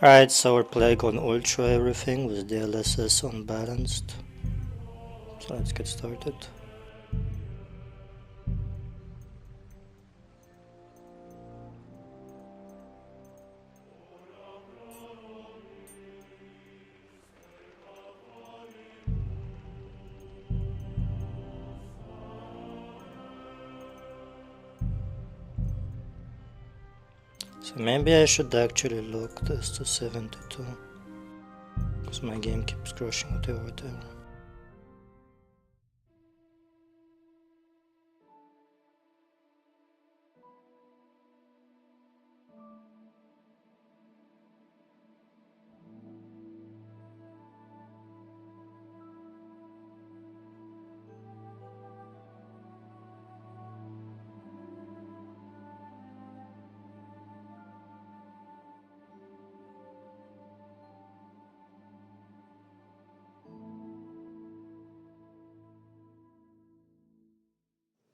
Alright, so we're playing on ultra everything with DLSS unbalanced. So let's get started. So maybe I should actually lock this to 72, because my game keeps crashing it every time.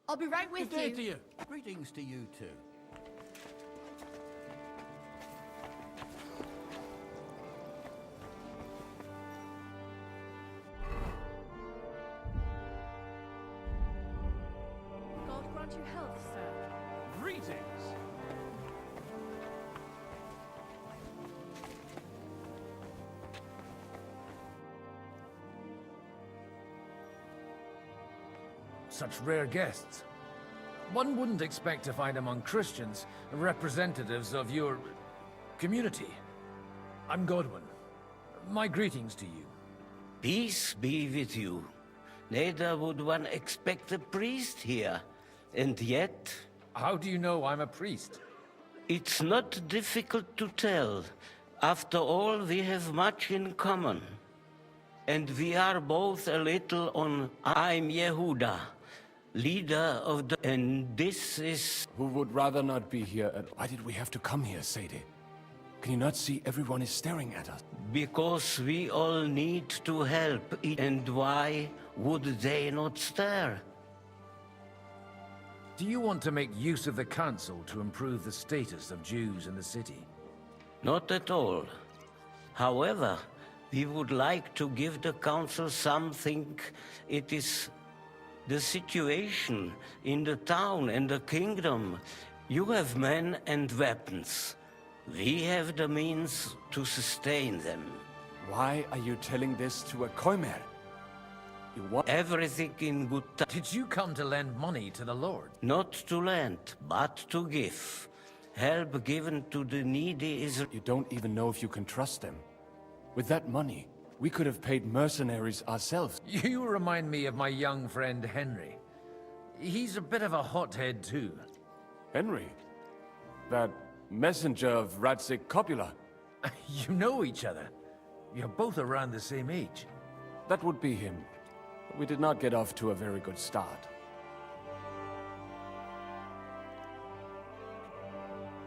I'll be right with Good day you. to you. Greetings to you too. God grant you health, sir. Greetings. Such rare guests. One wouldn't expect to find among Christians representatives of your community. I'm Godwin. My greetings to you. Peace be with you. Neither would one expect a priest here. And yet, How do you know I'm a priest? it's not difficult to tell. After all, we have much in common. And we are both a little on I'm Yehuda, leader of the... And this is... Who would rather not be here at... Why did we have to come here, Sadie? Can you not see everyone is staring at us? Because we all need to help. And why would they not stare? Do you want to make use of the council to improve the status of Jews in the city? Not at all. However, we would like to give the council something. It is the situation in the town and the kingdom. You have men and weapons. We have the means to sustain them. Why are you telling this to a Koimer? You want... Everything in good time. Did you come to lend money to the Lord? Not to lend, but to give. Help given to the needy is... You don't even know if you can trust them. With that money, we could have paid mercenaries ourselves. You remind me of my young friend Henry. He's a bit of a hothead too. Henry? That messenger of Radzik Copula? You know each other. You're both around the same age. That would be him. But we did not get off to a very good start.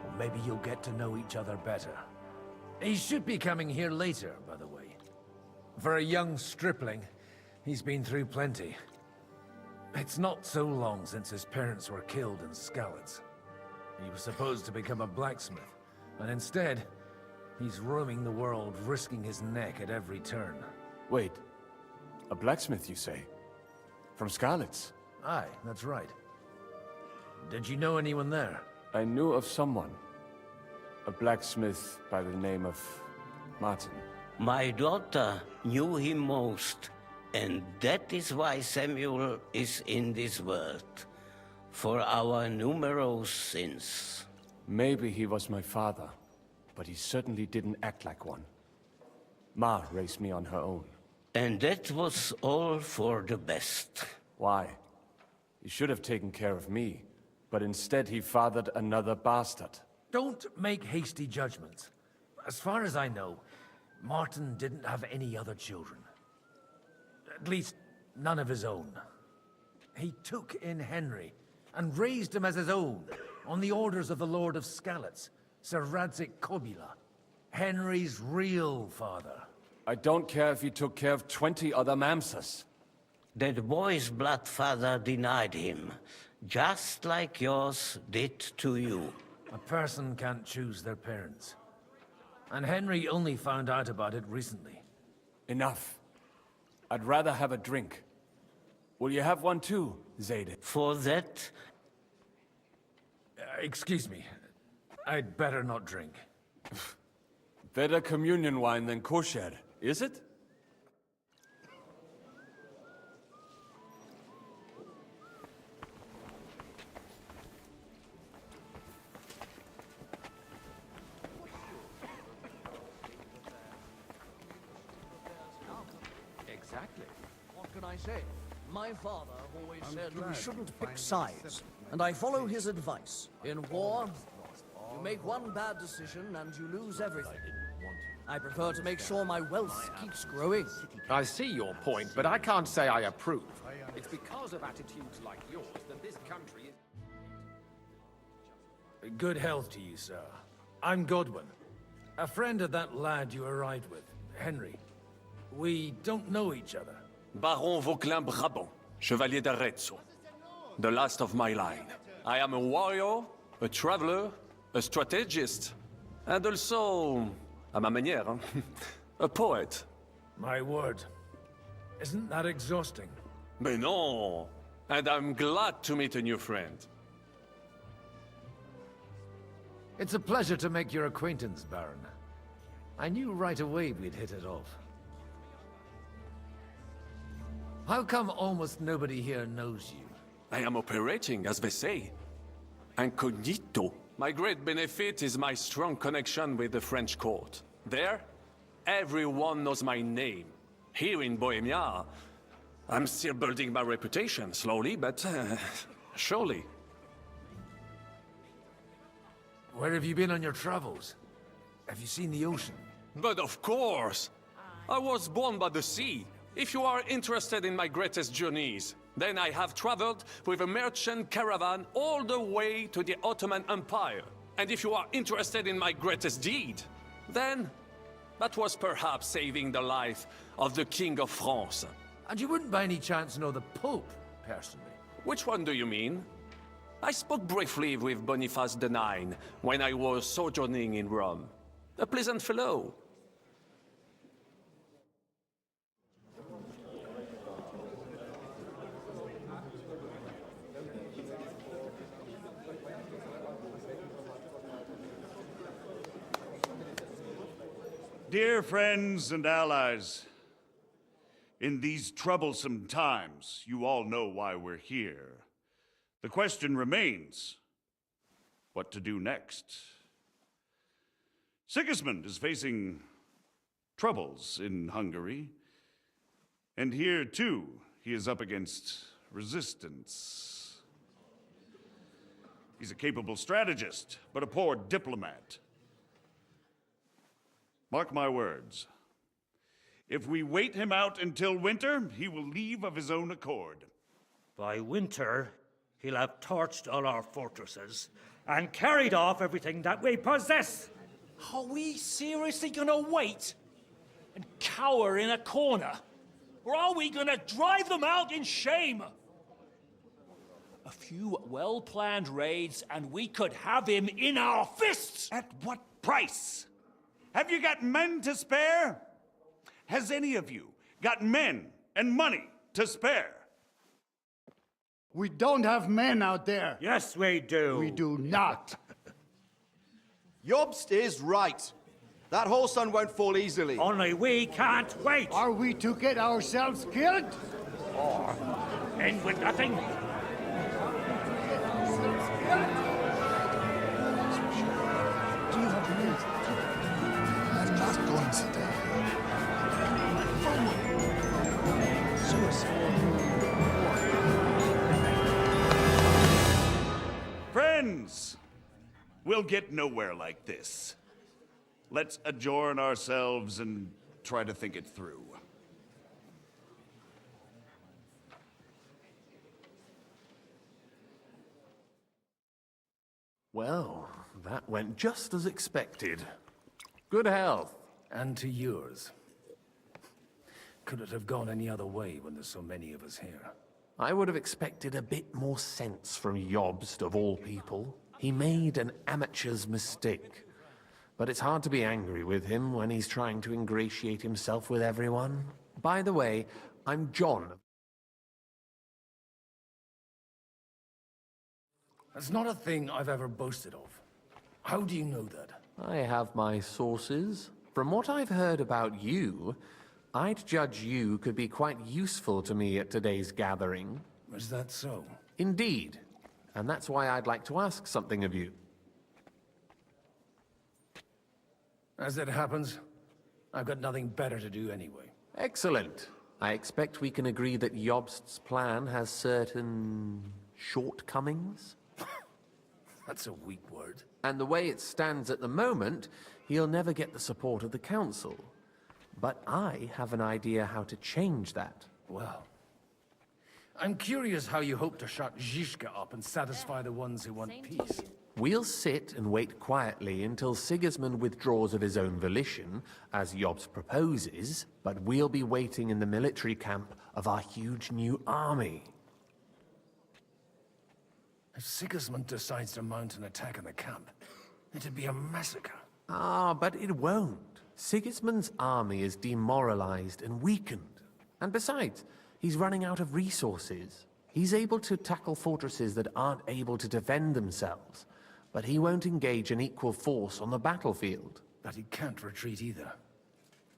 Well, maybe you'll get to know each other better. He should be coming here later, by the way. For a young stripling, he's been through plenty. It's not so long since his parents were killed in Skalitz. He was supposed to become a blacksmith, and instead, he's roaming the world, risking his neck at every turn. Wait. A blacksmith, you say? From Skalitz? Aye, that's right. Did you know anyone there? I knew of someone. A blacksmith by the name of Martin. My daughter knew him most, and that is why Samuel is in this world. For our numerous sins. Maybe he was my father, but he certainly didn't act like one. Ma raised me on her own. And that was all for the best. Why? He should have taken care of me, but instead he fathered another bastard. Don't make hasty judgments. As far as I know, Martin didn't have any other children. At least, none of his own. He took in Henry, and raised him as his own, on the orders of the Lord of Skalitz, Sir Radzik Kobila, Henry's real father. I don't care if he took care of 20 other Mamsas. That boy's blood father denied him, just like yours did to you. A person can't choose their parents. And Henry only found out about it recently. Enough. I'd rather have a drink. Will you have one too, Zayd? For that, Excuse me. I'd better not drink. Better communion wine than kosher, is it? Exactly. What can I say? My father always said we shouldn't pick sides, and I follow his advice. In war, you make one bad decision and you lose everything. I prefer to make sure my wealth keeps growing. I see your point, but I can't say I approve. It's because of attitudes like yours that this country is... Good health to you, sir. I'm Godwin. A friend of that lad you arrived with, Henry. We don't know each other. Baron Vauquelin Brabant, Chevalier d'Arezzo. The last of my line. I am a warrior, a traveler, a strategist, and also, à ma manière, a poet. My word. Isn't that exhausting? Mais non! And I'm glad to meet a new friend. It's a pleasure to make your acquaintance, Baron. I knew right away we'd hit it off. How come almost nobody here knows you? I am operating, as they say. Incognito. My great benefit is my strong connection with the French court. There, everyone knows my name. Here in Bohemia, I'm still building my reputation, slowly, but surely. Where have you been on your travels? Have you seen the ocean? But of course! I was born by the sea. If you are interested in my greatest journeys, then I have traveled with a merchant caravan all the way to the Ottoman Empire. And if you are interested in my greatest deed, then that was perhaps saving the life of the King of France. And you wouldn't by any chance know the Pope, personally? Which one do you mean? I spoke briefly with Boniface IX when I was sojourning in Rome. A pleasant fellow. Dear friends and allies, in these troublesome times, you all know why we're here. The question remains, what to do next? Sigismund is facing troubles in Hungary, and here too, he is up against resistance. He's a capable strategist, but a poor diplomat. Mark my words. If we wait him out until winter, he will leave of his own accord. By winter, he'll have torched all our fortresses and carried off everything that we possess. Are we seriously gonna wait and cower in a corner? Or are we gonna drive them out in shame? A few well-planned raids and we could have him in our fists! At what price? Have you got men to spare? Has any of you got men and money to spare? We don't have men out there. Yes, we do. We do not. Jobst is right. That whole sun won't fall easily. Only we can't wait. Are we to get ourselves killed? Or end with nothing? Friends, we'll get nowhere like this. Let's adjourn ourselves and try to think it through. Well, that went just as expected. Good health. And to yours. Could it have gone any other way when there's so many of us here? I would have expected a bit more sense from Jobst, of all people. He made an amateur's mistake. But it's hard to be angry with him when he's trying to ingratiate himself with everyone. By the way, I'm John. That's not a thing I've ever boasted of. How do you know that? I have my sources. From what I've heard about you, I'd judge you could be quite useful to me at today's gathering. Is that so? Indeed. And that's why I'd like to ask something of you. As it happens, I've got nothing better to do anyway. Excellent. I expect we can agree that Jobst's plan has certain shortcomings? That's a weak word. And the way it stands at the moment, he'll never get the support of the Council. But I have an idea how to change that. Well, I'm curious how you hope to shut Zizka up and satisfy the ones who want peace. We'll sit and wait quietly until Sigismund withdraws of his own volition, as Jobst proposes, but we'll be waiting in the military camp of our huge new army. If Sigismund decides to mount an attack on the camp, it'd be a massacre. Ah, but it won't. Sigismund's army is demoralized and weakened. And besides, he's running out of resources. He's able to tackle fortresses that aren't able to defend themselves, but he won't engage an equal force on the battlefield. But he can't retreat either.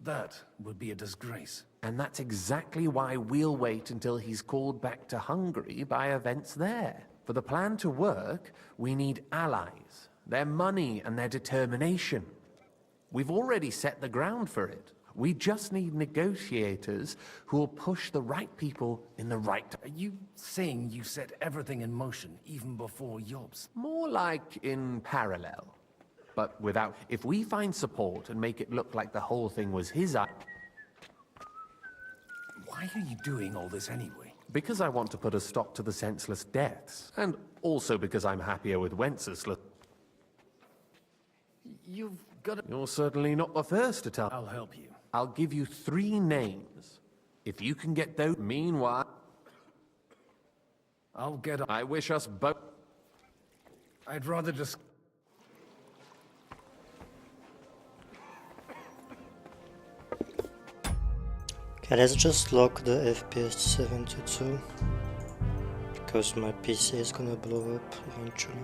That would be a disgrace. And that's exactly why we'll wait until he's called back to Hungary by events there. For the plan to work, we need allies, their money and their determination. We've already set the ground for it. We just need negotiators who will push the right people in the right... Are you saying you set everything in motion even before Jobst? More like in parallel. But without... If we find support and make it look like the whole thing was his... Why are you doing all this anyway? Because I want to put a stop to the senseless deaths. And also because I'm happier with Wenceslas. You've got to... You're certainly not the first to tell... I'll help you. I'll give you 3 names. If you can get those... Meanwhile... I'll get... I wish us both... I'd rather just... Okay, let's just lock the FPS to 72. Because my PC is gonna blow up eventually.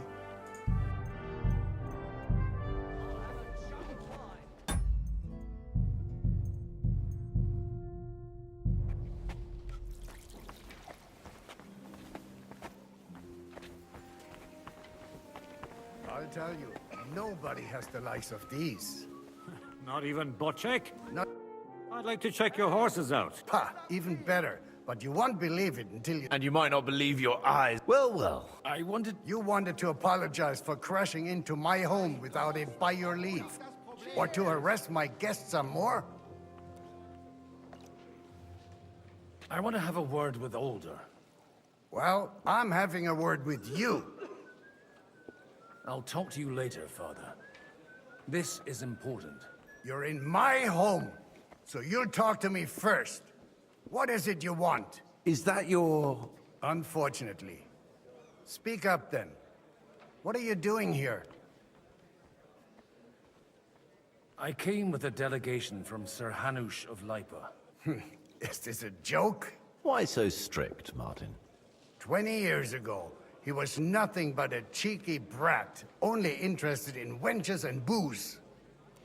I'll tell you, nobody has the likes of these. Not even Bocek? Not... I'd like to check your horses out. Pah, even better. But you won't believe it until you... And you might not believe your eyes. Well. You wanted to apologize for crashing into my home without it by your leave. Or to harass my guests some more? I want to have a word with Older. Well, I'm having a word with you. I'll talk to you later, Father. This is important. You're in my home, so you'll talk to me first. What is it you want? Is that your... Unfortunately. Speak up, then. What are you doing here? I came with a delegation from Sir Hanush of Lipa. Is this a joke? Why so strict, Martin? 20 years ago, he was nothing but a cheeky brat, only interested in wenches and booze.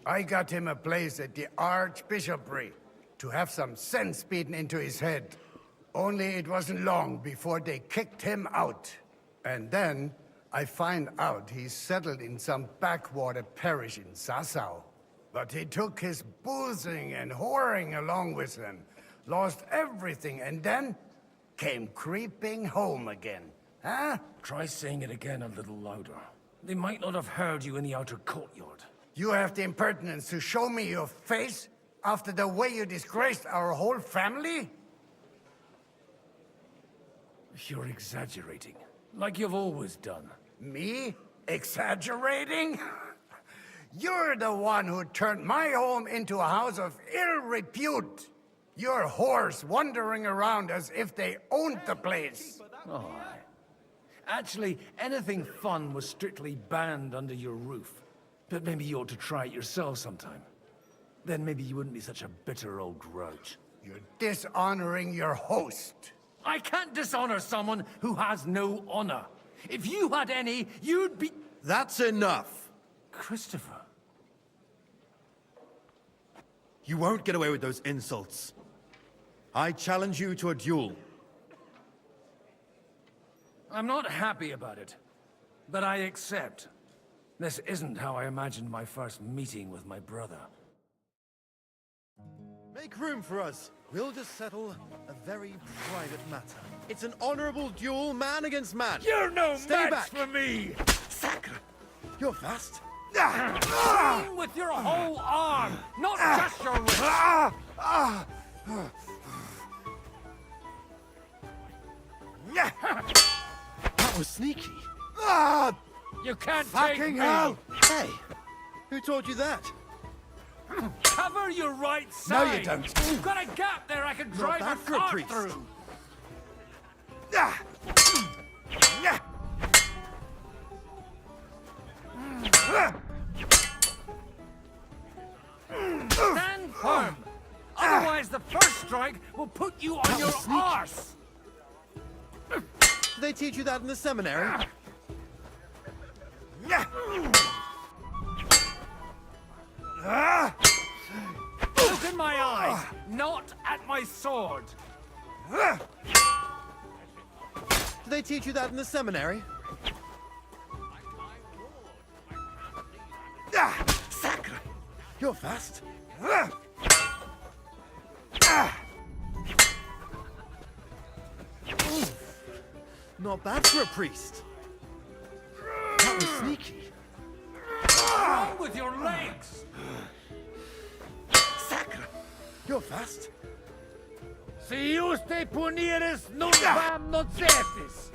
I got him a place at the Archbishopry to have some sense beaten into his head. Only it wasn't long before they kicked him out. And then I find out he's settled in some backwater parish in Sassau. But he took his boozing and whoring along with him, lost everything, and then came creeping home again. Huh? Try saying it again a little louder. They might not have heard you in the outer courtyard. You have the impertinence to show me your face after the way you disgraced our whole family? You're exaggerating, like you've always done. Me? Exaggerating? You're the one who turned my home into a house of ill repute. Your whores wandering around as if they owned the place. Oh, actually, anything fun was strictly banned under your roof. But maybe you ought to try it yourself sometime. Then maybe you wouldn't be such a bitter old grouch. You're dishonoring your host. I can't dishonor someone who has no honor. If you had any, you'd be... That's enough. Christopher. You won't get away with those insults. I challenge you to a duel. I'm not happy about it, but I accept. This isn't how I imagined my first meeting with my brother. Make room for us. We'll just settle a very private matter. It's an honorable duel, man against man. You're no Stay match back. for me! Sacre! You're fast. Swing with your whole arm, not just your wrist! That was sneaky. You can't Fucking take me! hell! Hey, who taught you that? Cover your right No, side! you don't. You've got a gap there I can drive bad a for a cart priest. through! Stand firm! Otherwise the first strike will put you on your arse! Did they teach you that in the seminary? Look in my eyes, not at my sword! Did they teach you that in the seminary? Sacre! You're fast. Not bad for a priest. That was sneaky. What's wrong with your legs? Sacre! You're fast. Si usted punieres non vam nocetis.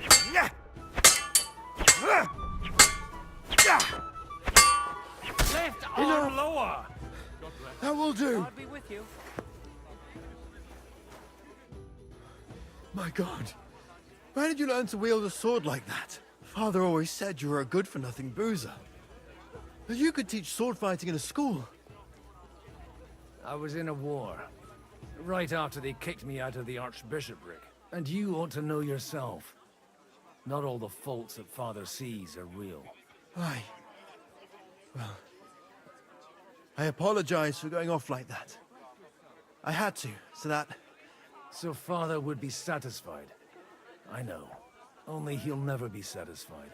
Left arm lower. That will do. God be with you. My God. Where did you learn to wield a sword like that? Father always said you were a good-for-nothing boozer. But you could teach sword fighting in a school. I was in a war. Right after they kicked me out of the archbishopric. And you ought to know yourself. Not all the faults that Father sees are real. Well, I apologize for going off like that. I had to, so that... So Father would be satisfied. I know. Only he'll never be satisfied.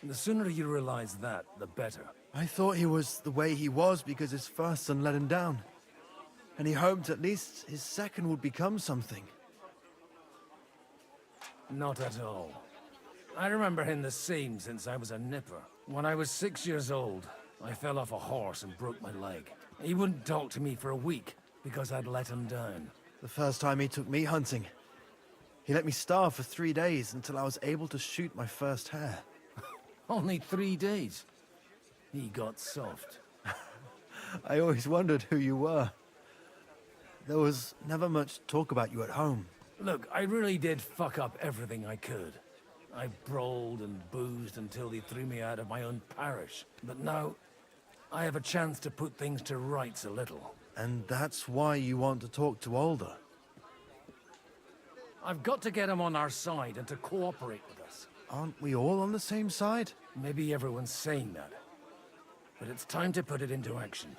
The sooner you realize that, the better. I thought he was the way he was because his first son let him down. And he hoped at least his second would become something. Not at all. I remember him the same since I was a nipper. When I was 6 years old, I fell off a horse and broke my leg. He wouldn't talk to me for a week because I'd let him down. The first time he took me hunting, he let me starve for 3 days until I was able to shoot my first hare. Only 3 days. He got soft. I always wondered who you were. There was never much talk about you at home. Look, I really did fuck up everything I could. I brawled and boozed until they threw me out of my own parish. But now, I have a chance to put things to rights a little. And that's why you want to talk to Alder. I've got to get him on our side and to cooperate with us. Aren't we all on the same side? Maybe everyone's saying that. But it's time to put it into action.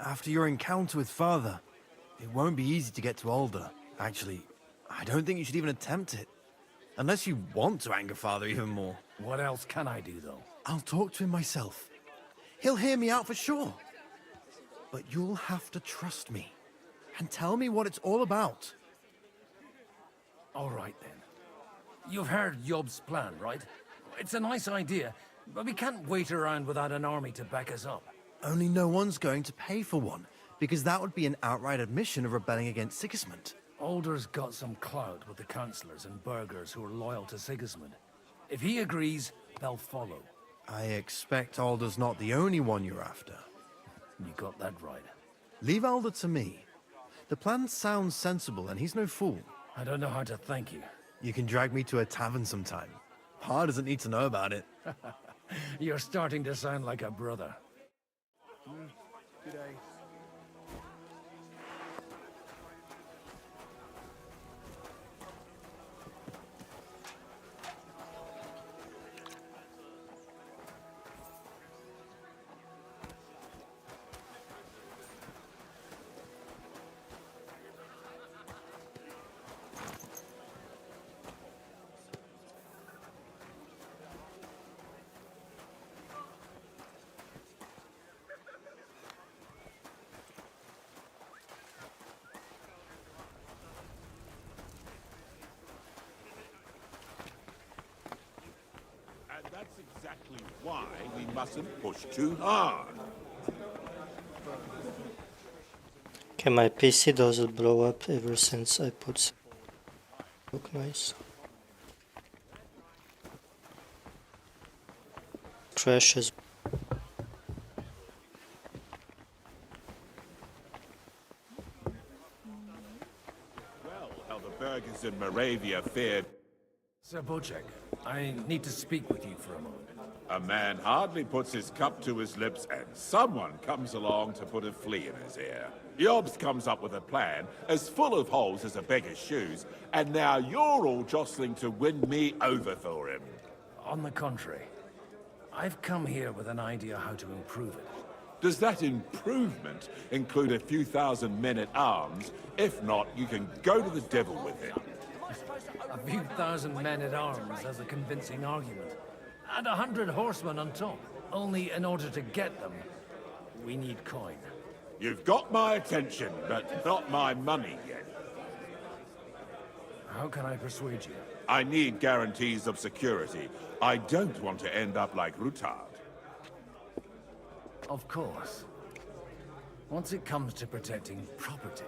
After your encounter with Father, it won't be easy to get to Alder. Actually, I don't think you should even attempt it. Unless you want to anger Father even more. What else can I do, though? I'll talk to him myself. He'll hear me out for sure. But you'll have to trust me. And tell me what it's all about. All right, then. You've heard Yob's plan, right? It's a nice idea, but we can't wait around without an army to back us up. Only no one's going to pay for one, because that would be an outright admission of rebelling against Sigismund. Alder's got some clout with the councillors and burghers who are loyal to Sigismund. If he agrees, they'll follow. I expect Alder's not the only one you're after. You got that right. Leave Alder to me. The plan sounds sensible, and he's no fool. I don't know how to thank you. You can drag me to a tavern sometime. Pa doesn't need to know about it. You're starting to sound like a brother. G'day. And that's exactly why we mustn't push too hard. Okay, my PC doesn't blow up ever since I put look nice. Crashes. Well, how the burghers in Moravia fared. Sir Bocek, I need to speak with you for a moment. A man hardly puts his cup to his lips and someone comes along to put a flea in his ear. Yobs comes up with a plan as full of holes as a beggar's shoes, and now you're all jostling to win me over for him. On the contrary, I've come here with an idea how to improve it. Does that improvement include a few thousand men-at-arms? If not, you can go to the devil with it. A few thousand men-at-arms as a convincing argument. And 100 horsemen on top. Only in order to get them, we need coin. You've got my attention, but not my money yet. How can I persuade you? I need guarantees of security. I don't want to end up like Rutard. Of course. Once it comes to protecting property,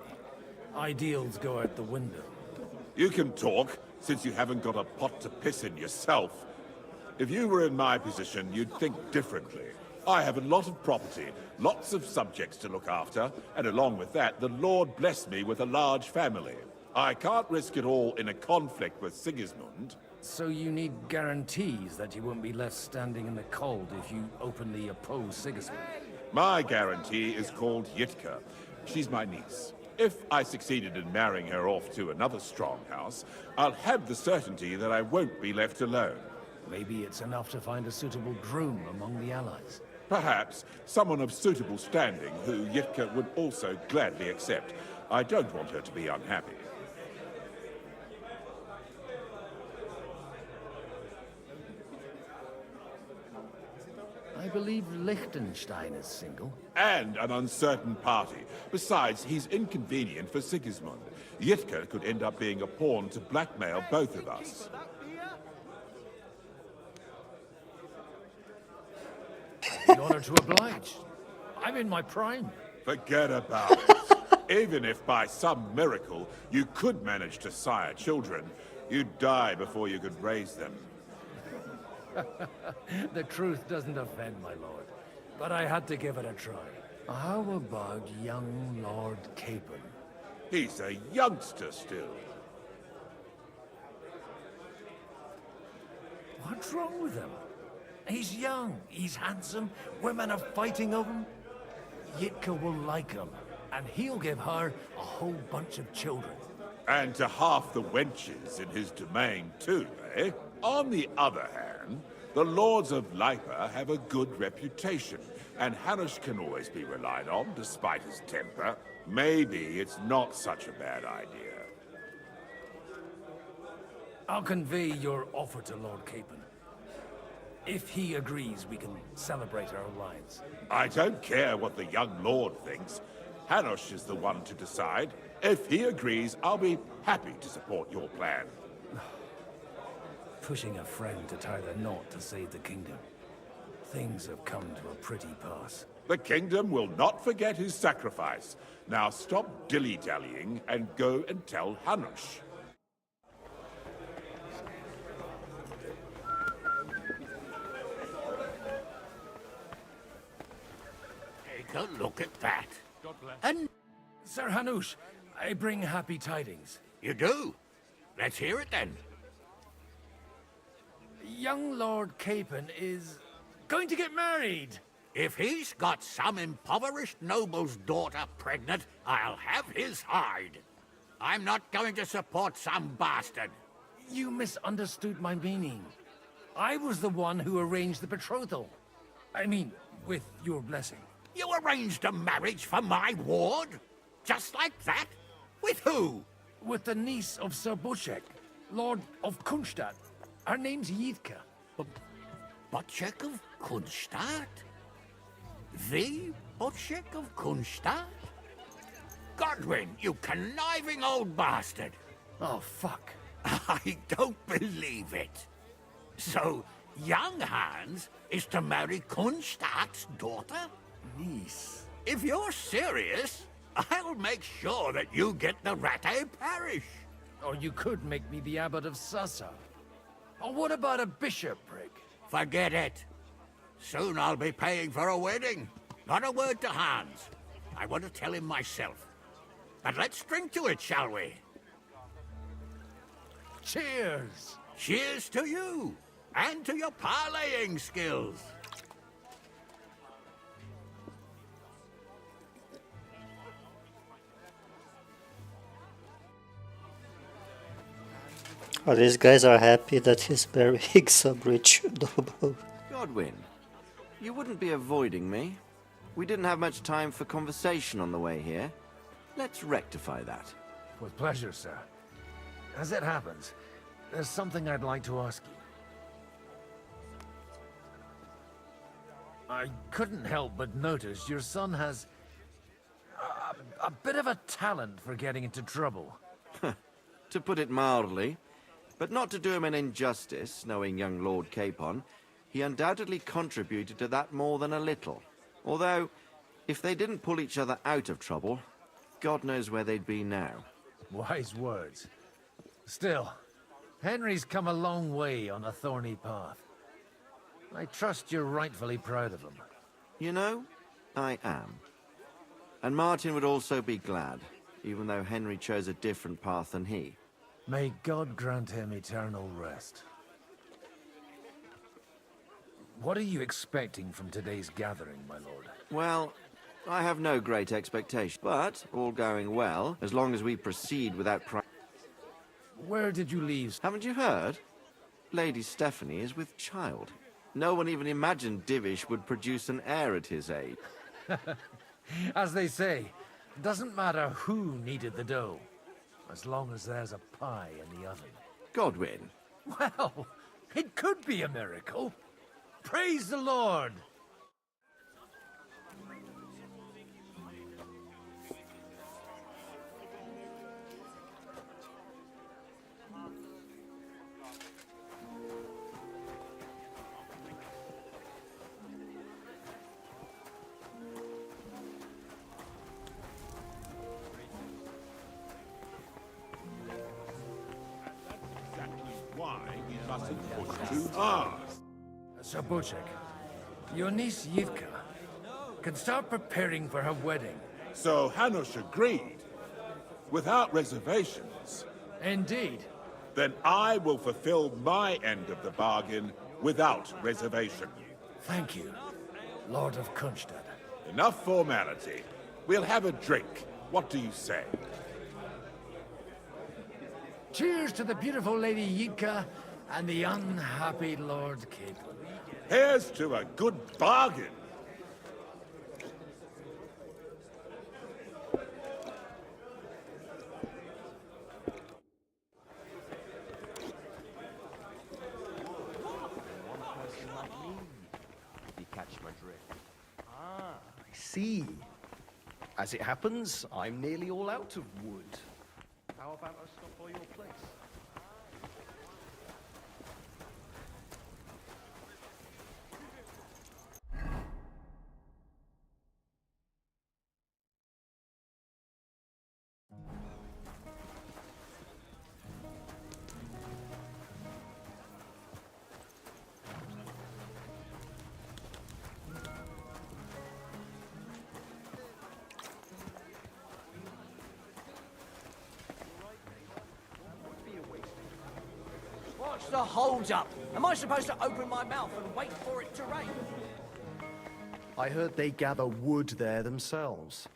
ideals go out the window. You can talk, since you haven't got a pot to piss in yourself. If you were in my position, you'd think differently. I have a lot of property, lots of subjects to look after, and along with that, the Lord blessed me with a large family. I can't risk it all in a conflict with Sigismund. So you need guarantees that you won't be left standing in the cold if you openly oppose Sigismund? My guarantee is called Yitka. She's my niece. If I succeeded in marrying her off to another strong house, I'll have the certainty that I won't be left alone. Maybe it's enough to find a suitable groom among the allies. Perhaps someone of suitable standing who Yitka would also gladly accept. I don't want her to be unhappy. I believe Liechtenstein is single. And an uncertain party. Besides, he's inconvenient for Sigismund. Yitka could end up being a pawn to blackmail both of us. The honor to oblige. I'm in my prime. Forget about it. Even if by some miracle you could manage to sire children, you'd die before you could raise them. The truth doesn't offend, my lord. But I had to give it a try. How about young Lord Capon? He's a youngster still. What's wrong with him? He's young, he's handsome, women are fighting over him. Yitka will like him, and he'll give her a whole bunch of children. And to half the wenches in his domain too, eh? On the other hand, the lords of Lipa have a good reputation, and Hanush can always be relied on, despite his temper. Maybe it's not such a bad idea. I'll convey your offer to Lord Capon. If he agrees, we can celebrate our alliance. I don't care what the young lord thinks. Hanush is the one to decide. If he agrees, I'll be happy to support your plan. Pushing a friend to tie the knot to save the kingdom. Things have come to a pretty pass. The kingdom will not forget his sacrifice. Now stop dilly-dallying and go and tell Hanush. Take a look at that. God bless. And Sir Hanush, I bring happy tidings. you do? Let's hear it then. Young Lord Capon is going to get married. If he's got some impoverished noble's daughter pregnant, I'll have his hide. I'm not going to support some bastard. You misunderstood my meaning. I was the one who arranged the betrothal. I mean, with your blessing. You arranged a marriage for my ward? Just like that? With who? With the niece of Sir Bushek, Lord of Kunstadt. Her name's Yidka. Bushek of Kunstadt? The Bushek of Kunstadt? Godwin, you conniving old bastard! Oh, fuck. I don't believe it. So, young Hans is to marry Kunstadt's daughter? Niece. If you're serious, I'll make sure that you get the Rattay parish. Or you could make me the abbot of Sassa. Or what about a bishopric? Forget it. Soon I'll be paying for a wedding. Not a word to Hans. I want to tell him myself. But let's drink to it, shall we? Cheers! Cheers to you, and to your parlaying skills. Oh, these guys are happy that he's burying some rich noble. Godwin, you wouldn't be avoiding me. We didn't have much time for conversation on the way here. Let's rectify that. With pleasure, sir. As it happens, there's something I'd like to ask you. I couldn't help but notice your son has a bit of a talent for getting into trouble. To put it mildly, but not to do him an injustice, knowing young Lord Capon, he undoubtedly contributed to that more than a little. Although, if they didn't pull each other out of trouble, God knows where they'd be now. Wise words. Still, Henry's come a long way on a thorny path. I trust you're rightfully proud of him. You know, I am. And Martin would also be glad, even though Henry chose a different path than he. May God grant him eternal rest. What are you expecting from today's gathering, my lord? Well, I have no great expectation, but all going well, as long as we proceed without Where did you leave? Haven't you heard? Lady Stephanie is with child. No one even imagined Divish would produce an heir at his age. As they say, doesn't matter who kneaded the dough, as long as there's a pie in the oven. Godwin. Well, it could be a miracle. Praise the Lord! Why we mustn't push too hard. Sir Bushek, your niece Yivka can start preparing for her wedding. So Hanush agreed, without reservations. Indeed. Then I will fulfill my end of the bargain without reservation. Thank you, Lord of Kunstadt. Enough formality. We'll have a drink. What do you say? Cheers to the beautiful Lady Yidka and the unhappy Lord Capon. Here's to a good bargain. I see. As it happens, I'm nearly all out of wood. How about I stop by your place? What's the hold up? Am I supposed to open my mouth and wait for it to rain? I heard they gather wood there themselves.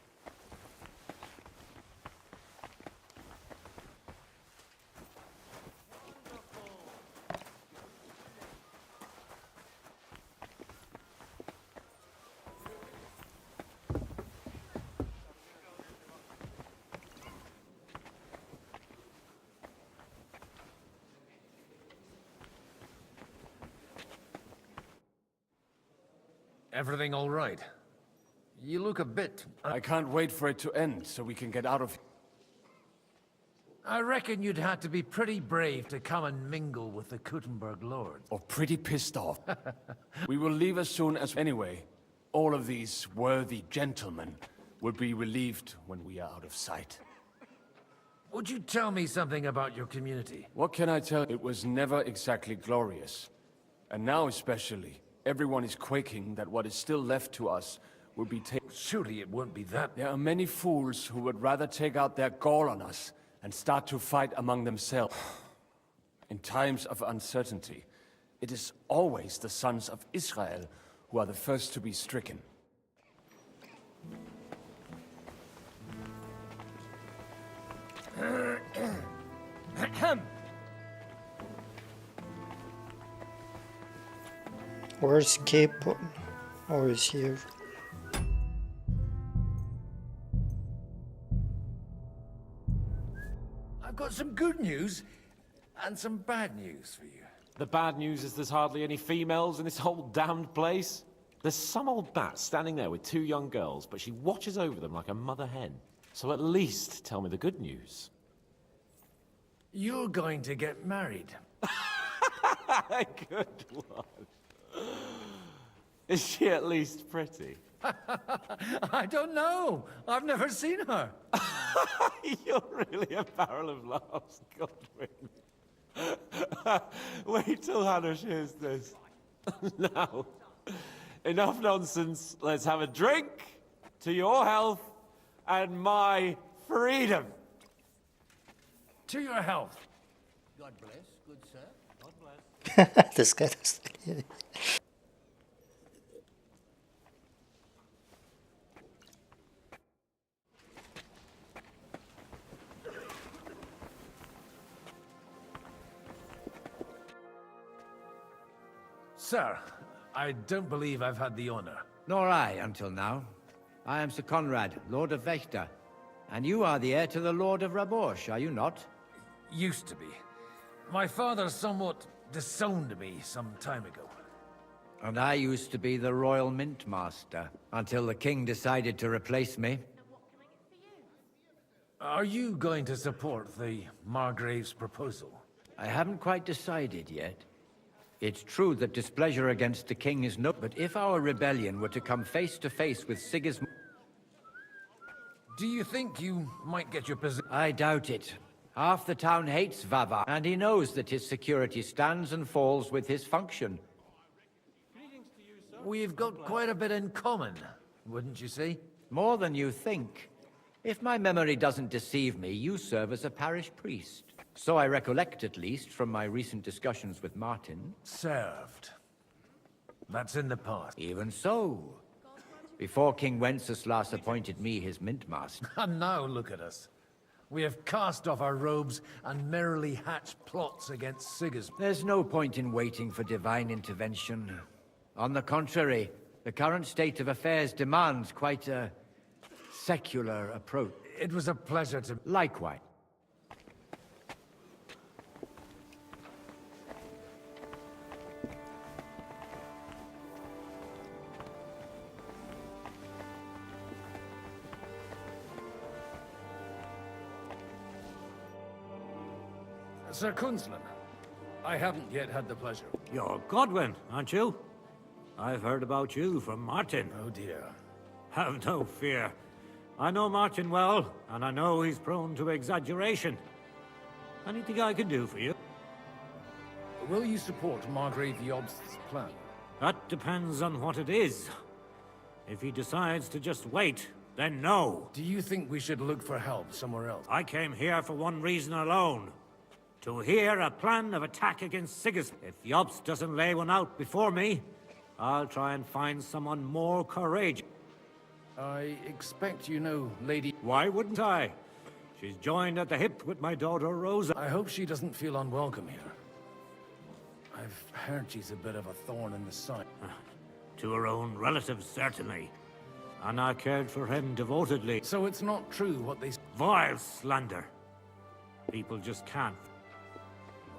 Everything all right? You look a bit... I can't wait for it to end so we can get out of here. I reckon you'd have to be pretty brave to come and mingle with the Kuttenberg lords. Or pretty pissed off. We will leave as soon as... Anyway, all of these worthy gentlemen will be relieved when we are out of sight. Would you tell me something about your community? What can I tell? It was never exactly glorious. And now especially, everyone is quaking that what is still left to us will be taken. Surely it won't be that. There are many fools who would rather take out their gall on us and start to fight among themselves. In times of uncertainty, it is always the sons of Israel who are the first to be stricken. Where's Capon? Or is here? I've got some good news and some bad news for you. The bad news is there's hardly any females in this whole damned place. There's some old bat standing there with two young girls, but she watches over them like a mother hen. So at least tell me the good news. You're going to get married. Good one. Is she at least pretty? I don't know. I've never seen her. You're really a barrel of laughs, Godwin. Wait till Hannah hears this. Now, enough nonsense. Let's have a drink to your health and my freedom. To your health. God bless, good sir. God bless. This guy doesn't get it. Sir, I don't believe I've had the honor. Nor I, until now. I am Sir Conrad, Lord of Wächter. And you are the heir to the Lord of Rabosh, are you not? Used to be. My father somewhat disowned me some time ago. And I used to be the Royal Mint Master, until the King decided to replace me. Are you going to support the Margrave's proposal? I haven't quite decided yet. It's true that displeasure against the King is no... But if our rebellion were to come face to face with Sigismund... Do you think you might get your position? I doubt it. Half the town hates Vava, and he knows that his security stands and falls with his function. We've got quite a bit in common, wouldn't you say? More than you think. If my memory doesn't deceive me, you serve as a parish priest. So I recollect, at least, from my recent discussions with Martin. Served. That's in the past. Even so. Before King Wenceslas appointed me his mint master. And now look at us. We have cast off our robes and merrily hatched plots against Sigismund. There's no point in waiting for divine intervention. On the contrary, the current state of affairs demands quite a secular approach. It was a pleasure to... Likewise. Sir Kunzman, I haven't yet had the pleasure. You're Godwin, aren't you? I've heard about you from Martin. Oh dear. Have no fear. I know Martin well, and I know he's prone to exaggeration. Anything I can do for you? Will you support Margrave Jobst's plan? That depends on what it is. If he decides to just wait, then no. Do you think we should look for help somewhere else? I came here for one reason alone. to hear a plan of attack against Sigismund. If Jobst doesn't lay one out before me, I'll try and find someone more courageous. I expect you know Lady... Why wouldn't I? She's joined at the hip with my daughter Rosa. I hope she doesn't feel unwelcome here. I've heard she's a bit of a thorn in the side. To her own relatives, certainly. And I cared for him devotedly. So it's not true what they... Vile slander. People just can't.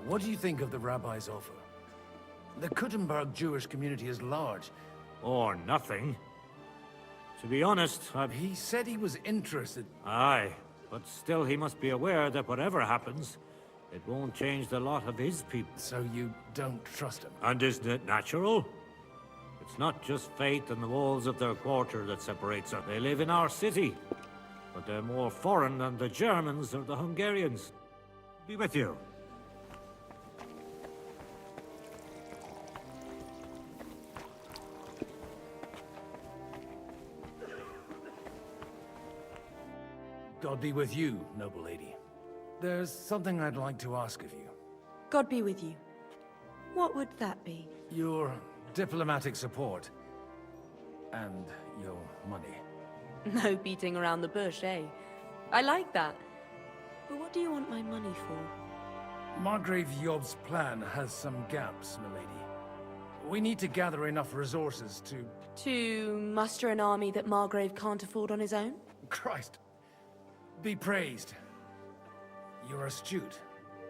What do you think of the rabbi's offer? The Kuttenberg Jewish community is large. Or nothing. To be honest, He said he was interested. Aye, but still he must be aware that whatever happens, it won't change the lot of his people. So you don't trust him? And isn't it natural? It's not just fate and the walls of their quarter that separates us. They live in our city, but they're more foreign than the Germans or the Hungarians. Be with you. God be with you, noble lady. There's something I'd like to ask of you. God be with you. What would that be? Your diplomatic support. And your money. No beating around the bush, eh? I like that. But what do you want my money for? Margrave Job's plan has some gaps, milady. We need to gather enough resources to... To muster an army that Margrave can't afford on his own? Christ. Be praised. You're astute.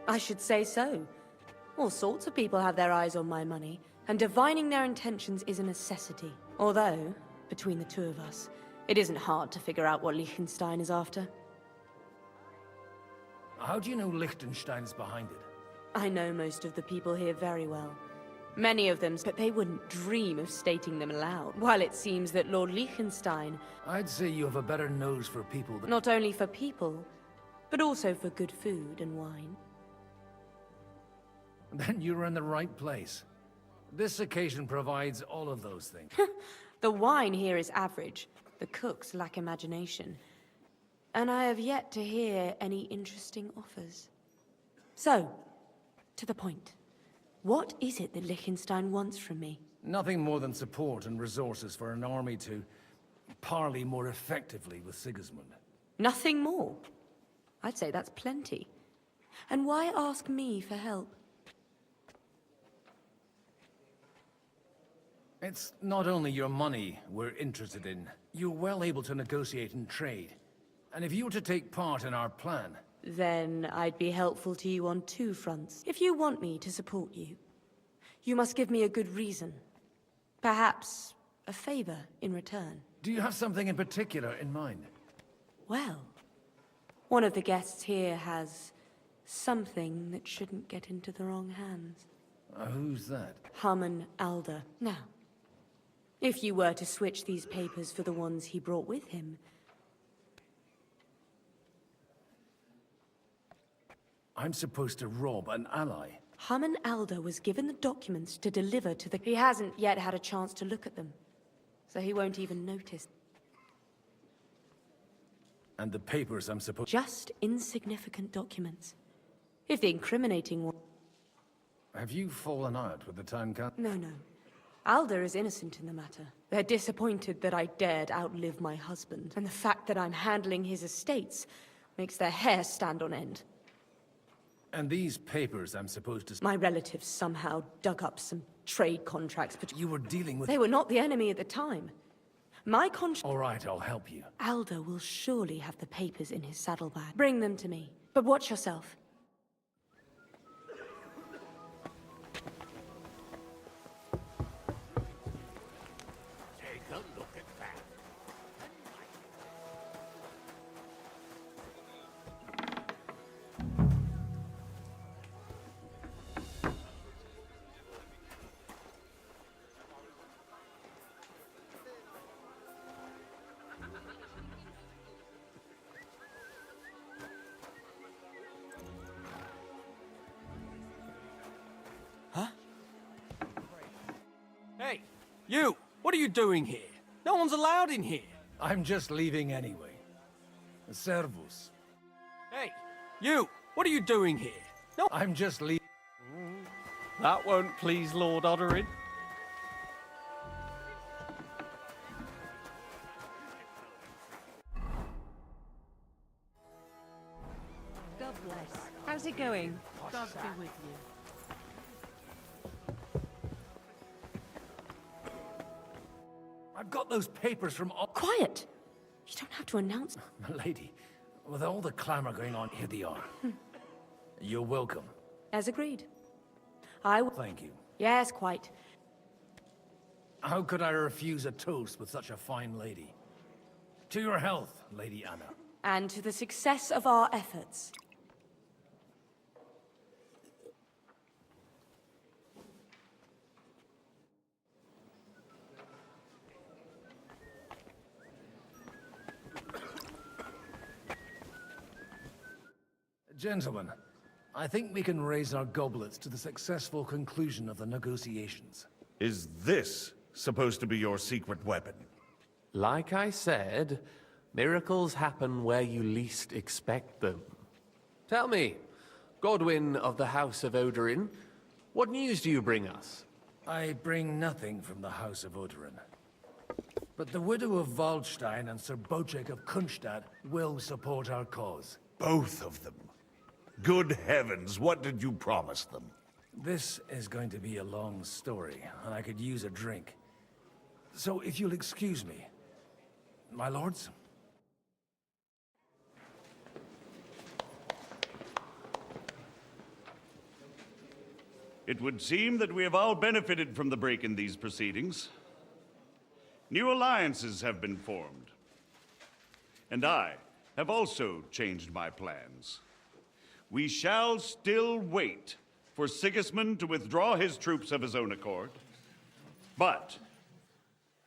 I should say so. All sorts of people have their eyes on my money, and divining their intentions is a necessity. Although, between the two of us, it isn't hard to figure out what Liechtenstein is after. How do you know Liechtenstein's behind it? I know most of the people here very well. Many of them, but they wouldn't dream of stating them aloud. While it seems that Lord Liechtenstein... I'd say you have a better nose for people than... Not only for people, but also for good food and wine. Then you're in the right place. This occasion provides all of those things. The wine here is average. The cooks lack imagination. And I have yet to hear any interesting offers. So, to the point. What is it that Liechtenstein wants from me? Nothing more than support and resources for an army to parley more effectively with Sigismund. Nothing more? I'd say that's plenty. And why ask me for help? It's not only your money we're interested in. You're well able to negotiate and trade. And if you were to take part in our plan... Then I'd be helpful to you on two fronts. If you want me to support you, you must give me a good reason. Perhaps a favor in return. Do you have something in particular in mind? Well, one of the guests here has something that shouldn't get into the wrong hands. Who's that? Haman Alder. Now, if you were to switch these papers for the ones he brought with him... I'm supposed to rob an ally. Haman Alder was given the documents to deliver to the... He hasn't yet had a chance to look at them, so he won't even notice. And the papers I'm supposed... Just insignificant documents. If the incriminating one... Have you fallen out with the Time Council? No. Alder is innocent in the matter. They're disappointed that I dared outlive my husband, and the fact that I'm handling his estates makes their hair stand on end. And these papers I'm supposed to... My relatives somehow dug up some trade contracts, but... You were dealing with... They were not the enemy at the time. My contract... All right, I'll help you. Alder will surely have the papers in his saddlebag. Bring them to me. But watch yourself. Take a look at that. Hey, you! What are you doing here? No one's allowed in here. I'm just leaving anyway. Servus. Hey, you! What are you doing here? No, I'm just leaving. That won't please Lord Oderin. God bless. How's it going? God be with you. I've got those papers from all... Quiet! You don't have to announce... Milady, with all the clamor going on, here they are. You're welcome. As agreed. I will... Thank you. Yes, quite. How could I refuse a toast with such a fine lady? To your health, Lady Anna. And to the success of our efforts. Gentlemen, I think we can raise our goblets to the successful conclusion of the negotiations. Is this supposed to be your secret weapon? Like I said, miracles happen where you least expect them. Tell me, Godwin of the House of Oderin, what news do you bring us? I bring nothing from the House of Oderin. But the widow of Waldstein and Sir Bocek of Kunstadt will support our cause. Both of them. Good heavens, what did you promise them? This is going to be a long story, and I could use a drink. So if you'll excuse me, my lords? It would seem that we have all benefited from the break in these proceedings. New alliances have been formed. And I have also changed my plans. We shall still wait for Sigismund to withdraw his troops of his own accord. But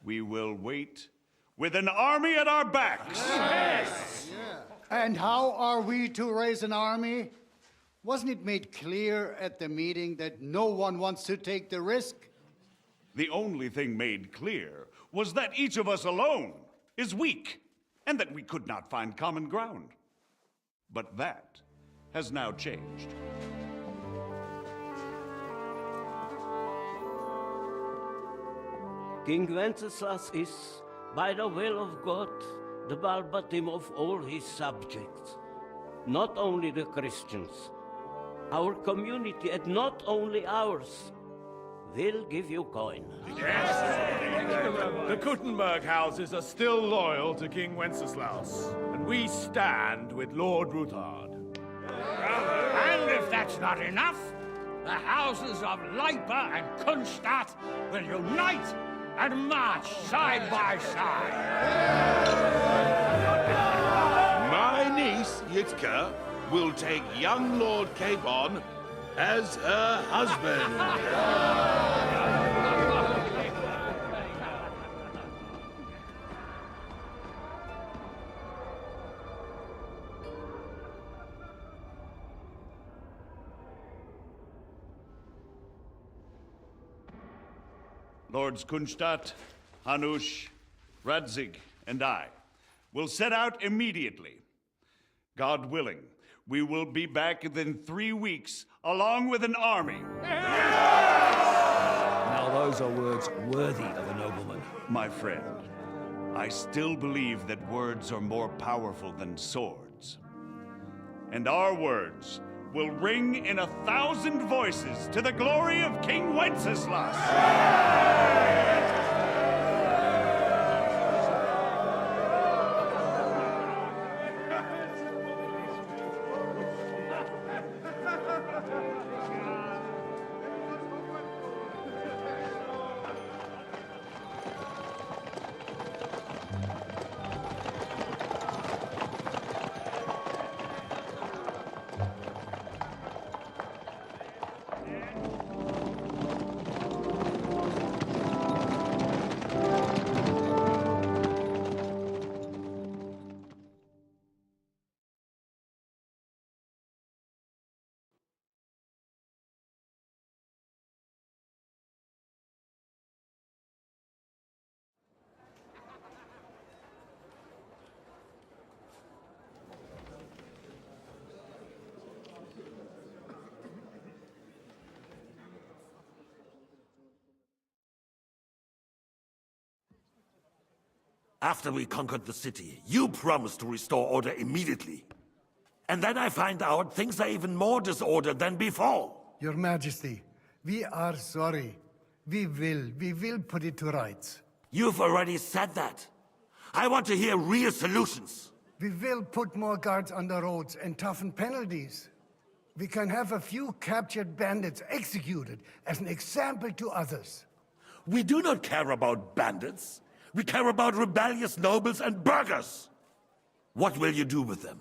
we will wait with an army at our backs. Yes. And how are we to raise an army? Wasn't it made clear at the meeting that no one wants to take the risk? The only thing made clear was that each of us alone is weak, and that we could not find common ground. But that has now changed. King Wenceslas is, by the will of God, the Balbatim of all his subjects. Not only the Christians, our community, and not only ours, will give you coin. The Kuttenberg houses are still loyal to King Wenceslaus, and we stand with Lord Ruthard. And if that's not enough, the houses of Leipa and Kunstadt will unite and march side by side. My niece, Yitka, will take young Lord Capon as her husband. Lords Kunstadt, Hanush, Radzig, and I will set out immediately. God willing, we will be back within 3 weeks, along with an army. Now those are words worthy of a nobleman. My friend, I still believe that words are more powerful than swords. And our words will ring in 1,000 voices to the glory of King Wenceslas. After we conquered the city, you promised to restore order immediately. And then I find out things are even more disordered than before. Your Majesty, we are sorry. We will put it to rights. You've already said that. I want to hear real solutions. We will put more guards on the roads and toughen penalties. We can have a few captured bandits executed as an example to others. We do not care about bandits. We care about rebellious nobles and burghers. What will you do with them?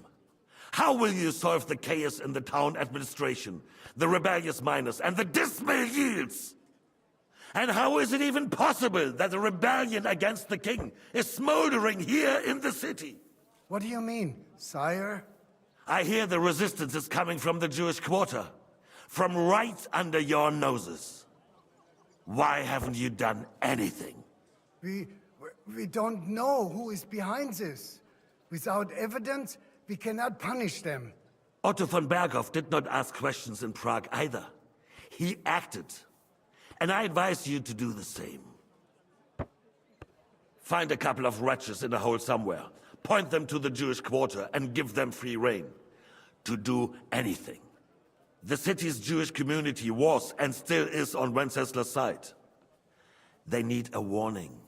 How will you solve the chaos in the town administration, the rebellious miners, and the dismal yields? And how is it even possible that a rebellion against the king is smoldering here in the city? What do you mean, sire? I hear the resistance is coming from the Jewish quarter, from right under your noses. Why haven't you done anything? We don't know who is behind this. Without evidence, we cannot punish them. Otto von Berghoff did not ask questions in Prague either. He acted. And I advise you to do the same. Find a couple of wretches in a hole somewhere, point them to the Jewish quarter, and give them free rein to do anything. The city's Jewish community was and still is on Wencesla's side. They need a warning.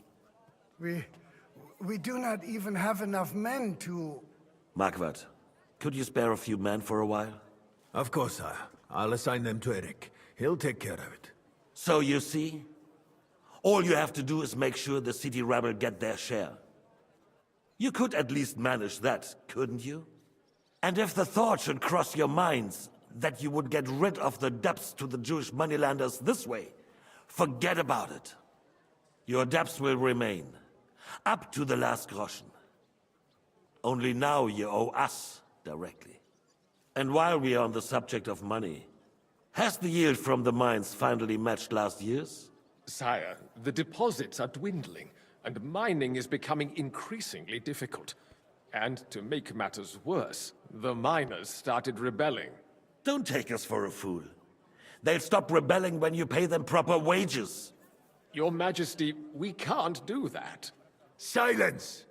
We do not even have enough men to... Marquardt, could you spare a few men for a while? Of course, sire. I'll assign them to Eric. He'll take care of it. So you see, all you have to do is make sure the city rebel get their share. You could at least manage that, couldn't you? And if the thought should cross your minds that you would get rid of the debts to the Jewish moneylenders this way, forget about it. Your debts will remain, up to the last groschen. Only now you owe us directly. And while we are on the subject of money, has the yield from the mines finally matched last year's? Sire, the deposits are dwindling, and mining is becoming increasingly difficult. And to make matters worse, the miners started rebelling. Don't take us for a fool. They'll stop rebelling when you pay them proper wages. Your Majesty, we can't do that. Silence!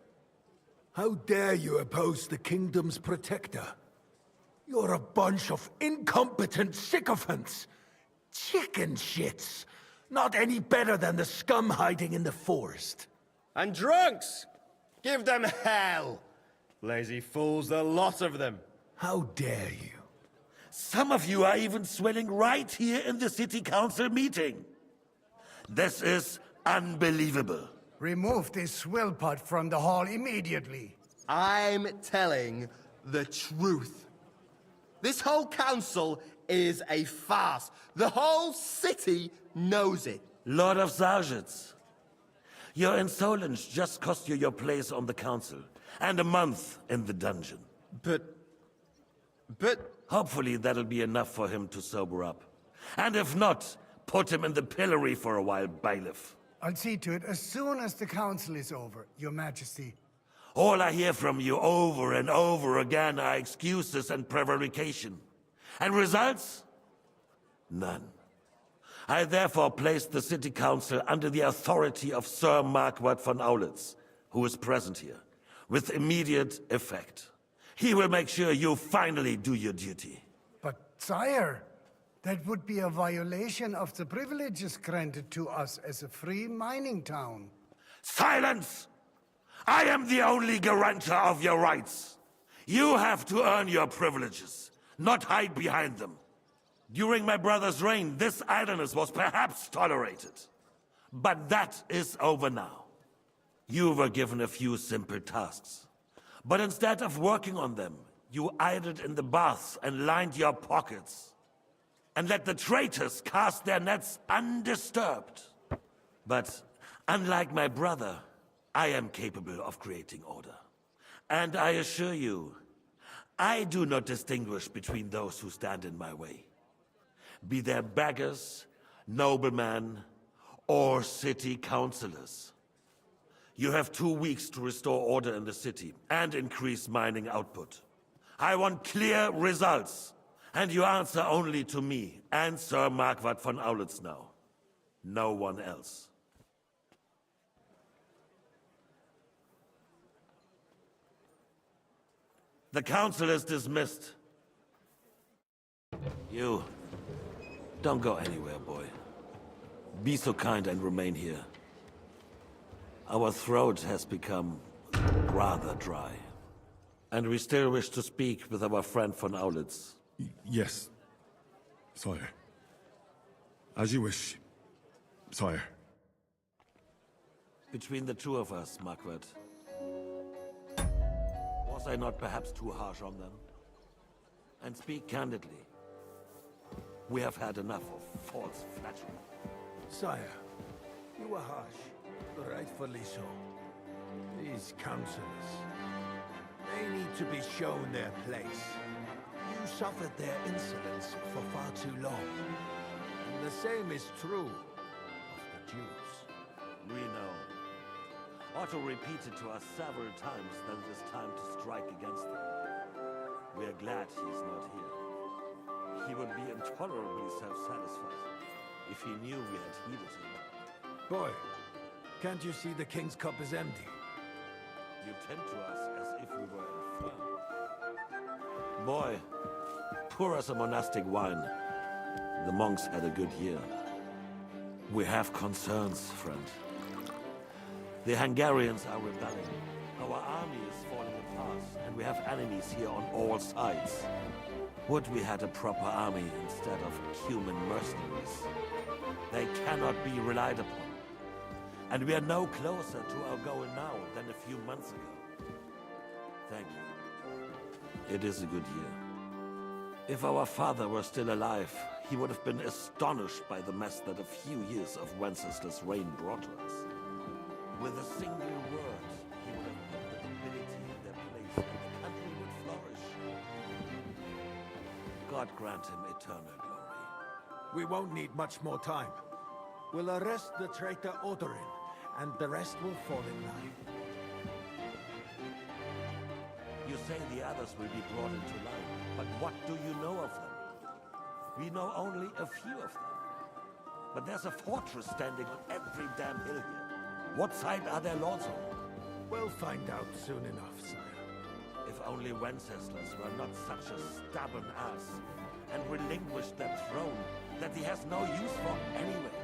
How dare you oppose the kingdom's protector? You're a bunch of incompetent sycophants. Chicken shits. Not any better than the scum hiding in the forest. And drunks! Give them hell! Lazy fools, the lot of them. How dare you? Some of you are even swelling right here in the city council meeting. This is unbelievable. Remove this swill pot from the hall immediately. I'm telling the truth. This whole council is a farce. The whole city knows it. Lord of Sargitz, your insolence just cost you your place on the council, and a month in the dungeon. But... Hopefully that'll be enough for him to sober up. And if not, put him in the pillory for a while, bailiff. I'll see to it as soon as the council is over, Your Majesty. All I hear from you over and over again are excuses and prevarication. And results? None. I therefore place the city council under the authority of Sir Marquardt von Aulitz, who is present here, with immediate effect. He will make sure you finally do your duty. But, sire, that would be a violation of the privileges granted to us as a free mining town. Silence! I am the only guarantor of your rights. You have to earn your privileges, not hide behind them. During my brother's reign, this idleness was perhaps tolerated. But that is over now. You were given a few simple tasks. But instead of working on them, you idled in the baths and lined your pockets. And let the traitors cast their nets undisturbed. But unlike my brother, I am capable of creating order. And I assure you, I do not distinguish between those who stand in my way. Be they beggars, noblemen, or city councillors. You have 2 weeks to restore order in the city and increase mining output. I want clear results, and you answer only to me and Sir Marquardt von Aulitz now. No one else. The council is dismissed. You, don't go anywhere, boy. Be so kind and remain here. Our throat has become rather dry. And we still wish to speak with our friend von Aulitz. Yes, sire. As you wish, sire. Between the two of us, Margaret, was I not perhaps too harsh on them? And speak candidly, we have had enough of false flattery. Sire, you were harsh, rightfully so. These counselors, they need to be shown their place. You suffered their insolence for far too long. And the same is true of the Jews. We know. Otto repeated to us several times that it is time to strike against them. We are glad he's not here. He would be intolerably self-satisfied if he knew we had heeded him. Boy, can't you see the King's cup is empty? You tend to us as if we were infirm. Boy, pour us a monastic wine. The monks had a good year. We have concerns, friend. The Hungarians are rebelling. Our army is falling apart, and we have enemies here on all sides. Would we had a proper army instead of human mercenaries? They cannot be relied upon. And we are no closer to our goal now than a few months ago. Thank you. It is a good year. If our father were still alive, he would have been astonished by the mess that a few years of Wenceslas' reign brought to us. With a single word, he would have put the nobility in their place, and the country would flourish. God grant him eternal glory. We won't need much more time. We'll arrest the traitor Odorin, and the rest will fall in line. You say the others will be brought into line, but what do you know of them? We know only a few of them. But there's a fortress standing on every damn hill here. What side are their lords on? We'll find out soon enough, sire. If only Wenceslas were not such a stubborn ass, and relinquished that throne that he has no use for anyway.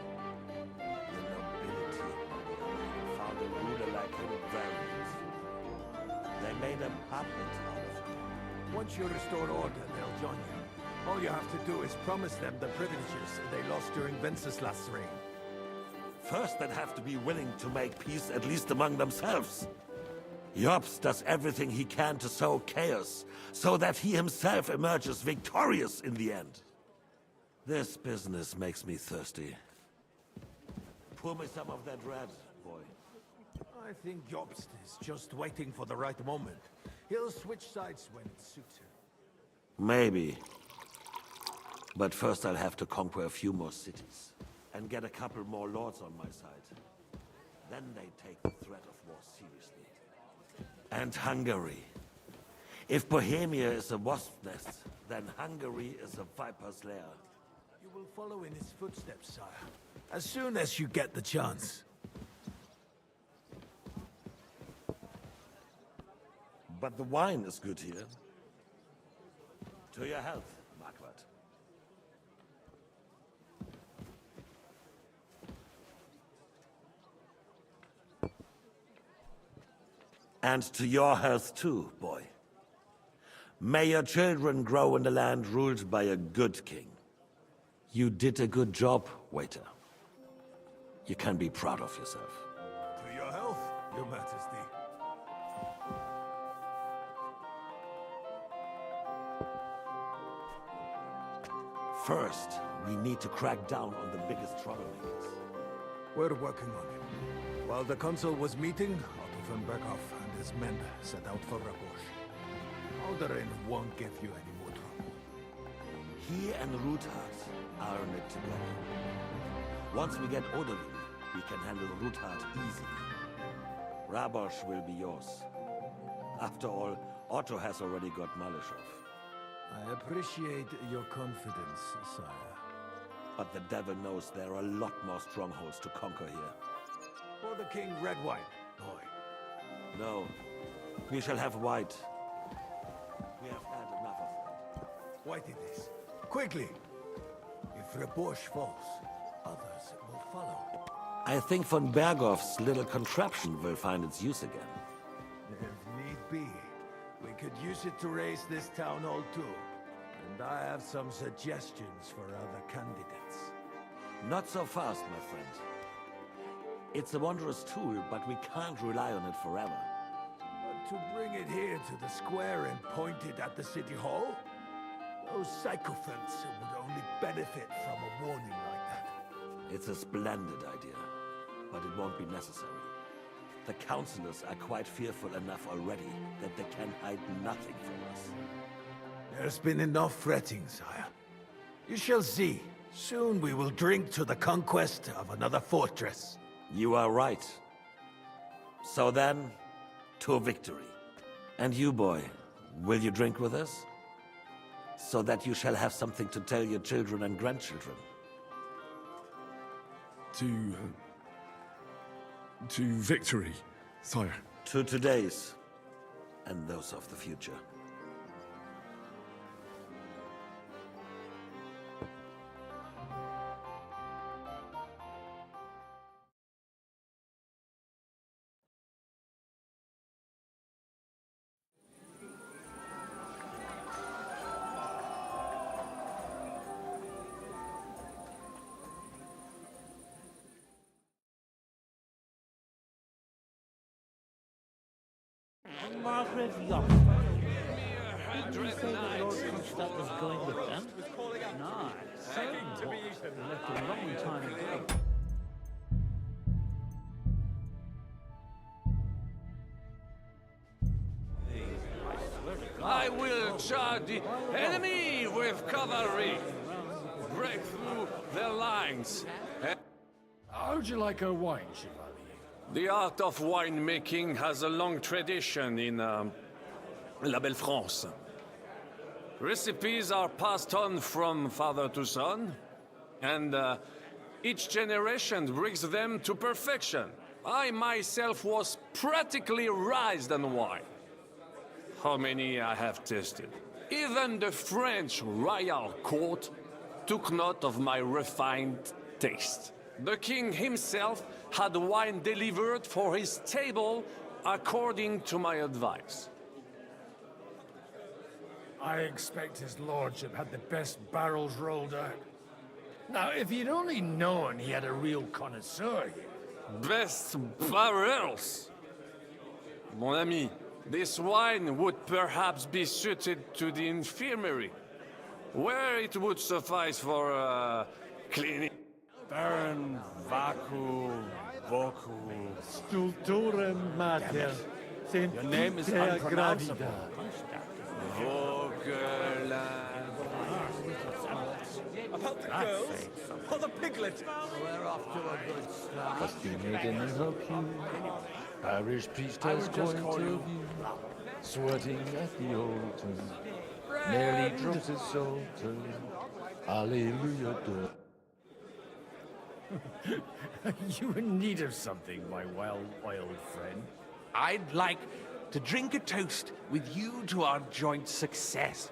The nobility, on the other hand, found a ruler like him very useful. They made a puppet out of him. Once you restore order, they'll join you. All you have to do is promise them the privileges they lost during Wenceslas' reign. First, they'd have to be willing to make peace, at least among themselves. Jobst does everything he can to sow chaos, so that he himself emerges victorious in the end. This business makes me thirsty. Pour me some of that red, boy. I think Jobst is just waiting for the right moment. He'll switch sides when it suits him. Maybe. But first I'll have to conquer a few more cities. And get a couple more lords on my side. Then they take the threat of war seriously. And Hungary. If Bohemia is a wasp's nest, then Hungary is a viper's lair. You will follow in his footsteps, sire. As soon as you get the chance. But the wine is good here. To your health, Margaret. And to your health too, boy. May your children grow in a land ruled by a good king. You did a good job, waiter. You can be proud of yourself. To your health, Your Majesty. First, we need to crack down on the biggest troublemakers. We're working on it. While the consul was meeting, Otto von Berghoff and his men set out for Ragosh. Odorin won't give you any more trouble. He and Ruthard are in it together. Once we get Odorin, we can handle Ruthard easily. Rabosh will be yours. After all, Otto has already got Malishov. I appreciate your confidence, sire. But the devil knows there are a lot more strongholds to conquer here. For the king, red wine, boy. No, we shall have white. We have had enough of them. Wait in this. Quickly! If Reborsch falls, others will follow. I think von Berghoff's little contraption will find its use again. If need be, we could use it to raise this town hall too. And I have some suggestions for other candidates. Not so fast, my friend. It's a wondrous tool, but we can't rely on it forever. But to bring it here to the square and point it at the city hall? Those sycophants would only benefit from a warning like that. It's a splendid idea, but it won't be necessary. The councillors are quite fearful enough already that they can hide nothing from us. There's been enough fretting, sire. You shall see. Soon we will drink to the conquest of another fortress. You are right. So then, to victory. And you, boy, will you drink with us? So that you shall have something to tell your children and grandchildren. To victory, sire. To today's, and those of the future. Margaret Young. Did you say that Lord Kronstadt was going with them? No, he left a long time ago. I will charge the enemy with cavalry. Break through their lines. How would you like a wine, Chevalier? The art of winemaking has a long tradition in La Belle France. Recipes are passed on from father to son, and each generation brings them to perfection. I myself was practically raised on wine. How many I have tasted. Even the French royal court took note of my refined taste. The king himself had wine delivered for his table according to my advice. I expect his lordship had the best barrels rolled out. Now, if you'd only known he had a real connoisseur here. Best barrels! Mon ami, this wine would perhaps be suited to the infirmary, where it would suffice for cleaning. Baron Vaku Voku. Stulturem mater. Your name is unpronounceable. About the girls? Or the piglet? We're off to a good start. Must be maiden and help you. Parish priestess point of view. Sweating at the altar. Nearly drops his salter. Hallelujah. You in need of something, my wild friend. I'd like to drink a toast with you to our joint success.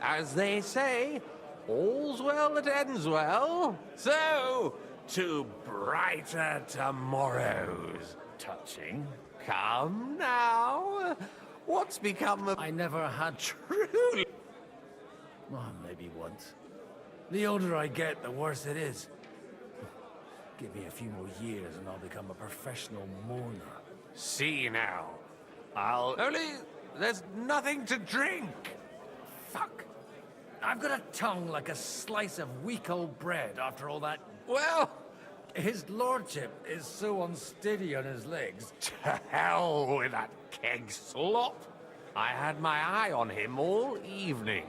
As they say, all's well that ends well. So, to brighter tomorrows. Touching. Come now. What's become of... I never had truly... Well, maybe once. The older I get, the worse it is. Give me a few more years and I'll become a professional mourner. See now. Only there's nothing to drink. Fuck. I've got a tongue like a slice of weak old bread after all that. Well, his lordship is so unsteady on his legs. To hell with that keg slop. I had my eye on him all evening.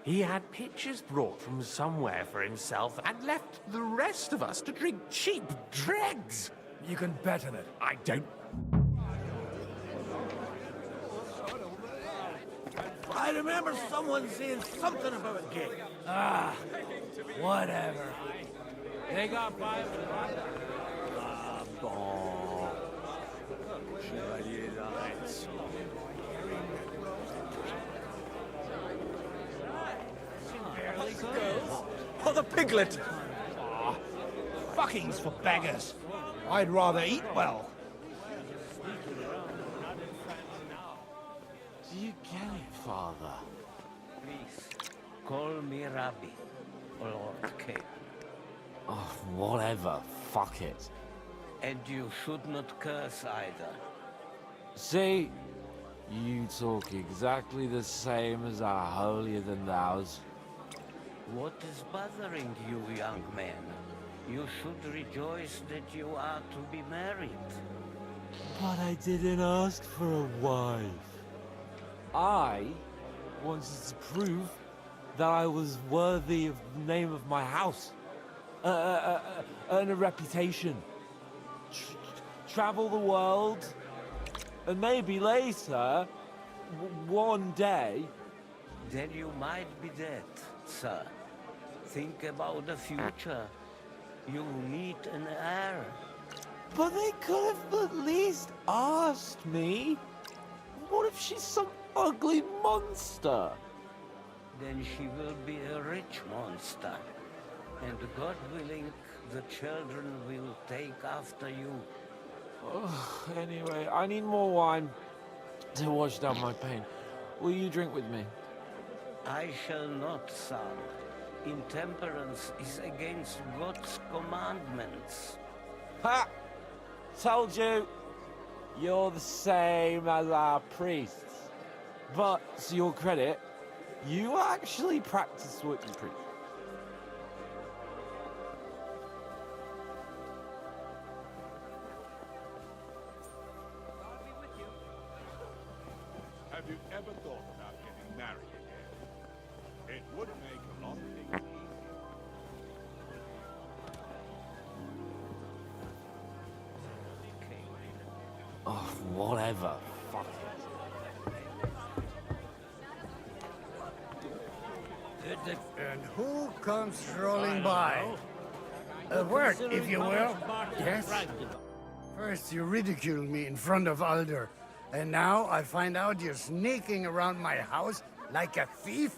He had pitchers brought from somewhere for himself and left the rest of us to drink cheap dregs. You can bet on it. I don't. I remember someone saying something about a gig. Ah, whatever. They got by. Ah, bon. Chevalier d'Arrête. piglet! Ah, fucking's for beggars. I'd rather eat well. Do you get it, Father? Please, call me Rabbi, or K. Oh, whatever. Fuck it. And you should not curse either. See? You talk exactly the same as our holier-than-thous. What is bothering you, young man? You should rejoice that you are to be married. But I didn't ask for a wife. I wanted to prove that I was worthy of the name of my house. Earn a reputation. Travel the world. And maybe later, one day... Then you might be dead, sir. Think about the future. You need an heir. But they could have at least asked me. What if she's some ugly monster? Then she will be a rich monster. And God willing, the children will take after you. Anyway, I need more wine to wash down my pain. Will you drink with me? I shall not, son. Intemperance is against God's commandments. Ha! Told you! You're the same as our priests. But, to your credit, you actually practice what you preach. Have you ever thought about getting married again? It would make a lot of things easier. Oh, whatever. Fuck it. And who comes strolling by? A word, if you will. Yes? First you ridiculed me in front of Alder, and now I find out you're sneaking around my house like a thief?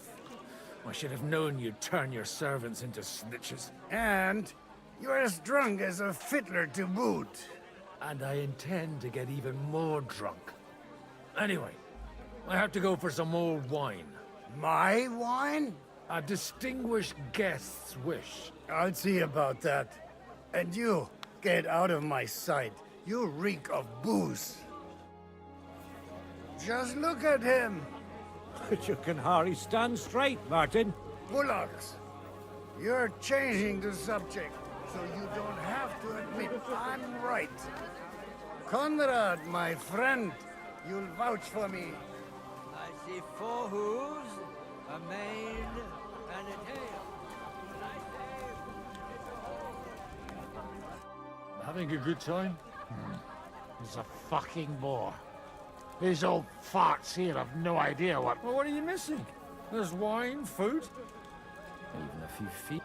I should have known you'd turn your servants into snitches. And you're as drunk as a fiddler to boot. And I intend to get even more drunk. Anyway, I have to go for some more wine. My wine? A distinguished guest's wish. I'll see about that. And you, get out of my sight. You reek of booze. Just look at him. You can hardly stand straight, Martin. Bullocks, you're changing the subject, so you don't have to admit I'm right. Conrad, my friend, you'll vouch for me. I see 4 hooves, a mane, and a tail. Having a good time? He's a fucking bore. These old farts here have no idea what... Well, what are you missing? There's wine, food. Even a few feet.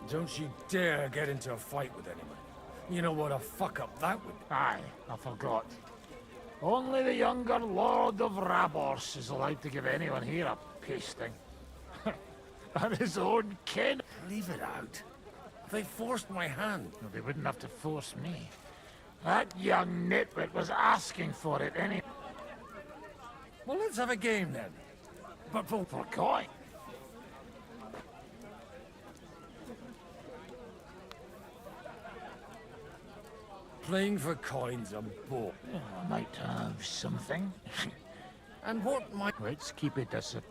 Don't you dare get into a fight with anyone. You know what a fuck-up that would be. Aye, I forgot. Only the younger Lord of Rabors is allowed to give anyone here a pasting. And his own kin. Leave it out. They forced my hand. No, they wouldn't have to force me. That young nitwit was asking for it anyway. Well, let's have a game then. But for coin. Playing for coins a bore. I might have something. And what might... Let's keep it as a...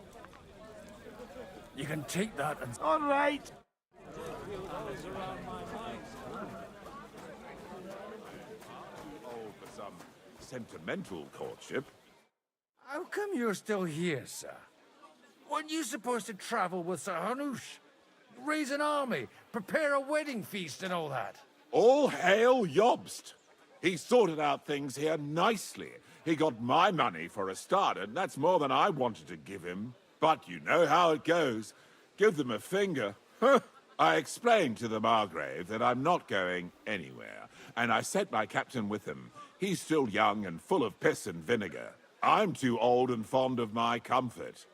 You can take that and... All right. Oh, for some sentimental courtship. How come you're still here, sir? Weren't you supposed to travel with Sir Hanush? Raise an army, prepare a wedding feast and all that? All hail Jobst. He sorted out things here nicely. He got my money for a start, and that's more than I wanted to give him. But you know how it goes. Give them a finger. I explained to the Margrave that I'm not going anywhere, and I sent my captain with him. He's still young and full of piss and vinegar. I'm too old and fond of my comfort.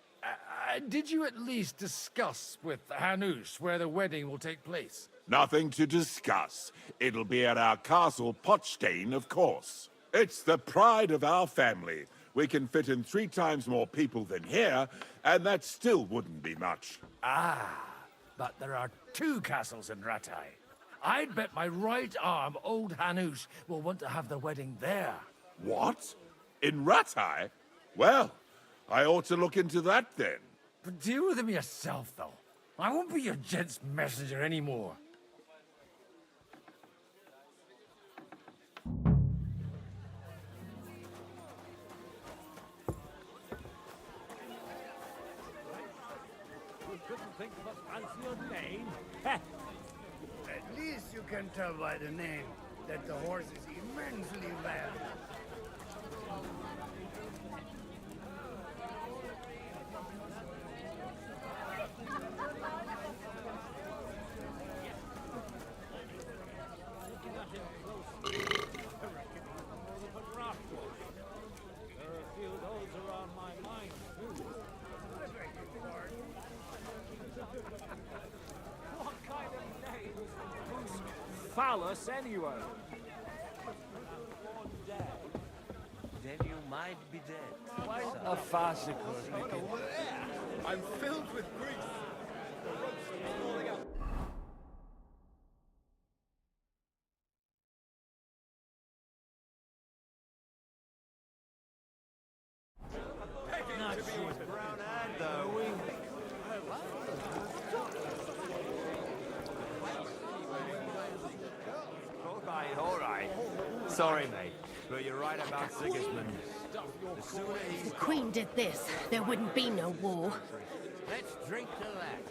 Did you at least discuss with Hanush where the wedding will take place? Nothing to discuss. It'll be at our castle Potsdam, of course. It's the pride of our family. We can fit in 3 times more people than here, and that still wouldn't be much. Ah, but there are 2 castles in Ratai. I'd bet my right arm old Hanush will want to have the wedding there. What? In Ratai? Well, I ought to look into that then. But deal with him yourself, though. I won't be your gent's messenger anymore. Think of a fancier name? At least you can tell by the name that the horse is immensely valuable. Phallus, anyway. Then you might be dead. A farcical. I'm filled with grief. Not sure. Brown ad, though. All right. Sorry, mate, but you're right about Sigismund. The sooner he's... If the Queen did this, there wouldn't be no war. Let's drink to that.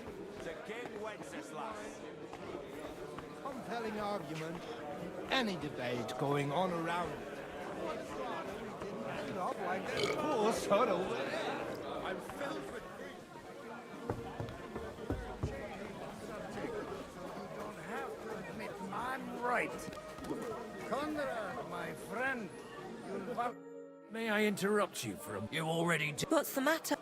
To King Wenceslas. Compelling argument. Any debate going on around it. Not like that poor son over there. I'm filled with I'm right. Conrad, my friend, May I interrupt you for a... You already did. What's the matter?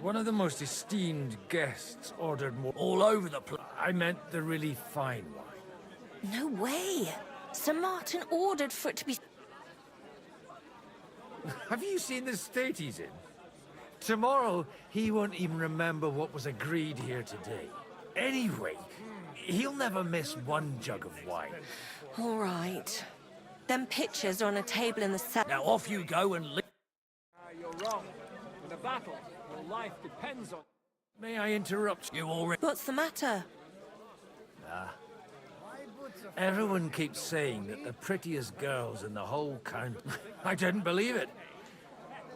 One of the most esteemed guests ordered more... All over the place. I meant the really fine wine. No way. Sir Martin ordered for it to be... Have you seen the state he's in? Tomorrow, he won't even remember what was agreed here today. Anyway, he'll never miss 1 jug of wine. All right. Them pictures are on a table in the cellar. Now off you go and live. You're wrong. In a battle, your life depends on... May I interrupt you already... What's the matter? Everyone keeps saying that the prettiest girls in the whole country... I didn't believe it.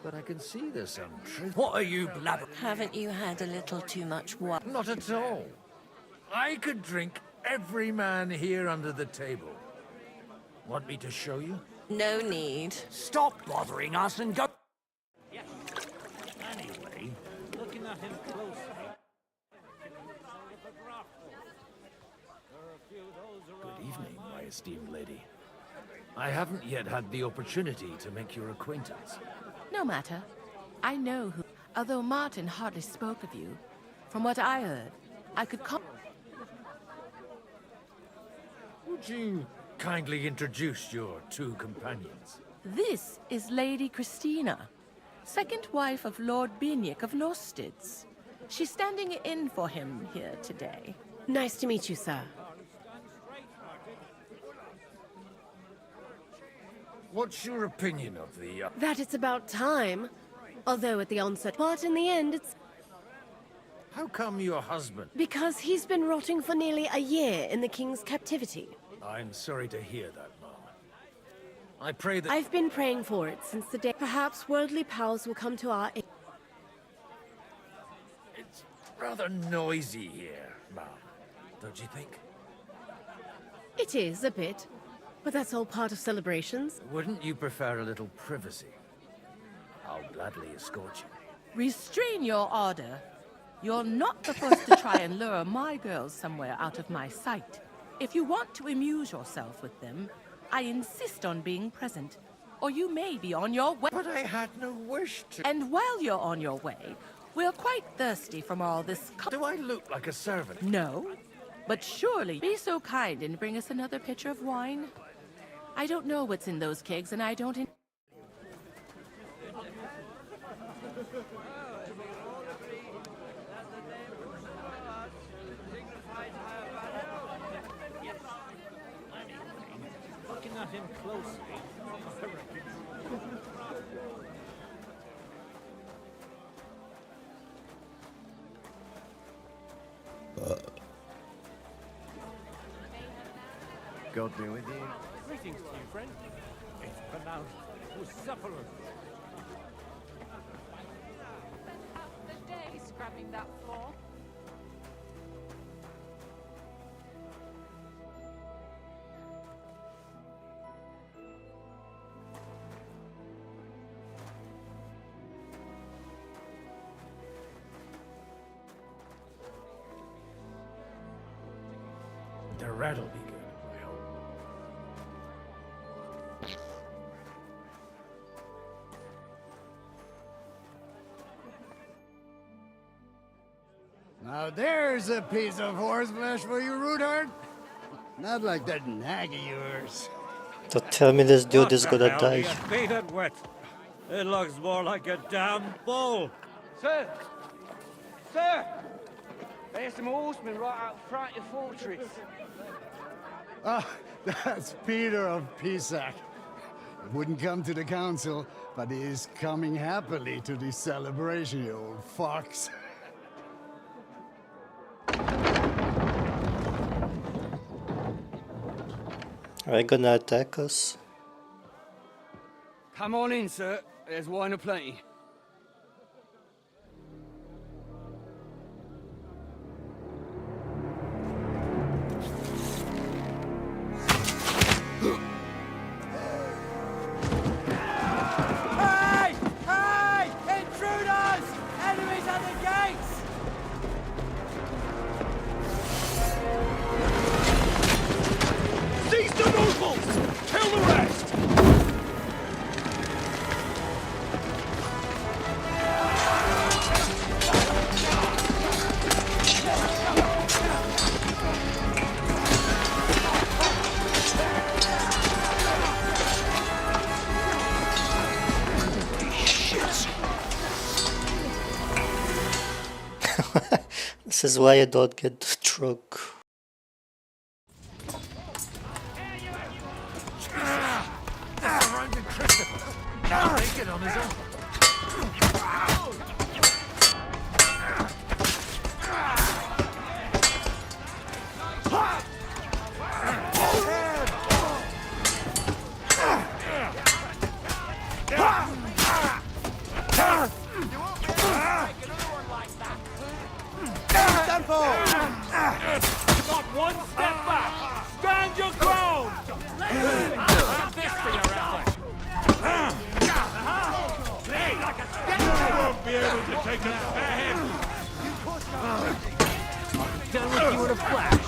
But I can see there's some truth. What are you blabbering? Haven't you had a little too much wine? Not at all. I could drink every man here under the table. Want me to show you? No need. Stop bothering us and go... Yes. Anyway, looking at him closely... Good evening, my esteemed lady. I haven't yet had the opportunity to make your acquaintance. No matter. I know who... Although Martin hardly spoke of you, from what I heard, I could call... Would you kindly introduce your 2 companions? This is Lady Christina, second wife of Lord Binic of Lostitz. She's standing in for him here today. Nice to meet you, sir. What's your opinion of the... That it's about time. Although at the onset, but in the end, it's... How come your husband... Because he's been rotting for nearly a year in the king's captivity. I'm sorry to hear that, Mom. I pray that... I've been praying for it since the day... Perhaps worldly powers will come to our aid. It's rather noisy here, Mom. Don't you think? It is, a bit. But that's all part of celebrations. Wouldn't you prefer a little privacy? I'll gladly escort you. Restrain your ardor. You're not the first to try and lure my girls somewhere out of my sight. If you want to amuse yourself with them, I insist on being present. or you may be on your way. But I had no wish to. And while you're on your way, we're quite thirsty from all this. Do I look like a servant? No, but surely be so kind and bring us another pitcher of wine. I don't know what's in those kegs, and I don't. Looking at him closely, God be with you. Greetings to you, friend. It's pronounced Bucephalus. Out the day scrubbing that floor. The rat'll be good, I hope. Now there's a piece of horseflesh for you, Rootard. Not like that nag of yours. Don't tell me this dude is gonna die. Your feet are wet. It looks more like a damn bull. Sir! Sir! There's some horsemen right out front of the fortress. Ah, that's Peter of Pisac. He wouldn't come to the council, but he is coming happily to the celebration, you old fox. Are they gonna attack us? Come on in, sir. There's wine aplenty. Hey! Hey! Intruders! Enemies at the gates! Seize the nobles! Kill the rest! This is why I don't get drunk. Surrounded Christopher. Now naked on his own. Not one step back! Stand your ground! Have this for your effort! You won't be able to take us ahead! I'm done with you in a flash!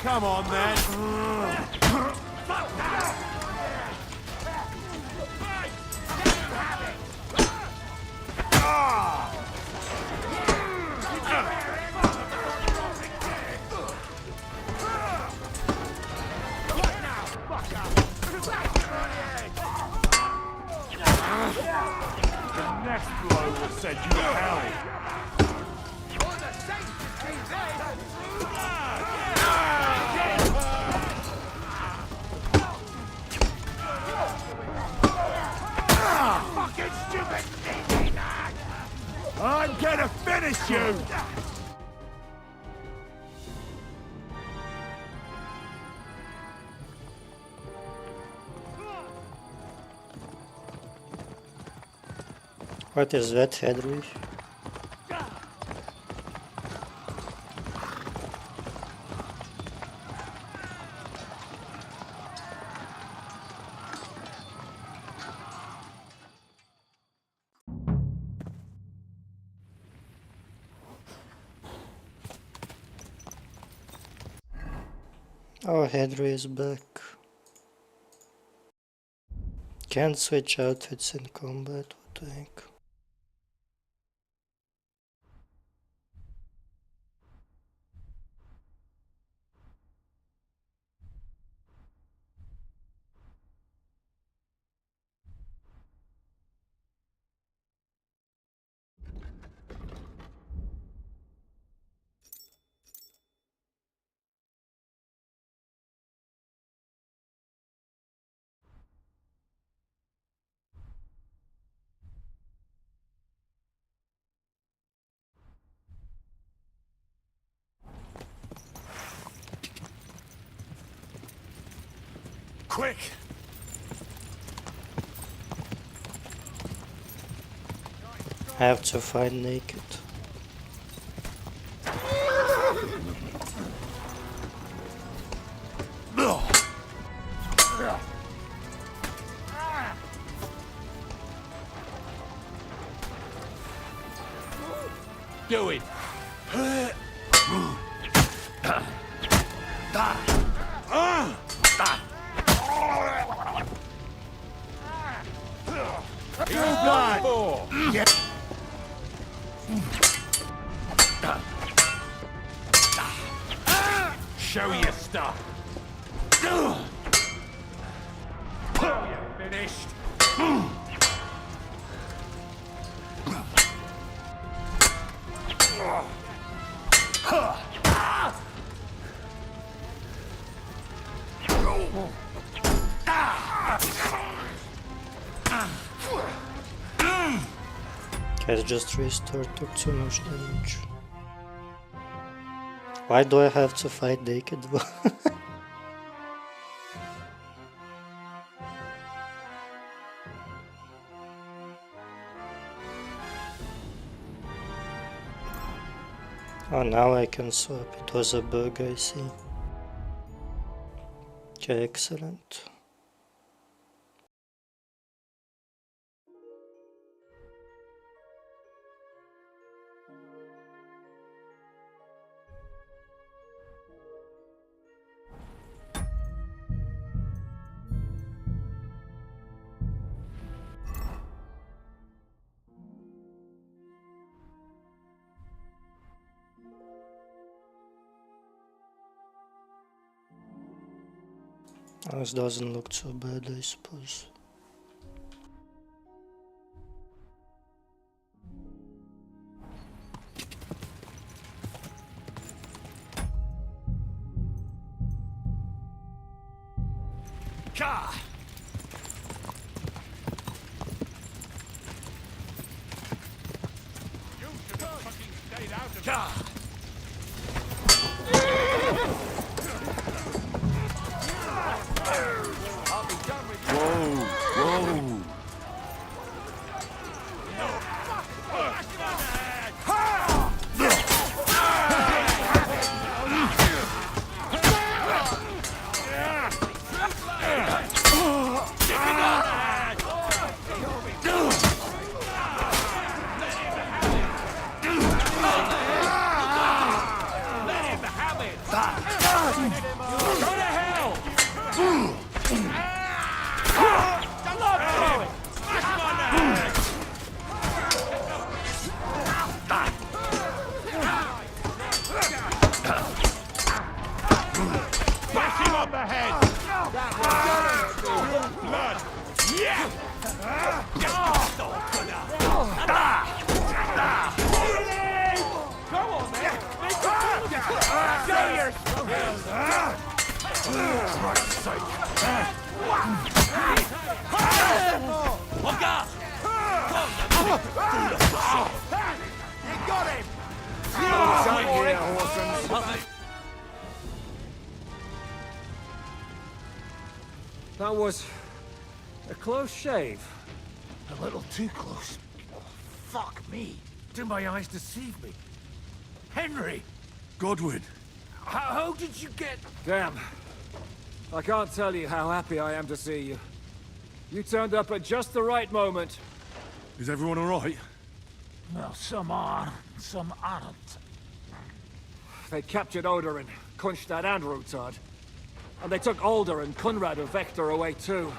Come on, then. The next blow will send you to hell. I'm gonna finish you! What is that, Henry? Oh, Henry is back. Can't switch outfits in combat, what the heck? Quick! I have to fight naked. Do it! Show your stuff. You're finished. Guys, just restart, took too much damage. Why do I have to fight naked? Oh, now I can swap. It was a bug, I see. Okay, excellent. This doesn't look so bad, I suppose. Ka! You should have fucking stayed out of Ka! Whoa! That was a close shave. A little too close. Fuck me. Do my eyes deceive me? Henry! Godwin. How did you get... Damn. I can't tell you how happy I am to see you. You turned up at just the right moment. Is everyone alright? Well, some are, some aren't. They captured Oder and Kunstad and Rutard. And they took Alder and Conrad of Vector away too.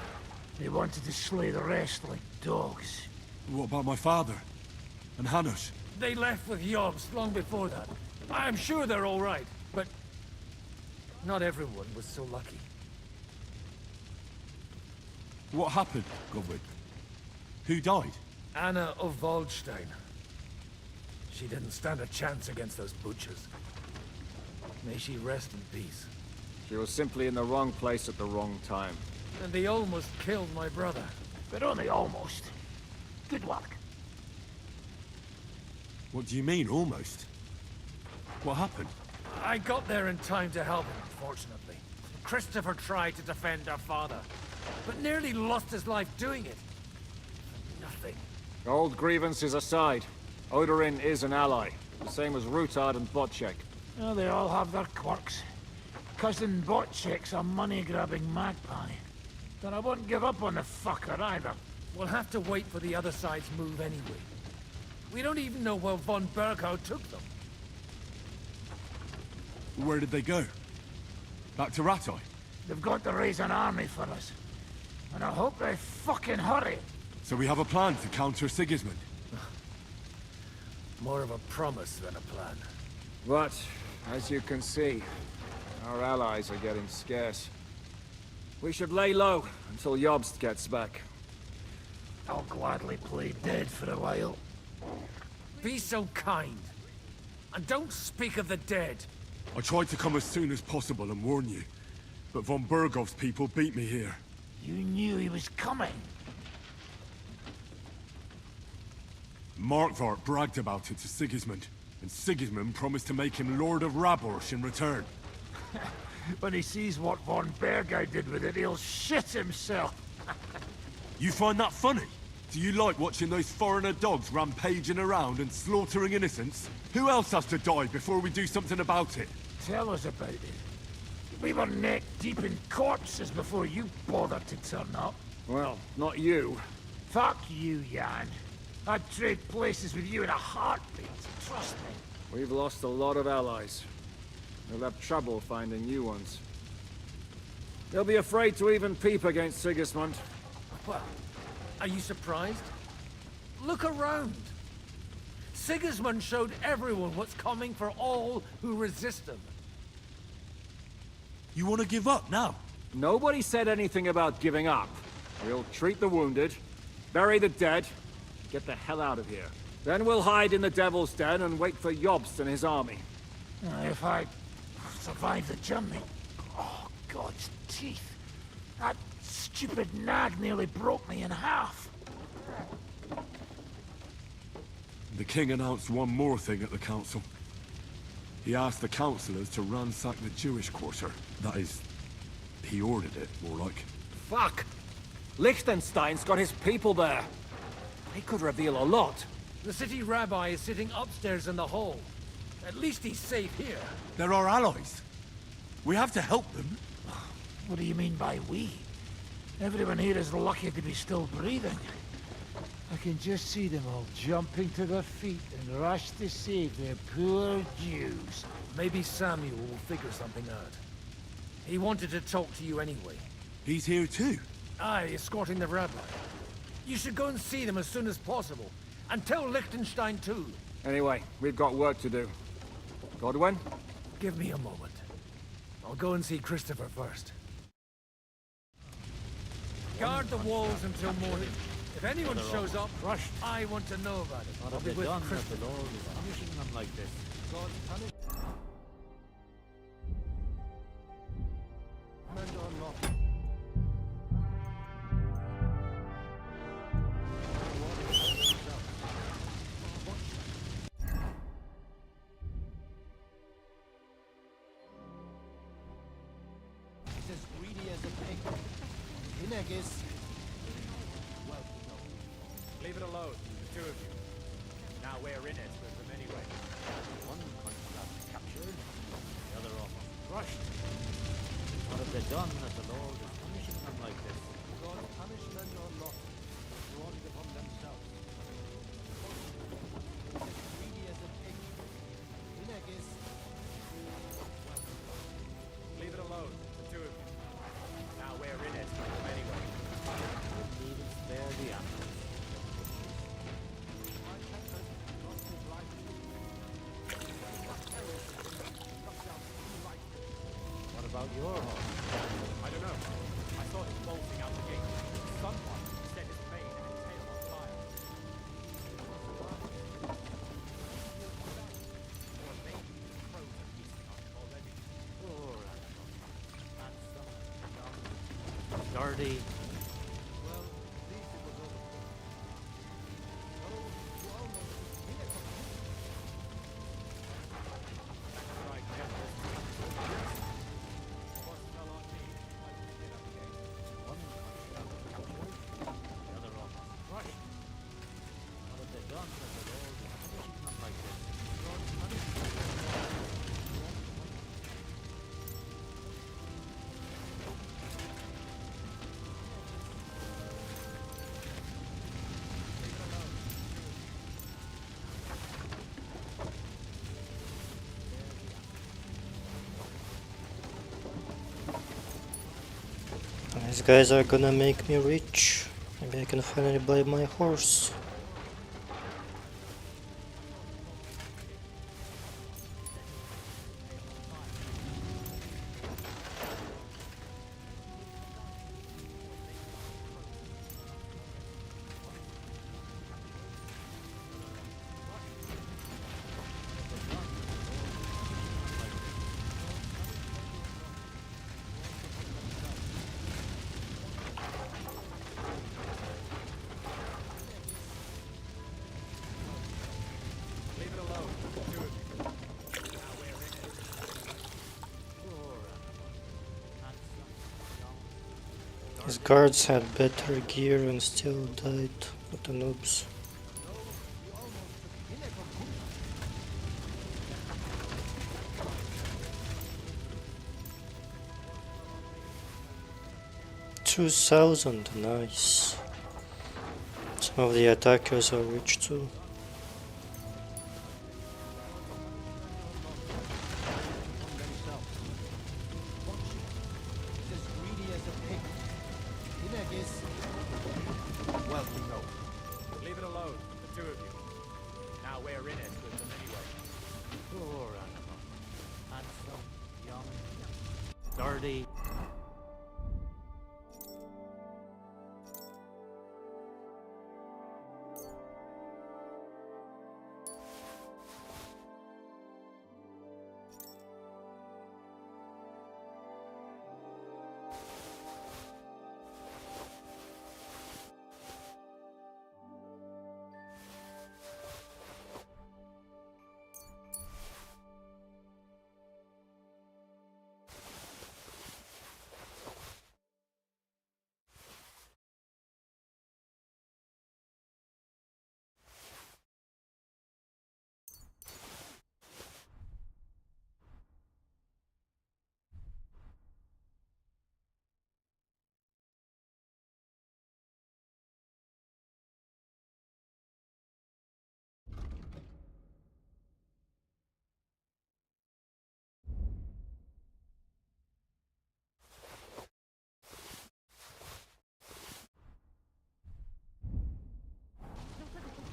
They wanted to slay the rest like dogs. What about my father? And Hanush? They left with Yobs long before that. I'm sure they're all right, but not everyone was so lucky. What happened, Godwin? Who died? Anna of Waldstein. She didn't stand a chance against those butchers. May she rest in peace. She was simply in the wrong place at the wrong time. And they almost killed my brother. But only almost. Good luck. What do you mean, almost? What happened? I got there in time to help him, fortunately. Christopher tried to defend our father, but nearly lost his life doing it. Nothing. Old grievances aside, Odorin is an ally. The same as Rutard and Botchek. Oh, they all have their quirks. Cousin Botchek's a money-grabbing magpie. But I wouldn't give up on the fucker either. We'll have to wait for the other side's move anyway. We don't even know where von Berghout took them. Where did they go? Back to Rattay? They've got to raise an army for us. And I hope they fucking hurry. So we have a plan to counter Sigismund? More of a promise than a plan. But, as you can see, our allies are getting scarce. We should lay low until Jobst gets back. I'll gladly play dead for a while. Be so kind. And don't speak of the dead. I tried to come as soon as possible and warn you, but von Bergov's people beat me here. You knew he was coming. Markvart bragged about it to Sigismund, and Sigismund promised to make him Lord of Raborsh in return. When he sees what von Berghout did with it, he'll shit himself. You find that funny? Do you like watching those foreigner dogs rampaging around and slaughtering innocents? Who else has to die before we do something about it? Tell us about it. We were neck deep in corpses before you bothered to turn up. Well, not you. Fuck you, Jan. I'd trade places with you in a heartbeat, trust me. We've lost a lot of allies. We'll have trouble finding new ones. They'll be afraid to even peep against Sigismund. Well, are you surprised? Look around. Sigismund showed everyone what's coming for all who resist him. You want to give up now? Nobody said anything about giving up. We'll treat the wounded, bury the dead, get the hell out of here. Then we'll hide in the Devil's Den and wait for Jobst and his army. If I survive the journey... Oh, God's teeth. That stupid nag nearly broke me in half. The king announced one more thing at the council. He asked the councillors to ransack the Jewish quarter. That is, he ordered it, more like. Fuck! Liechtenstein's got his people there. They could reveal a lot. The city rabbi is sitting upstairs in the hall. At least he's safe here. They're our allies. We have to help them. What do you mean by we? Everyone here is lucky to be still breathing. I can just see them all jumping to their feet and rush to save their poor Jews. Maybe Samuel will figure something out. He wanted to talk to you anyway. He's here too? Aye, escorting the rabbi. You should go and see them as soon as possible. And tell Liechtenstein too. Anyway, we've got work to do. Godwin? Give me a moment. I'll go and see Christopher first. Guard the walls until morning. If anyone shows up, I want to know about it. What I'll have be they with done that Christopher. the Lord is punishing them like this? God punish. He's as greedy as a pig. Hinagis. Well, no. Leave it alone, the two of you. Now we're in it with them anyway. One contract captured, the other almost crushed. What have they done that the Lord is punishing them like this? God punish men or not, brought it upon themselves. He's as greedy as a pig. Hinagis. Leave it alone, the two of you. about your horse? I don't know. I saw it bolting out the gate. Someone set its mane and tail on fire. Or maybe the crows are feasting on him already. Poor animal. Handsome, young, sturdy. Well, at least it was over. Oh, you almost hit it. Right, General. Horse fell on me. I didn't get up again. One the other almost crushed. What have they done with the road and punishment like this? God's punishment. These guys are gonna make me rich. Maybe I can finally buy my horse. Leave it alone, the two of you. Now we're in it. Poor animal. Handsome, young. These guards had better gear and still died with the noobs. $2,000, nice. Some of the attackers are rich too. Well, you know. Leave it alone, the two of you. Now we're in it with them anyway. Poor animal. Handsome, young, sturdy.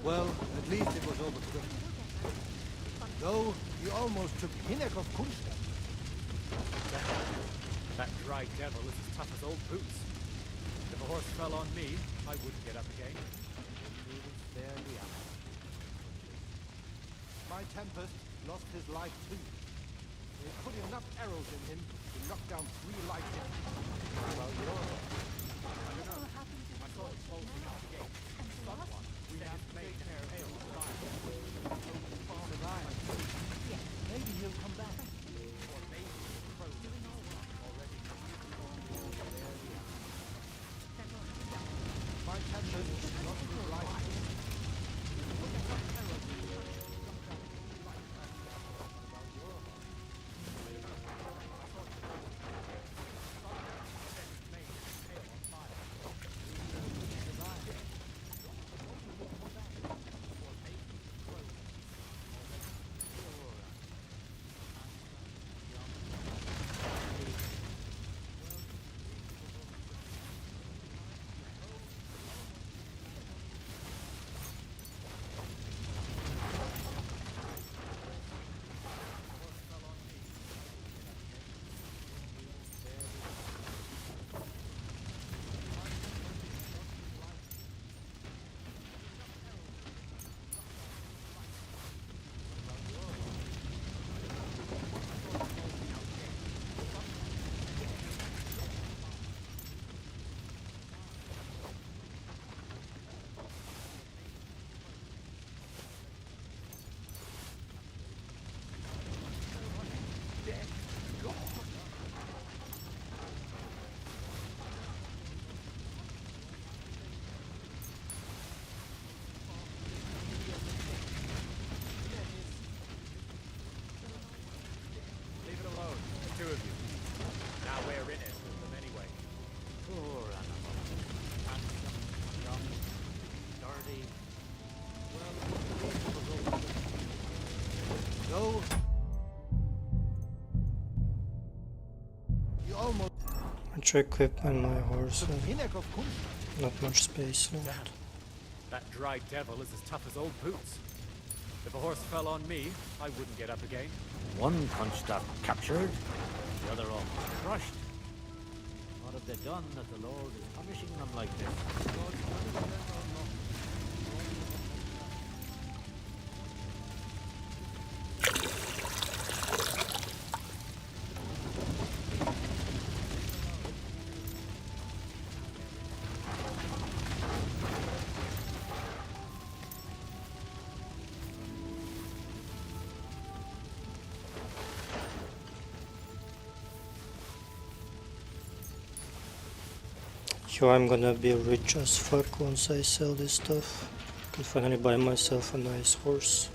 Well, at least it was over quick. Though, you almost took Hinnock of Kunstad. That dry devil is as tough as old boots. If a horse fell on me, I wouldn't get up again. He was fairly out. My Tempest lost his life too. They put enough arrows in him to knock down 3 lightning. How about yours? I don't know. I saw it bolting out the gate. Someone set his mane and tail on fire. Survive. Maybe he'll come back. Or maybe the crows are already. My Tempest lost his life. Put enough arrows in him to knock down 3 lightning. How about yours? much equipment, my horse. Not much space left. That dry devil is as tough as old boots. If a horse fell on me, I wouldn't get up again. One punch staff captured, the other all crushed. What have they done that the Lord is punishing them like this? Yo, I'm gonna be rich as fuck once I sell this stuff. I can finally buy myself a nice horse.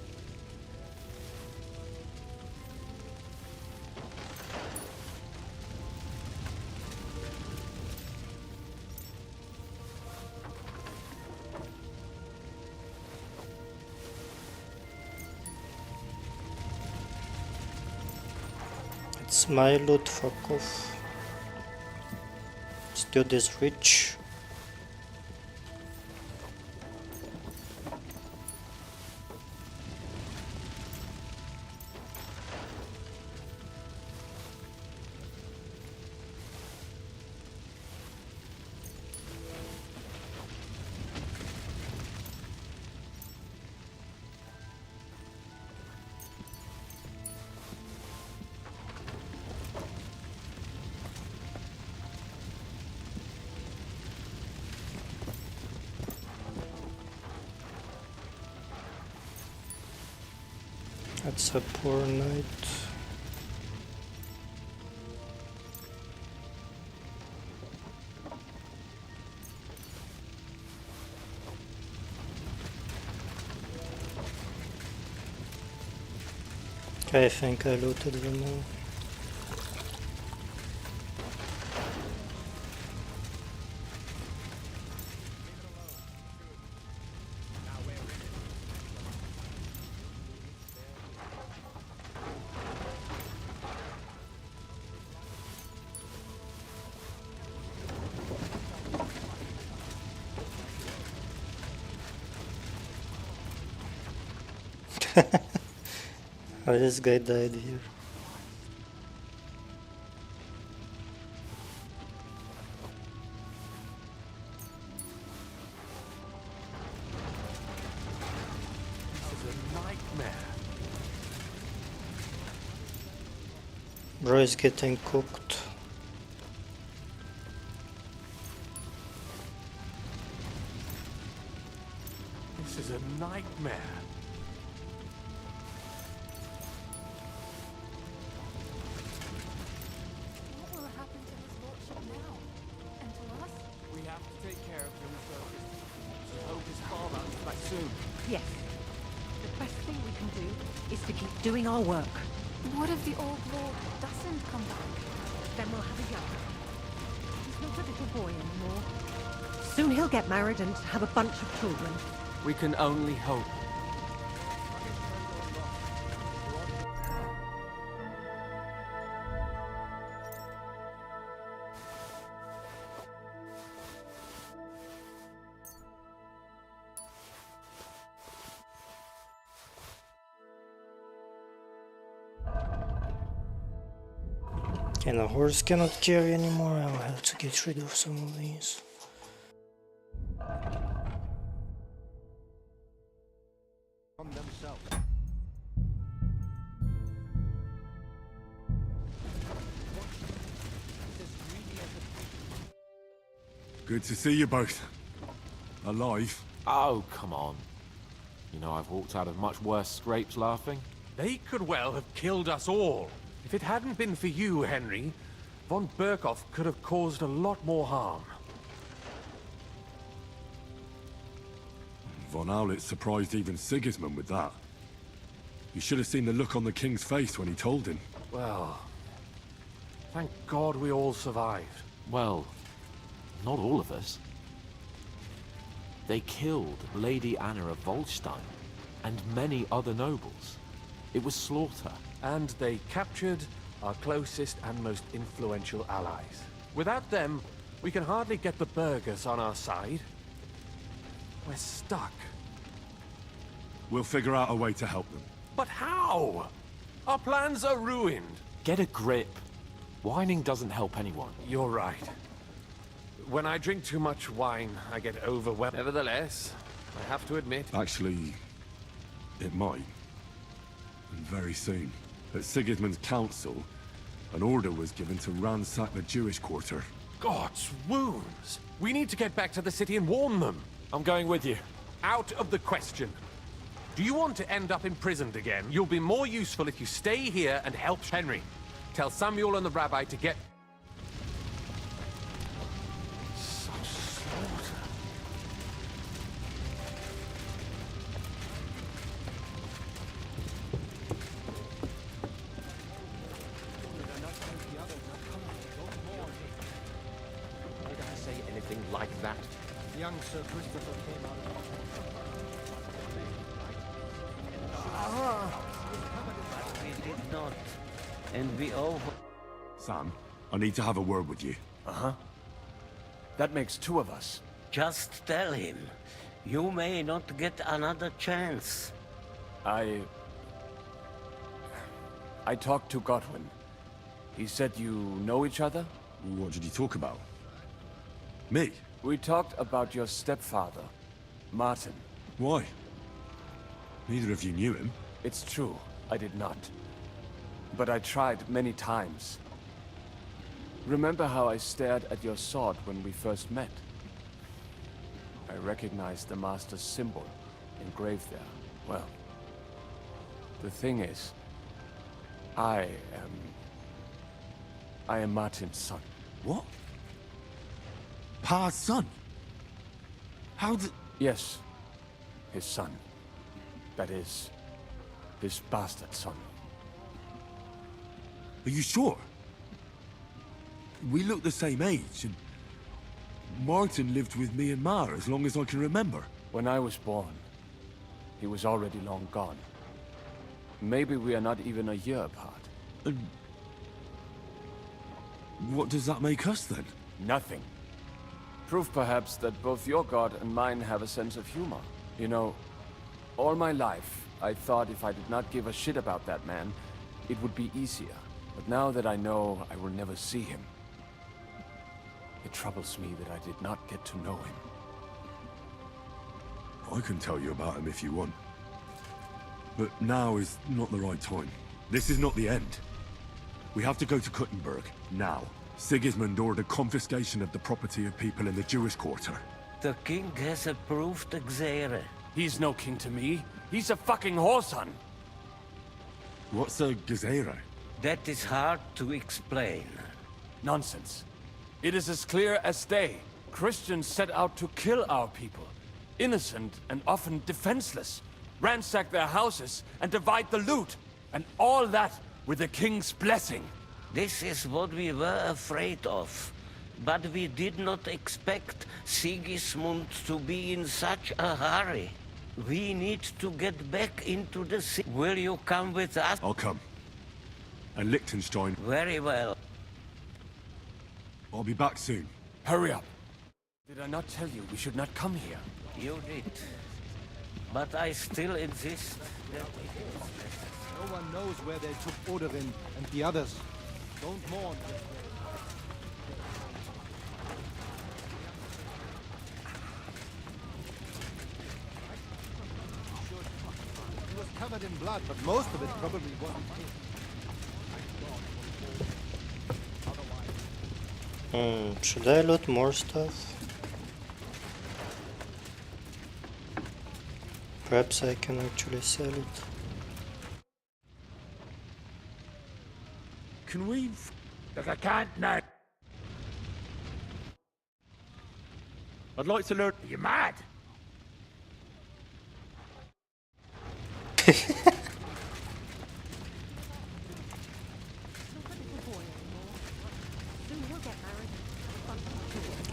It's my loot, fuck off. Let's do this rich. That's a poor night. I think I looted them all. Oh, this guy died here. This is a nightmare. Bro is getting cooked. This is a nightmare. Yes. The best thing we can do is to keep doing our work. What if the old lord doesn't come back? Then we'll have a young. He's not a little boy anymore. Soon he'll get married and have a bunch of children. We can only hope. And a horse cannot carry anymore. I'll have to get rid of some of these. Good to see you both. Alive. Oh, come on. You know I've walked out of much worse scrapes laughing. They could well have killed us all. If it hadn't been for you, Henry, von Berkhoff could have caused a lot more harm. Von Owlet surprised even Sigismund with that. You should have seen the look on the king's face when he told him. Well, thank God we all survived. Well, not all of us. They killed Lady Anna of Volstein and many other nobles. It was slaughter. And they captured our closest and most influential allies. Without them, we can hardly get the burghers on our side. We're stuck. We'll figure out a way to help them. But how? Our plans are ruined. Get a grip. Whining doesn't help anyone. You're right. When I drink too much wine, I get overwhelmed. Nevertheless, I have to admit... Actually, it might. And very soon. At Sigismund's council, an order was given to ransack the Jewish quarter. God's wounds! We need to get back to the city and warn them. I'm going with you. Out of the question. Do you want to end up imprisoned again? You'll be more useful if you stay here and help Henry. Tell Samuel and the rabbi to get... Such slaughter. Why did I say anything like that? Young Sir Christopher came out of But we did not. And we all... Sam, I need to have a word with you. Uh-huh. That makes two of us. Just tell him. You may not get another chance. I talked to Godwin. He said you know each other? What did you talk about? Me? We talked about your stepfather, Martin. Why? Neither of you knew him. It's true, I did not. But I tried many times. Remember how I stared at your sword when we first met? I recognized the Master's symbol engraved there. Well, the thing is, I am Martin's son. What? Pa's son? How did... Yes, his son. That is, his bastard son. Are you sure? We look the same age, and Martin lived with me and Ma as long as I can remember. When I was born, he was already long gone. Maybe we are not even a year apart. And what does that make us then? Nothing. Proof perhaps that both your god and mine have a sense of humor. You know, all my life, I thought if I did not give a shit about that man, it would be easier. But now that I know I will never see him, it troubles me that I did not get to know him. I can tell you about him if you want. But now is not the right time. This is not the end. We have to go to Kuttenberg, now. Sigismund ordered confiscation of the property of people in the Jewish quarter. The king has approved Xere. He's no king to me. He's a fucking whoreson. What's a Gezerah? That is hard to explain. Nonsense. It is as clear as day. Christians set out to kill our people. Innocent and often defenseless. Ransack their houses and divide the loot. And all that with the king's blessing. This is what we were afraid of. But we did not expect Sigismund to be in such a hurry. We need to get back into the city. Will you come with us? I'll come. And Liechtenstein. Very well. I'll be back soon. Hurry up. Did I not tell you we should not come here? You did. But I still insist that No one knows where they took Oderin and the others. Don't mourn. It was covered in blood, but most of it probably wasn't his. Should I loot more stuff? Perhaps I can actually sell it. Can we? Look, I can't now. I'd like to learn. Are you mad?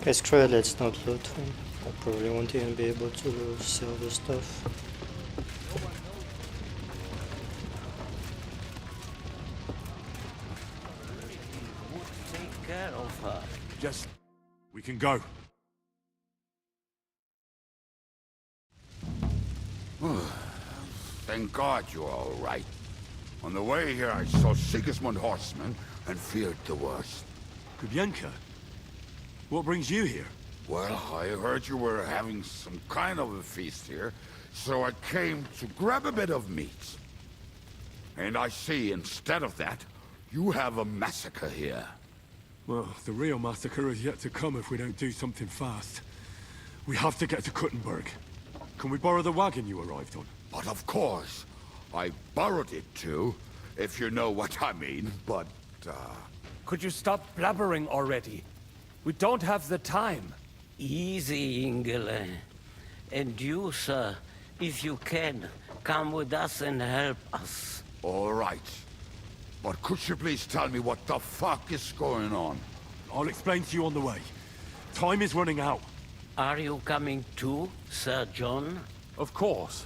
Let's try, let's not loot him. I probably won't even be able to sell the stuff. take care of her. just... We can go. Thank God you're all right. On the way here, I saw Sigismund horsemen and feared the worst. Kubienka? What brings you here? Well, I heard you were having some kind of a feast here, so I came to grab a bit of meat. And I see, instead of that, you have a massacre here. Well, the real massacre is yet to come if we don't do something fast. We have to get to Kuttenberg. Can we borrow the wagon you arrived on? But of course. I borrowed it too, if you know what I mean, but, Could you stop blabbering already? We don't have the time. Easy, Ingele. And you, sir, if you can, come with us and help us. All right. But could you please tell me what the fuck is going on? I'll explain to you on the way. Time is running out. Are you coming too, Sir John? Of course.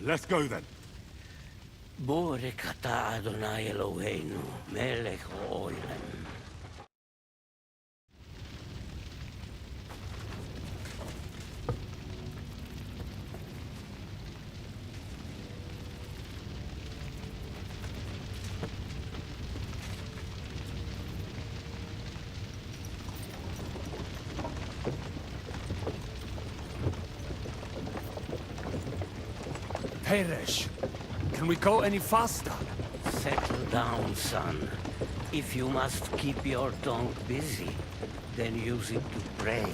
Let's go then. Borekata Adonai Eloheinu, melech ha'olam. Peresh, can we go any faster? Settle down, son. If you must keep your tongue busy, then use it to pray.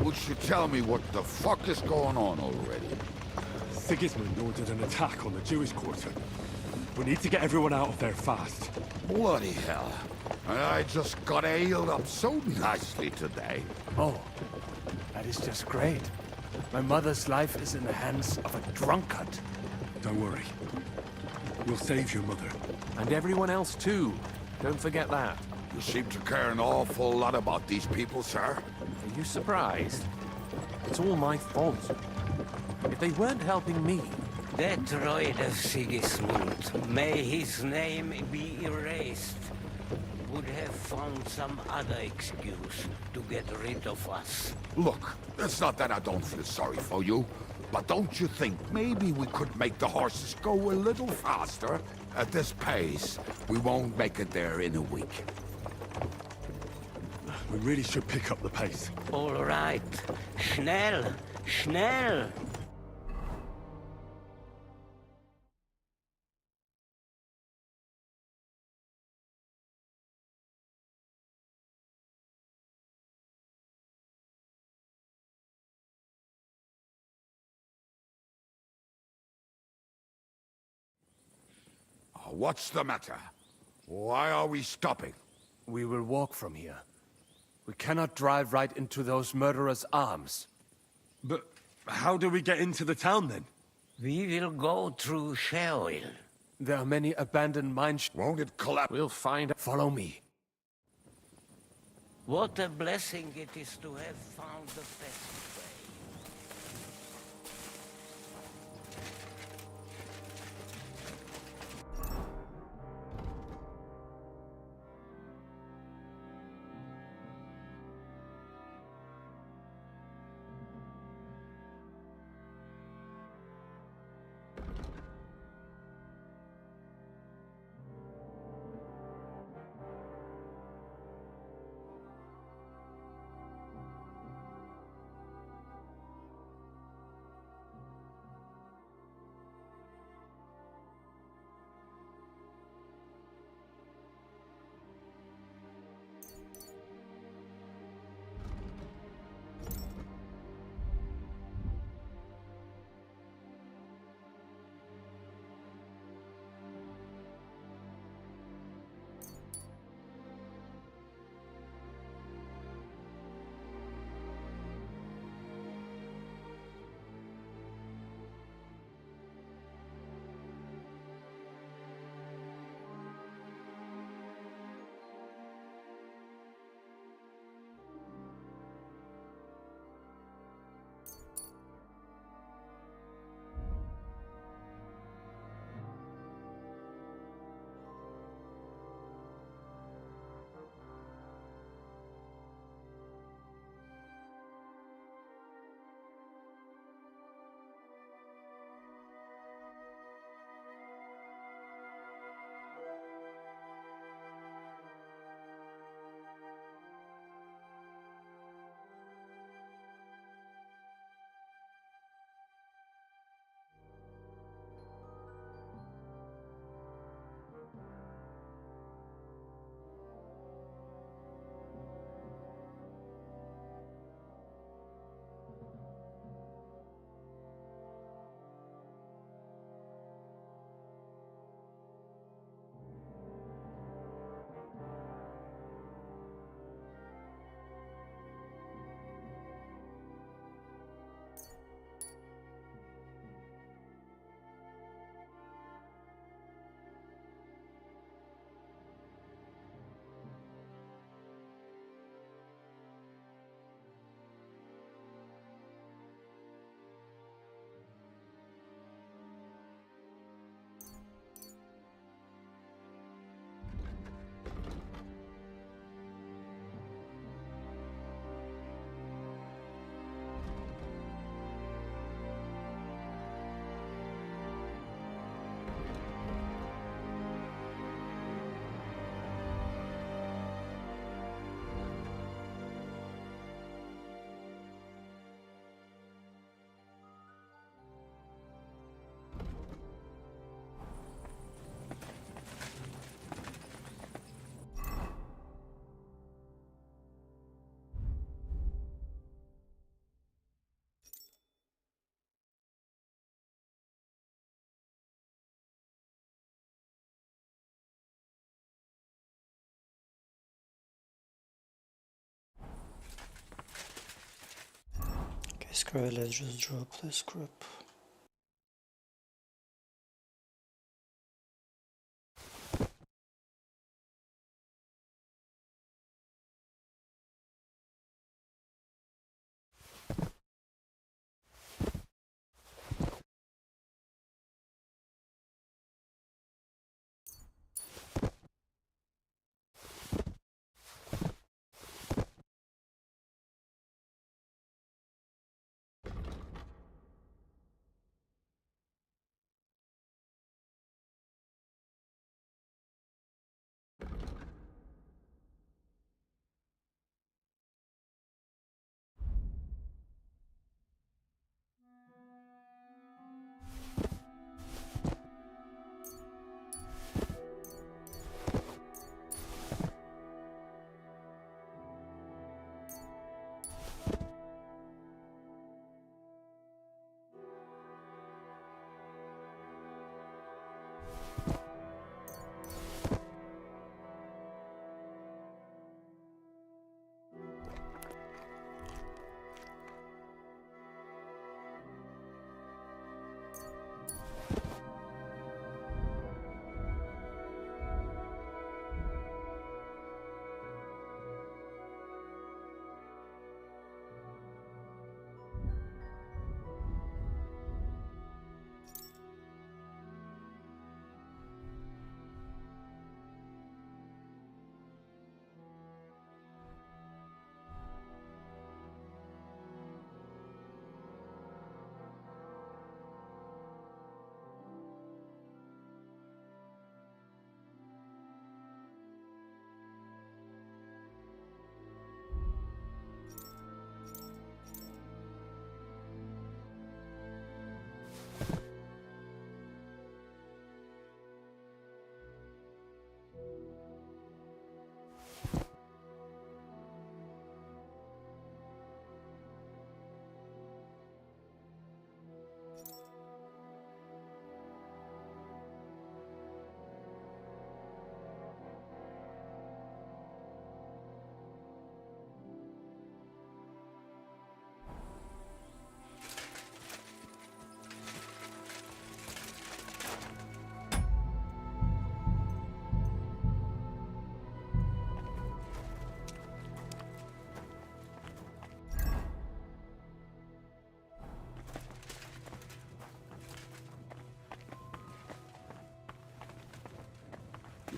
Would you tell me what the fuck is going on already? Sigismund ordered an attack on the Jewish quarter. We need to get everyone out of there fast. Bloody hell. I just got ailed up so nicely today. Oh, that is just great. My mother's life is in the hands of a drunkard. Don't worry. We'll save your mother. And everyone else too. Don't forget that. You seem to care an awful lot about these people, sir. Are you surprised? It's all my fault. If they weren't helping me... That droid of Sigismund, may his name be erased, would have found some other excuse to get rid of us. Look, it's not that I don't feel sorry for you, but don't you think maybe we could make the horses go a little faster? At this pace, we won't make it there in a week. We really should pick up the pace. All right. Schnell! Schnell! What's the matter? Why are we stopping? We will walk from here. We cannot drive right into those murderers' arms. But how do we get into the town then? We will go through Sheol. There are many abandoned mines. Won't it collapse? We'll find... Follow me. What a blessing it is to have found the best way. Screw it, let's just drop this crap.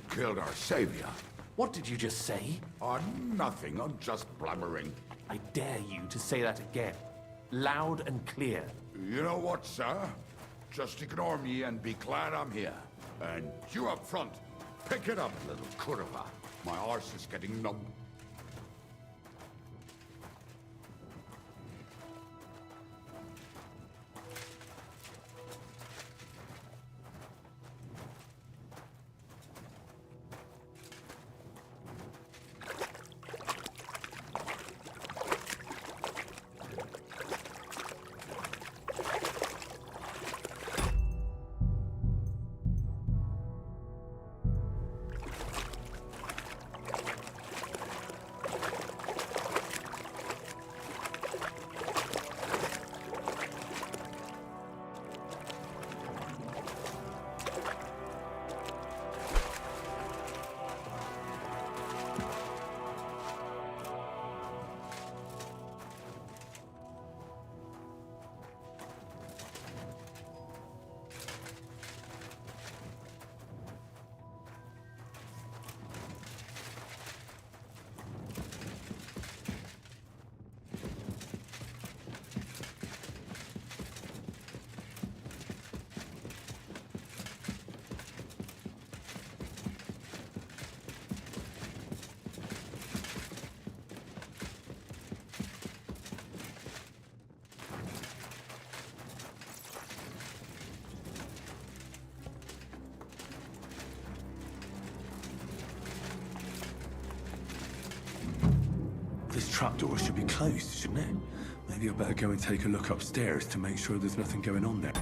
Killed our savior. What did you just say? Nothing. I'm just blabbering. I dare you to say that again. Loud and clear. You know what, sir? Just ignore me and be glad I'm here. And you up front, pick it up, little curva. My arse is getting numb. This trapdoor should be closed, shouldn't it? Maybe I better go and take a look upstairs to make sure there's nothing going on there.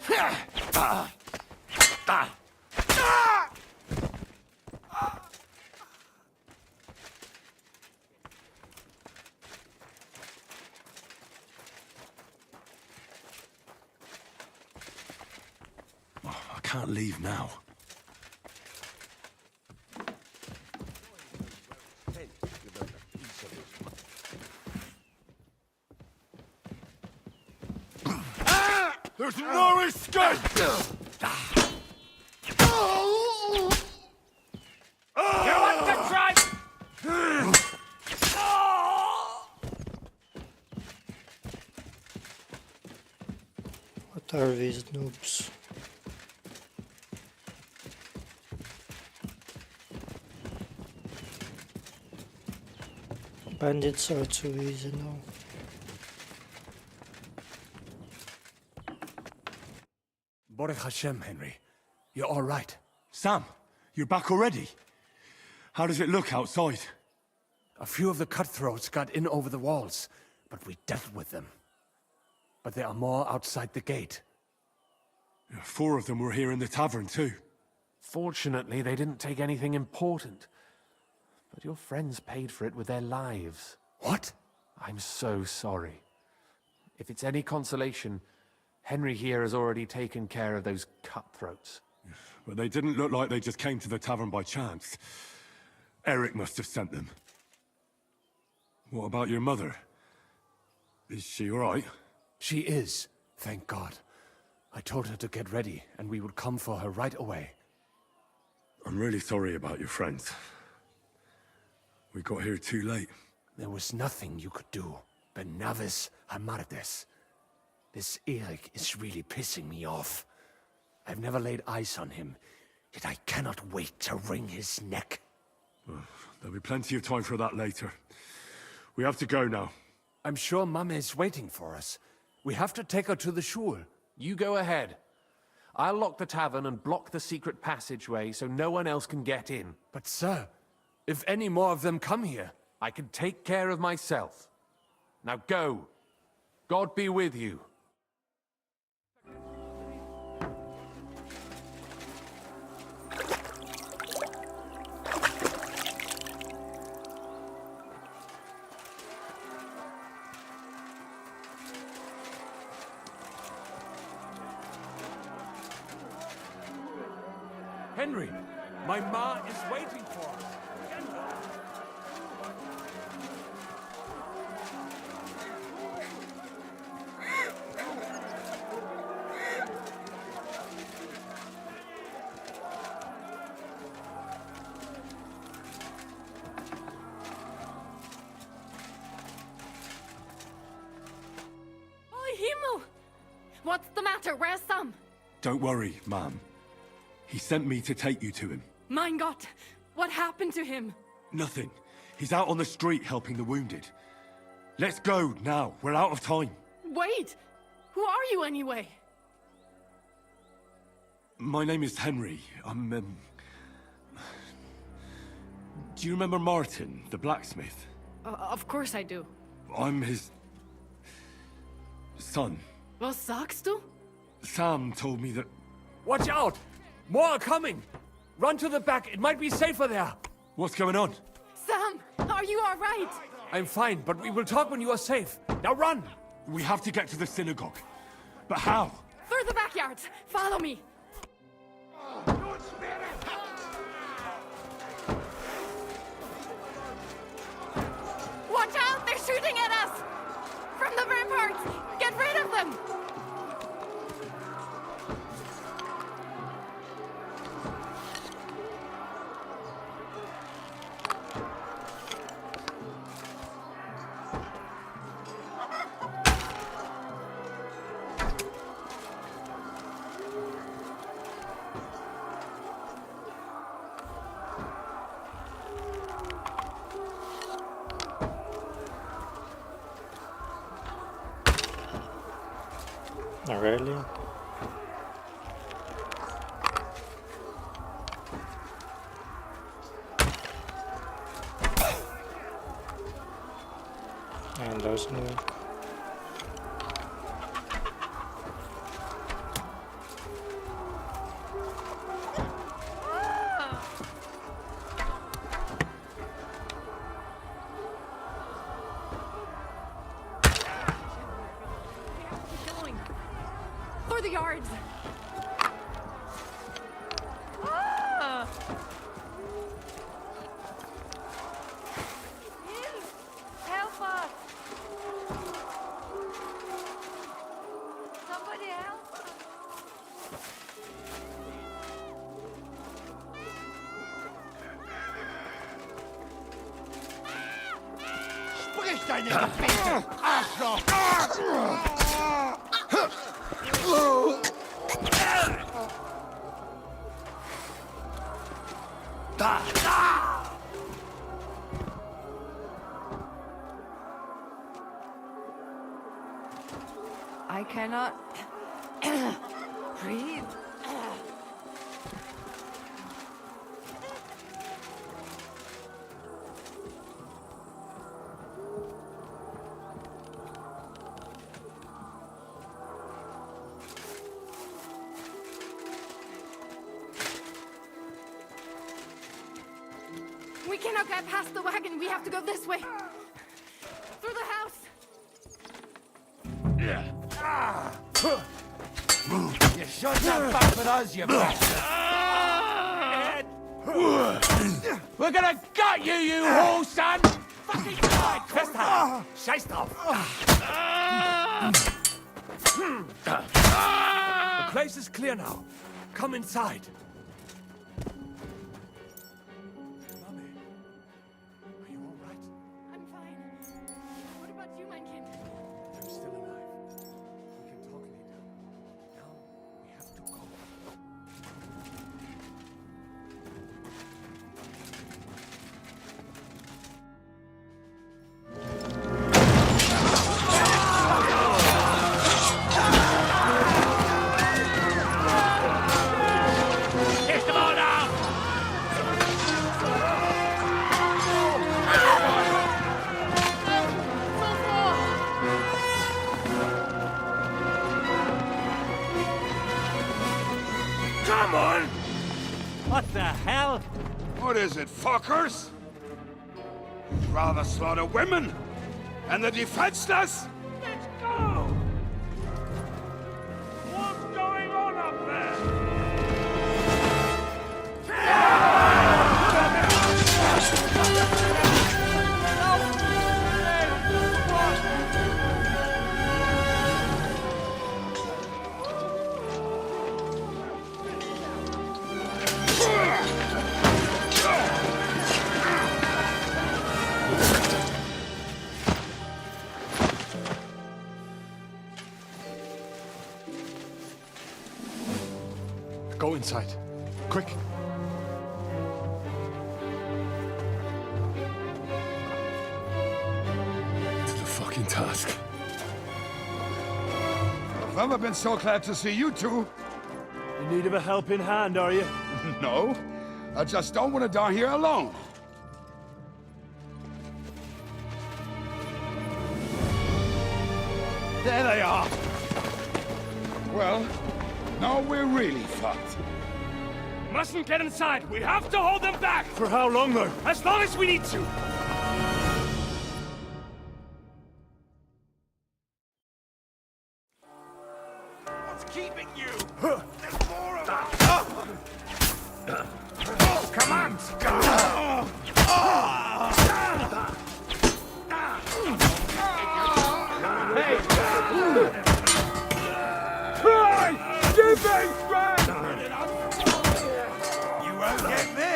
I can't leave now. There's no escape! You want to try? What are these noobs? Bandits are too easy now. Baruch Hashem, Henry. You're all right. Sam, you're back already? How does it look outside? A few of the cutthroats got in over the walls, but we dealt with them. But there are more outside the gate. 4 of them were here in the tavern, too. Fortunately, they didn't take anything important. But your friends paid for it with their lives. What? I'm so sorry. If it's any consolation, Henry here has already taken care of those cutthroats. But they didn't look like they just came to the tavern by chance. Eric must have sent them. What about your mother? Is she all right? She is, thank God. I told her to get ready, and we would come for her right away. I'm really sorry about your friends. We got here too late. There was nothing you could do. Benavis Hamardes. This Eric is really pissing me off. I've never laid eyes on him, yet I cannot wait to wring his neck. There'll be plenty of time for that later. We have to go now. I'm sure Mum is waiting for us. We have to take her to the shul. You go ahead. I'll lock the tavern and block the secret passageway so no one else can get in. But sir, if any more of them come here, I can take care of myself. Now go. God be with you. Henry, my ma is waiting for us. Oh, Himmel! What's the matter? Where's Sam? Don't worry, ma'am. He sent me to take you to him. Mein Gott! What happened to him? Nothing. He's out on the street helping the wounded. Let's go now. We're out of time. Wait! Who are you anyway? My name is Henry. Do you remember Martin, the blacksmith? Of course I do. I'm his... son. Was sagst du? Sam told me that... Watch out! More are coming! Run to the back, it might be safer there! What's going on? Sam, are you all right? I'm fine, but we will talk when you are safe. Now run! We have to get to the synagogue. But how? Through the backyard. Follow me. Watch out! They're shooting at us! From the ramparts! Get rid of them! Not really. And there's no... the yards. Ah! Help us! Somebody help us! Sprich deine Gebete, Arschloch! Da! I cannot breathe. We cannot get past the wagon. We have to go this way. Through the house. You shouldn't have fucked with us, you bastard! We're gonna gut you, you whore, son! Fucking die, Krista! Scheiß drauf! The place is clear now. Come inside. I'm fine. What about you, mein Kind? I'm still alive. We can talk later. Now, we have to go. Get them all down! Come on! What the hell? What is it, fuckers? Rather slaughter women and the defenseless? Let's go! What's going on up there? Go inside. Quick. To the fucking task. I've never been so glad to see you two. In need of a helping hand, are you? No, I just don't want to die here alone. There they are! Well, now we're really fucked. Mustn't get inside. We have to hold them back. For how long, though? As long as we need to. What's keeping you? There's more of us! Come on, Scott! Hey! You big friend! You won't get me!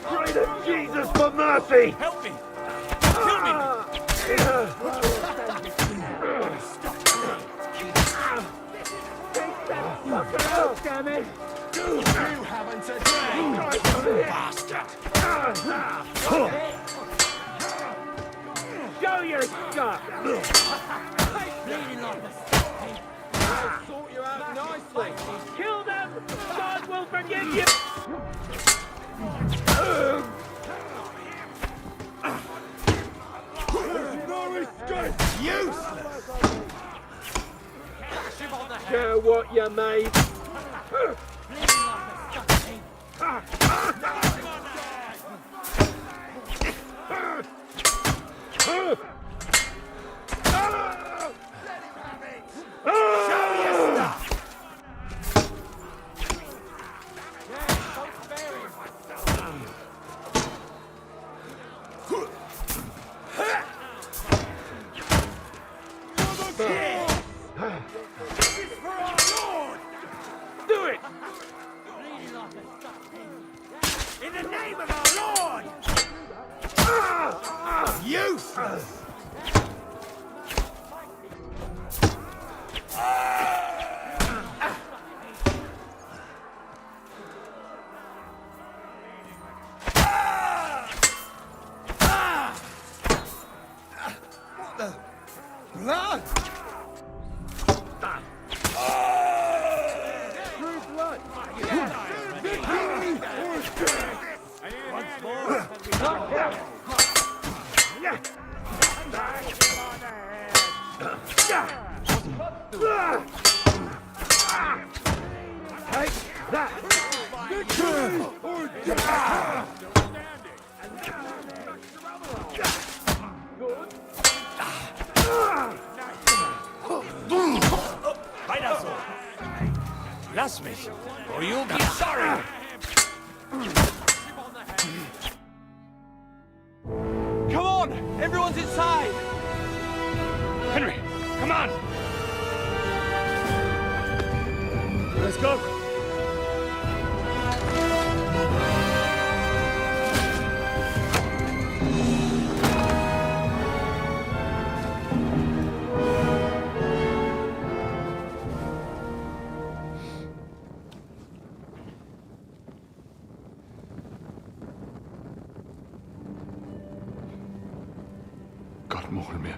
Pray to Jesus for mercy! Help me! Damn it! You haven't a day! Bastard! Show your stuff! I'll sort you out nicely! Kill them! God will forgive you! No escape! Useless! Care what you made! Blood! True blood! Take that! Lass mich, or you'll be sorry! Come on! Everyone's inside! Henry, come on! Let's go! Gott mohel mir.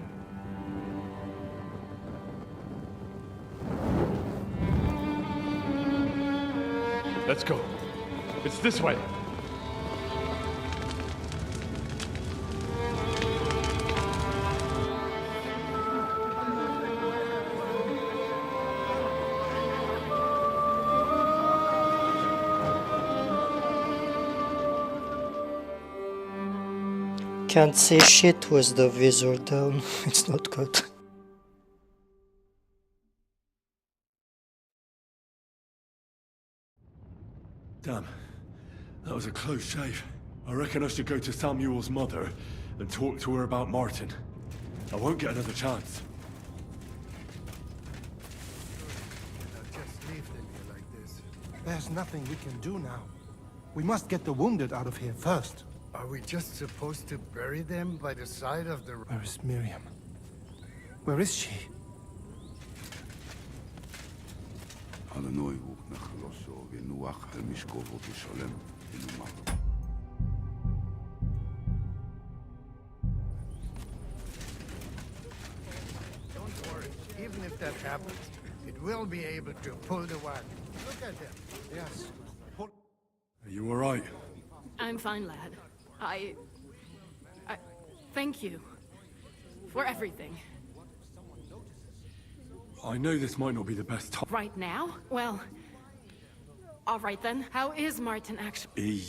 Let's go. It's this way. Can't see shit with the visor down. It's not good. Damn. That was a close shave. I reckon I should go to Samuel's mother and talk to her about Martin. I won't get another chance. Just leave them here like this. There's nothing we can do now. We must get the wounded out of here first. Are we just supposed to bury them by the side of the... Where is Miriam? Where is she? Don't worry. Even if that happens, it will be able to pull the wagon. Look at them. Yes. Are you alright? I'm fine, lad. I thank you for everything. I know this might not be the best time. Right now? Well, all right then. How is Martin actually?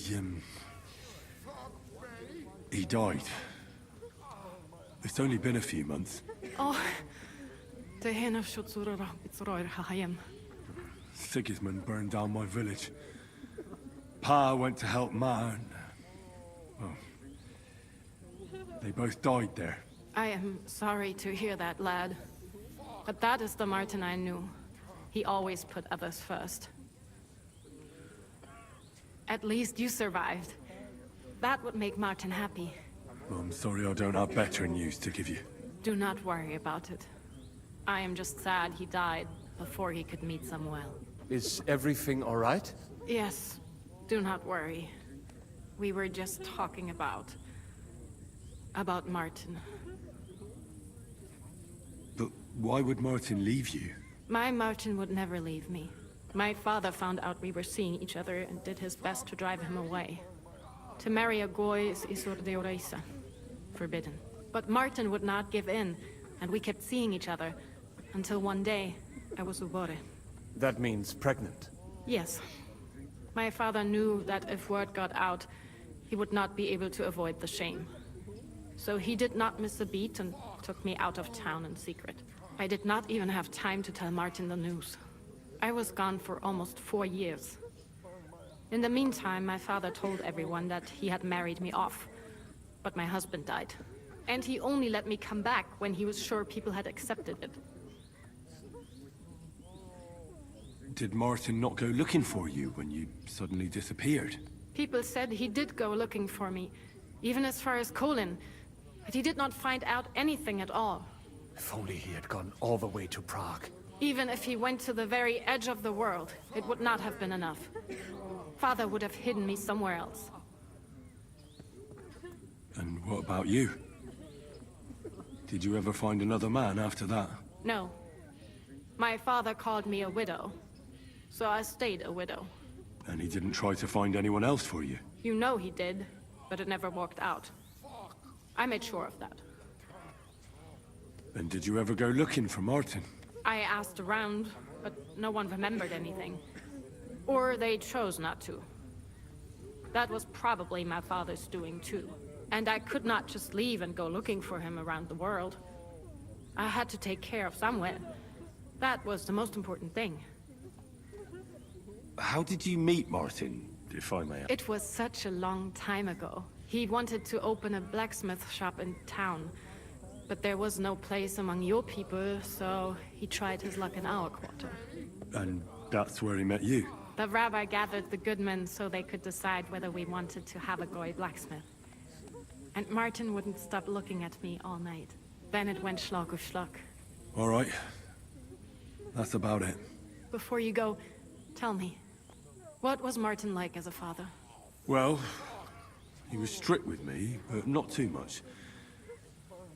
He died. It's only been a few months. Oh, the hen of Schutzurra, it's Royer. Sigismund burned down my village. Pa went to help Ma and... well, they both died there. I am sorry to hear that, lad. But that is the Martin I knew. He always put others first. At least you survived. That would make Martin happy. I'm sorry I don't have better news to give you. Do not worry about it. I am just sad he died before he could meet Samuel. Is everything all right? Yes, do not worry. We were just talking about Martin. But why would Martin leave you? My Martin would never leave me. My father found out we were seeing each other and did his best to drive him away. To marry a goy is isur deoreisa, forbidden. But Martin would not give in, and we kept seeing each other, until one day, I was ubore. That means pregnant. Yes. My father knew that if word got out, he would not be able to avoid the shame. So he did not miss a beat and took me out of town in secret. I did not even have time to tell Martin the news. I was gone for almost 4 years. In the meantime, my father told everyone that he had married me off. But my husband died. And he only let me come back when he was sure people had accepted it. Did Martin not go looking for you when you suddenly disappeared? People said he did go looking for me, even as far as Colin, but he did not find out anything at all. If only he had gone all the way to Prague. Even if he went to the very edge of the world, it would not have been enough. Father would have hidden me somewhere else. And what about you? Did you ever find another man after that? No. My father called me a widow, so I stayed a widow. And he didn't try to find anyone else for you? You know he did, but it never worked out. I made sure of that. And did you ever go looking for Martin? I asked around, but no one remembered anything. Or they chose not to. That was probably my father's doing too. And I could not just leave and go looking for him around the world. I had to take care of someone. That was the most important thing. How did you meet Martin, if I may ask? It was such a long time ago. He wanted to open a blacksmith shop in town, but there was no place among your people, so he tried his luck in our quarter. And that's where he met you? The rabbi gathered the good men so they could decide whether we wanted to have a goy blacksmith. And Martin wouldn't stop looking at me all night. Then it went Schlag auf Schlag. All right. That's about it. Before you go, tell me, what was Martin like as a father? Well, he was strict with me, but not too much.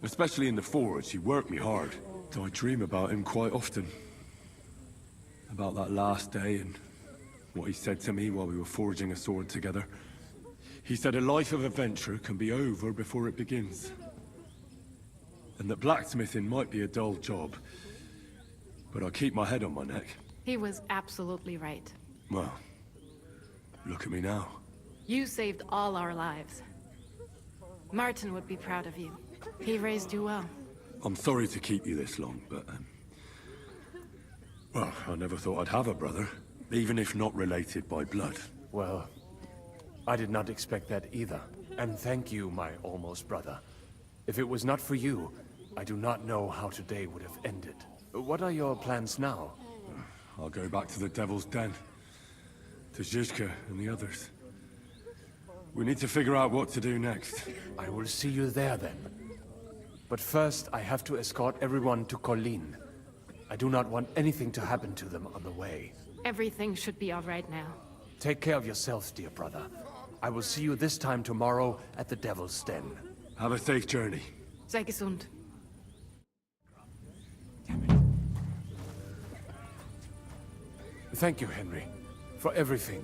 Especially in the forge, he worked me hard. So I dream about him quite often. About that last day and what he said to me while we were forging a sword together. He said a life of adventure can be over before it begins. And that blacksmithing might be a dull job, but I keep my head on my neck. He was absolutely right. Well, look at me now. You saved all our lives. Martin would be proud of you. He raised you well. I'm sorry to keep you this long, but... well, I never thought I'd have a brother, even if not related by blood. Well, I did not expect that either. And thank you, my almost brother. If it was not for you, I do not know how today would have ended. What are your plans now? I'll go back to the Devil's Den. To Zizka and the others. We need to figure out what to do next. I will see you there then. But first, I have to escort everyone to Colleen. I do not want anything to happen to them on the way. Everything should be all right now. Take care of yourselves, dear brother. I will see you this time tomorrow at the Devil's Den. Have a safe journey. Sei gesund. Thank you, Henry, for everything.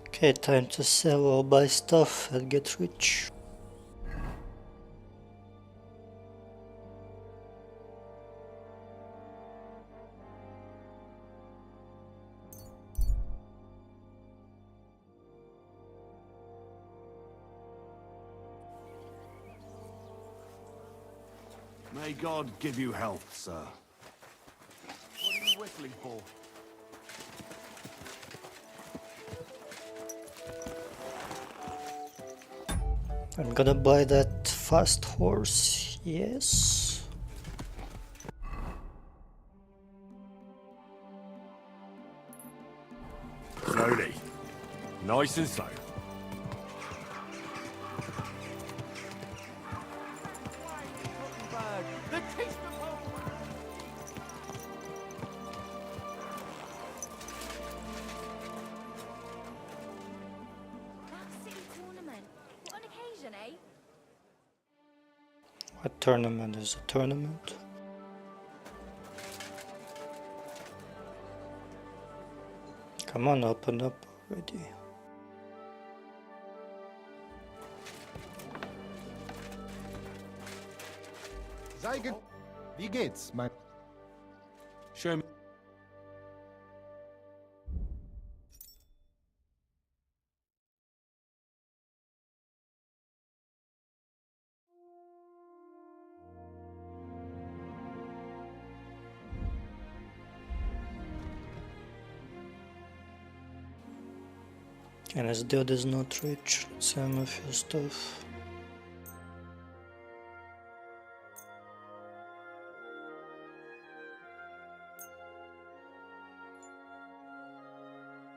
Okay, time to sell or buy stuff and get rich. May God give you health, sir. What are you whistling for? I'm gonna buy that fast horse, yes. Slowly. Nice and slow. What tournament is a tournament? Come on, open up already. Sei Wie geht's, mein... Schön. And this dude is not rich. Some of his stuff.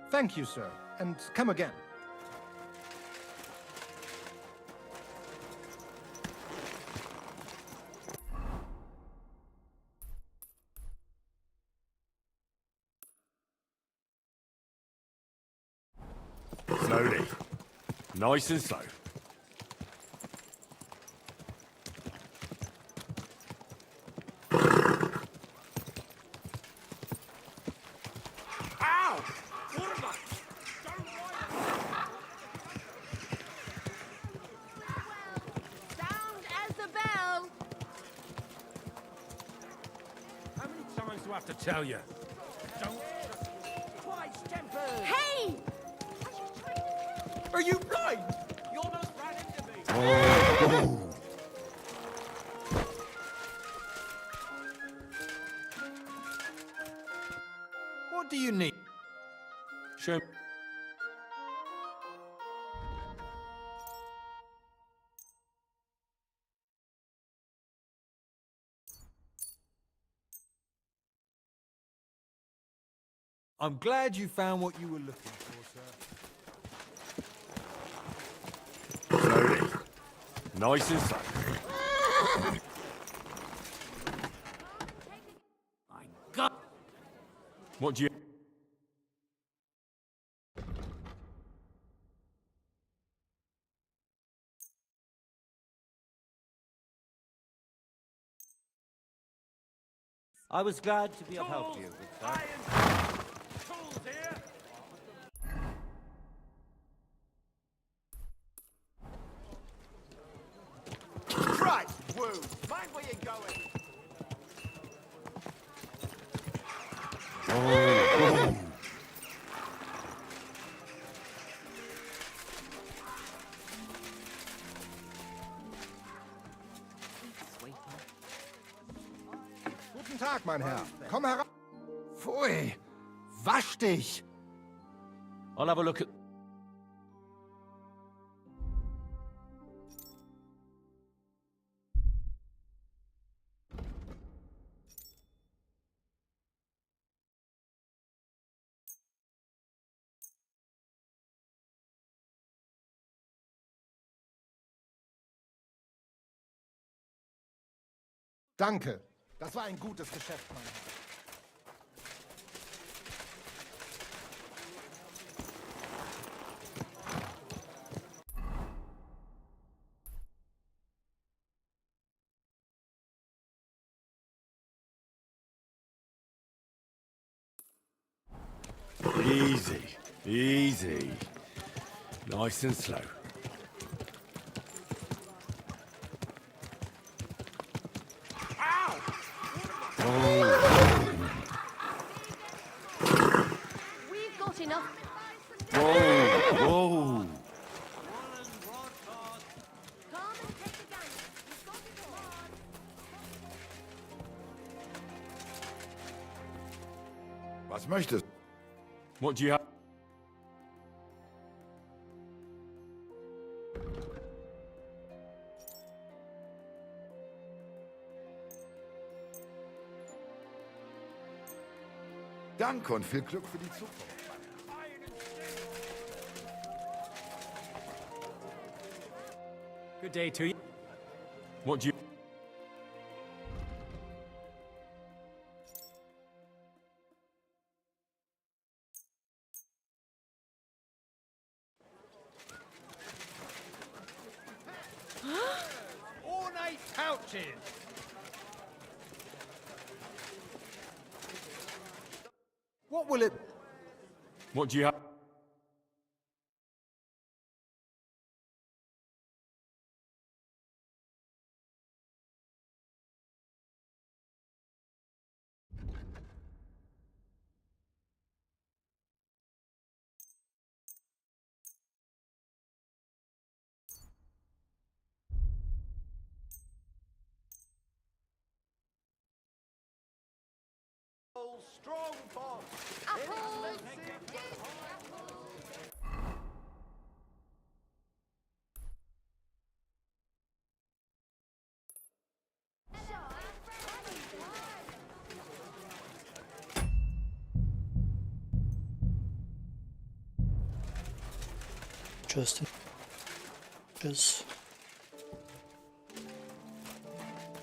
Thank you, sir, and come again. Slowly. Nice and slow. Sound as the bell. How many times do I have to tell you? Don't. Twice tempered. Hey! Are you blind? You almost ran into me. What do you need? Show. I'm glad you found what you were looking for, sir. Slowly. Nice and slow. My God! What do you... I was glad to be of help to you, good sir. Christ, woo! Mind where you're going. Guten Tag, mein Herr. Komm heran. Pfui. Wasch dich. I'll have a look at... Danke. Das war ein gutes Geschäft, mein Herr. Easy. Easy. Nice and slow. We've got enough. Whoa! Whoa! Was möchtest? What do you have? Danke und viel Glück für die Zukunft. Good day to you. What do you... Ornate pouches. What will it... What do you have? Strong boss. Apples. Just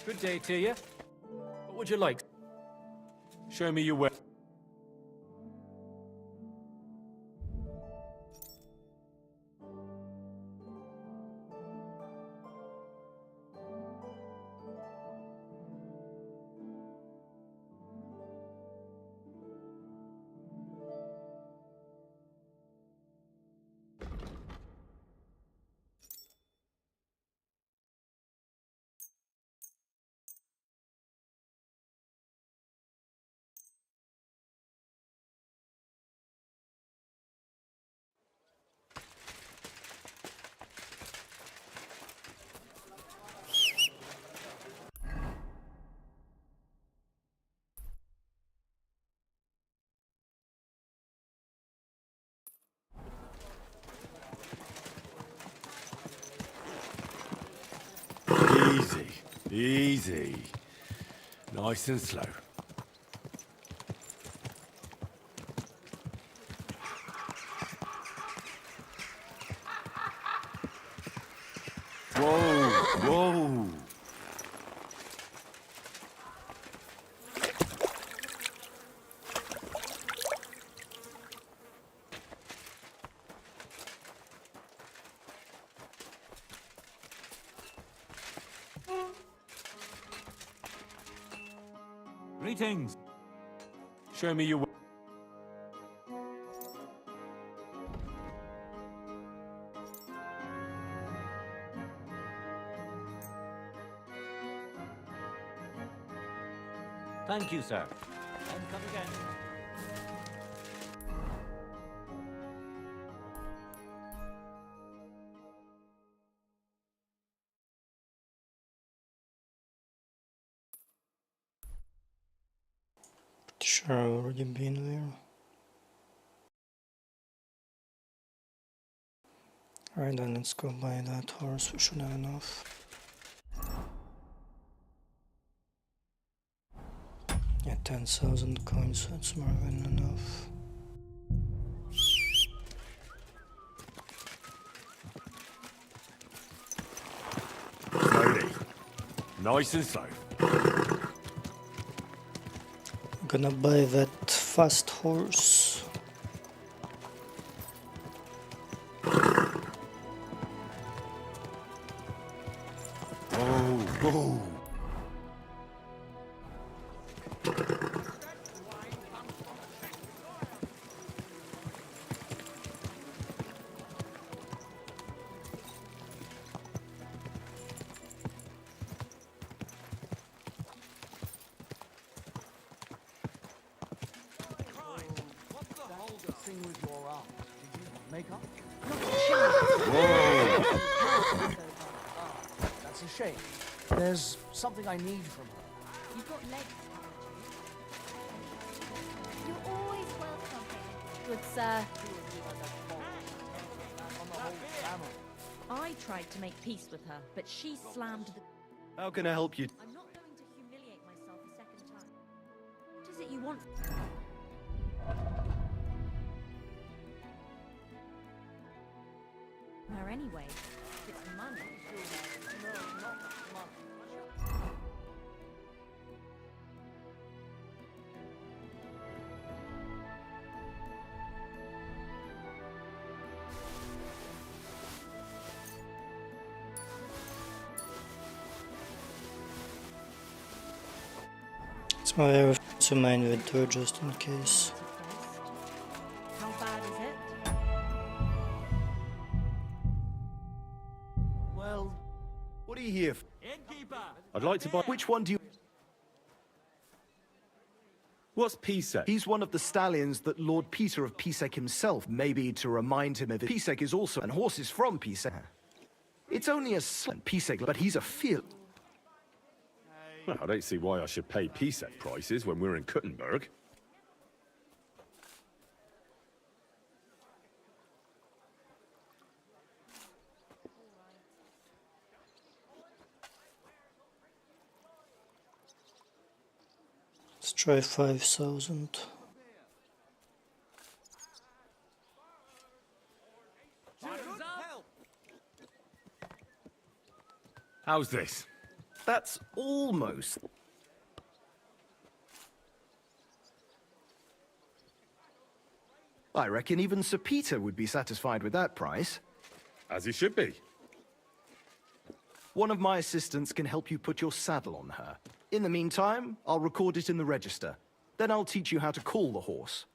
Good day to you. What would you like? Show me your way. Easy. Nice and slow. Whoa, whoa. Greetings. Show me your... Thank you, sir. And come again. Pretty sure I've already been there. Alright then, let's go buy that horse, we should have enough. Yeah, 10,000 coins, that's more than enough. Slowly. Nice and slow. I'm gonna buy that fast horse. Whoa, whoa. That's a shame. There's something I need from her. You've got legs, haven't you? You're always welcome. Good sir. I tried to make peace with her, but she slammed the... How can I help you? I'm not going to humiliate myself a second time. What is it you want? Her anyway. It's money. No, not money. That's why I have to my inventory just in case. How bad is it? Well, what are you here for? I'd like to buy... Which one do you... What's Pisek? He's one of the stallions that Lord Peter of Pisek himself, maybe to remind him of it. Pisek is also... and horses from Pisek. It's only a Pisek, but he's a field. Well, I don't see why I should pay Pisek prices when we're in Kuttenberg. Let's try 5,000. How's this? That's almost... I reckon even Sir Peter would be satisfied with that price. As he should be. One of my assistants can help you put your saddle on her. In the meantime, I'll record it in the register. Then I'll teach you how to call the horse.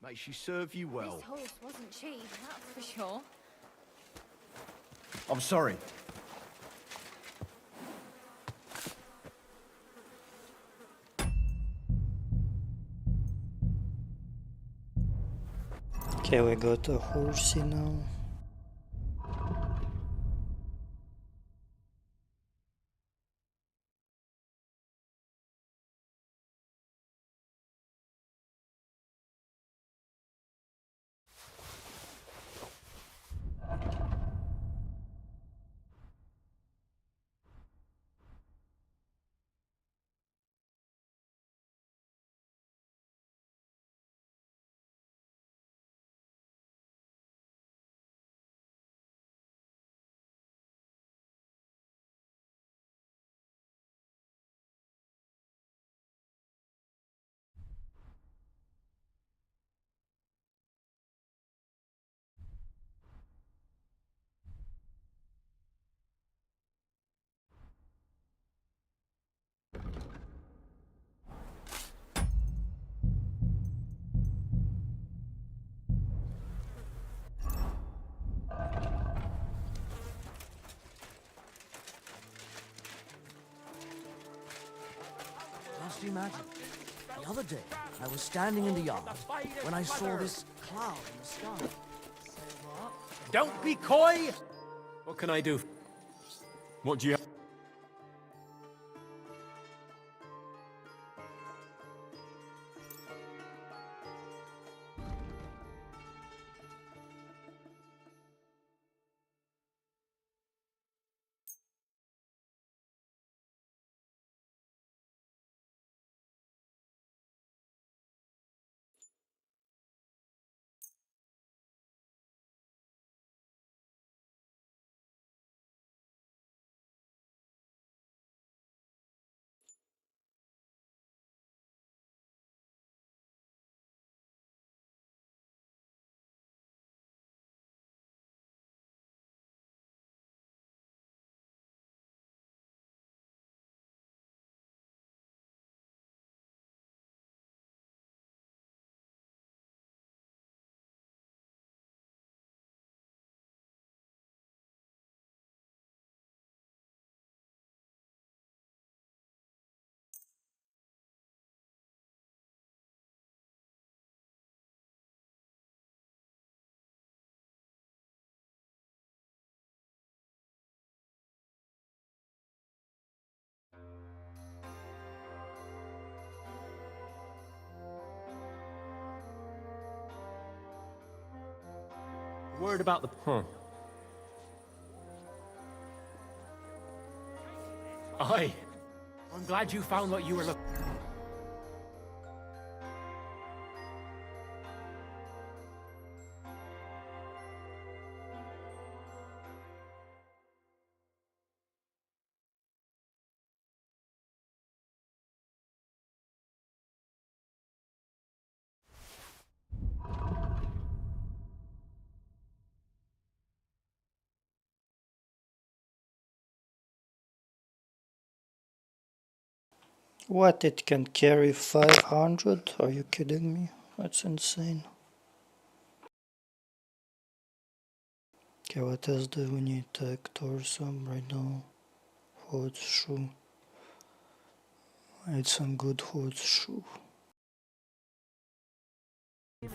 May she serve you well. This horse wasn't cheap, that's for sure. I'm sorry. Okay, we got a horsey now. Just imagine. The other day, I was standing in the yard when I saw this cloud in the sky. Don't be coy! What can I do? What do you have? Word about the... Aye. I'm glad you found what you were looking... What, it can carry 500? Are you kidding me? That's insane. Okay, what else do we need? Tech, torso, right now. Horseshoe. I need some good horseshoe.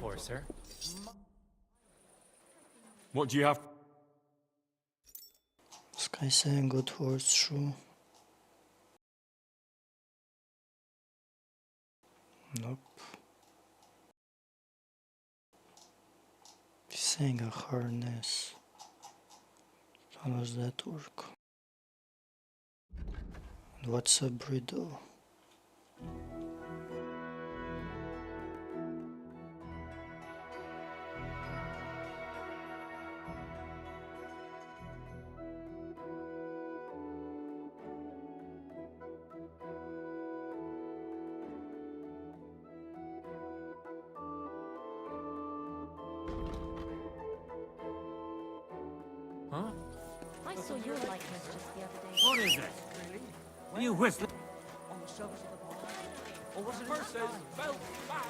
For, sir? What do you have? This guy saying good horseshoe. Nope. He's saying a harness. How does that work? And what's a bridle? Huh? I saw your likeness just the other day. What is it? Are you whistling? On the surface of the pond? Or was it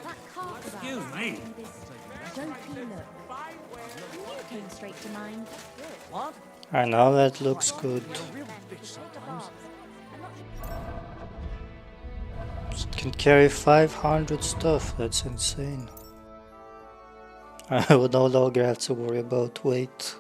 That carpet Excuse me. this dopey look. You came straight to mind. What? I know that looks good. Real bitch sometimes. It can carry 500 stuff, that's insane. I would no longer have to worry about weight.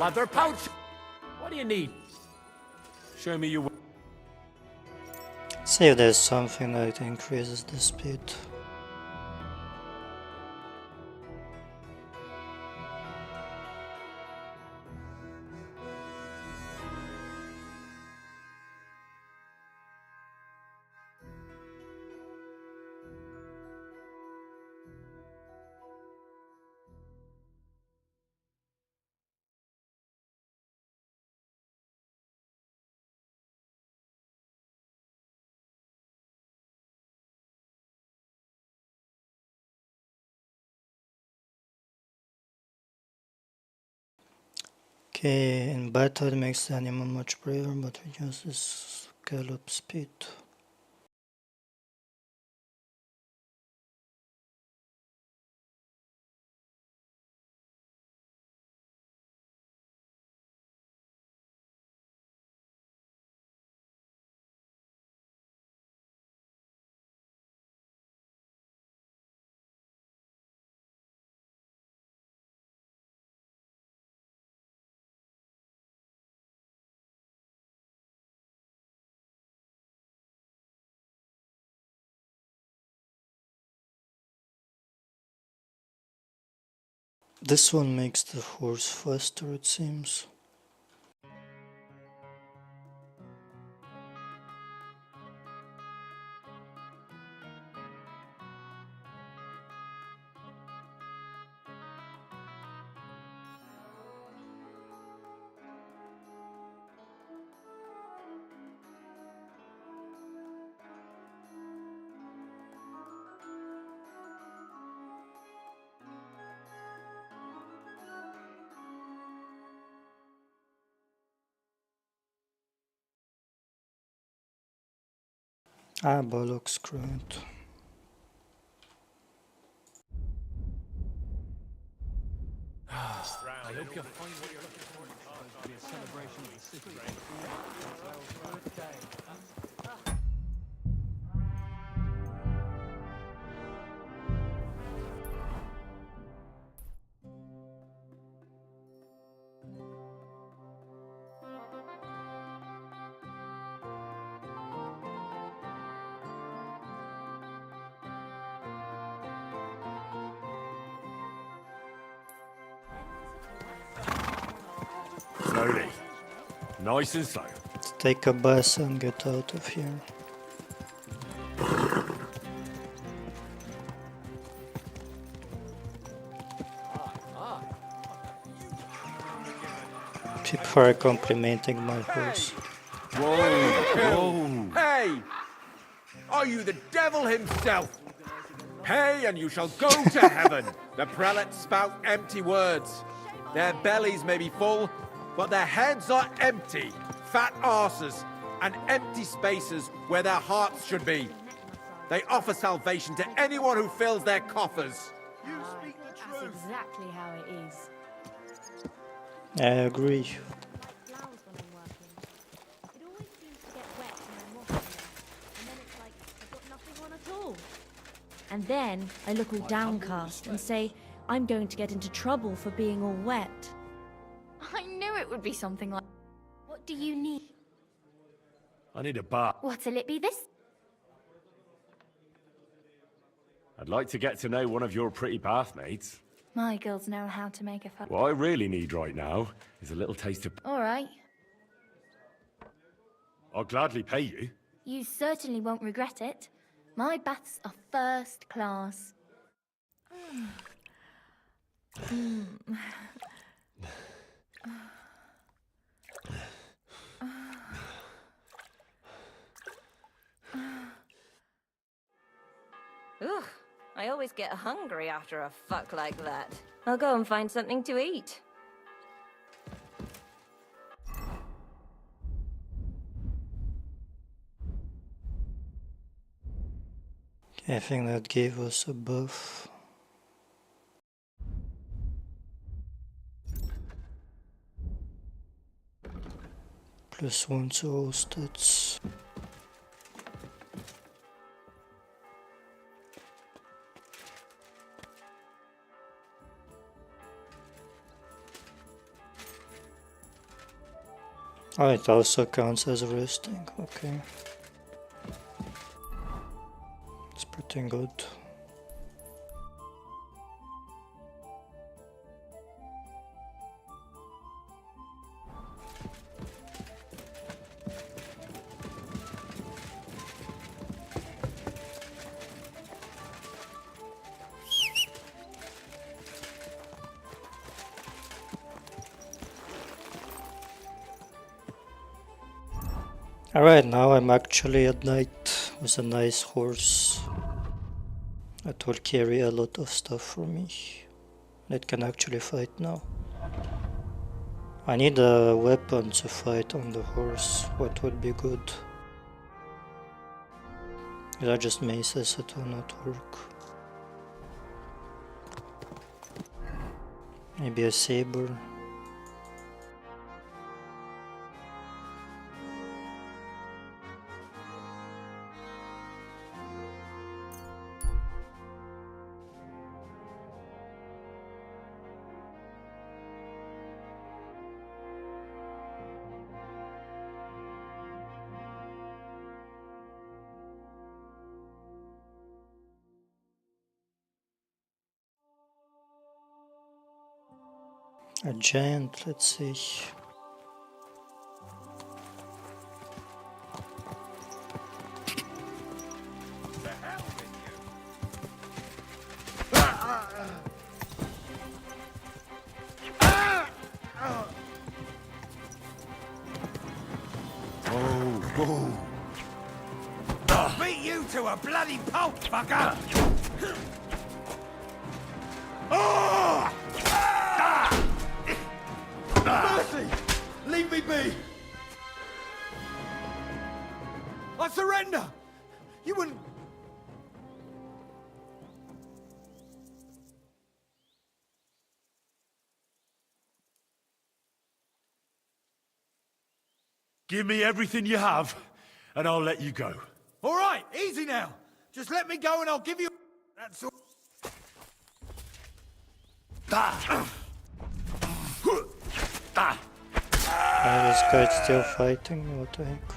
Leather pouch! What do you need? Show me your... See if there's something that increases the speed. Okay, in battle it makes the animal much braver, but reduces gallop speed. This one makes the horse faster, it seems. Ah, bollocks, great. I hope you find what you're looking for. It's supposed to be a celebration of the city. Slowly. Nice and slow. Let's take a bus and get out of here. People are complimenting my horse. Whoa! Hey! Are you the devil himself? Pay and you shall go to heaven. The prelates spout empty words. Their bellies may be full, but their heads are empty. Fat arses and empty spaces where their hearts should be. They offer salvation to anyone who fills their coffers. That's exactly how it is. I agree. And then I look all downcast and say, I'm going to get into trouble for being all wet. I knew it would be something like... What do you need? I need a bath. What'll it be this? I'd like to get to know one of your pretty bathmates. My girls know how to make a fuck. What I really need right now is a little taste of... All right. I'll gladly pay you. You certainly won't regret it. My baths are first class. Ugh, I always get hungry after a fuck like that. I'll go and find something to eat. I think that gave us a buff. +1 to all stats. Oh, it also counts as resting, okay. It's pretty good. Alright, now I'm actually at night with a nice horse that will carry a lot of stuff for me. It can actually fight now. I need a weapon to fight on the horse. What would be good? Is that just maces? It will not work. Maybe a saber. A giant, let's see. Beat you to a bloody pulp, fucker! Mercy! Leave me be! I surrender! You wouldn't... Give me everything you have, and I'll let you go. All right, easy now. Just let me go and I'll give you... That's all. This guy's still fighting, what the heck?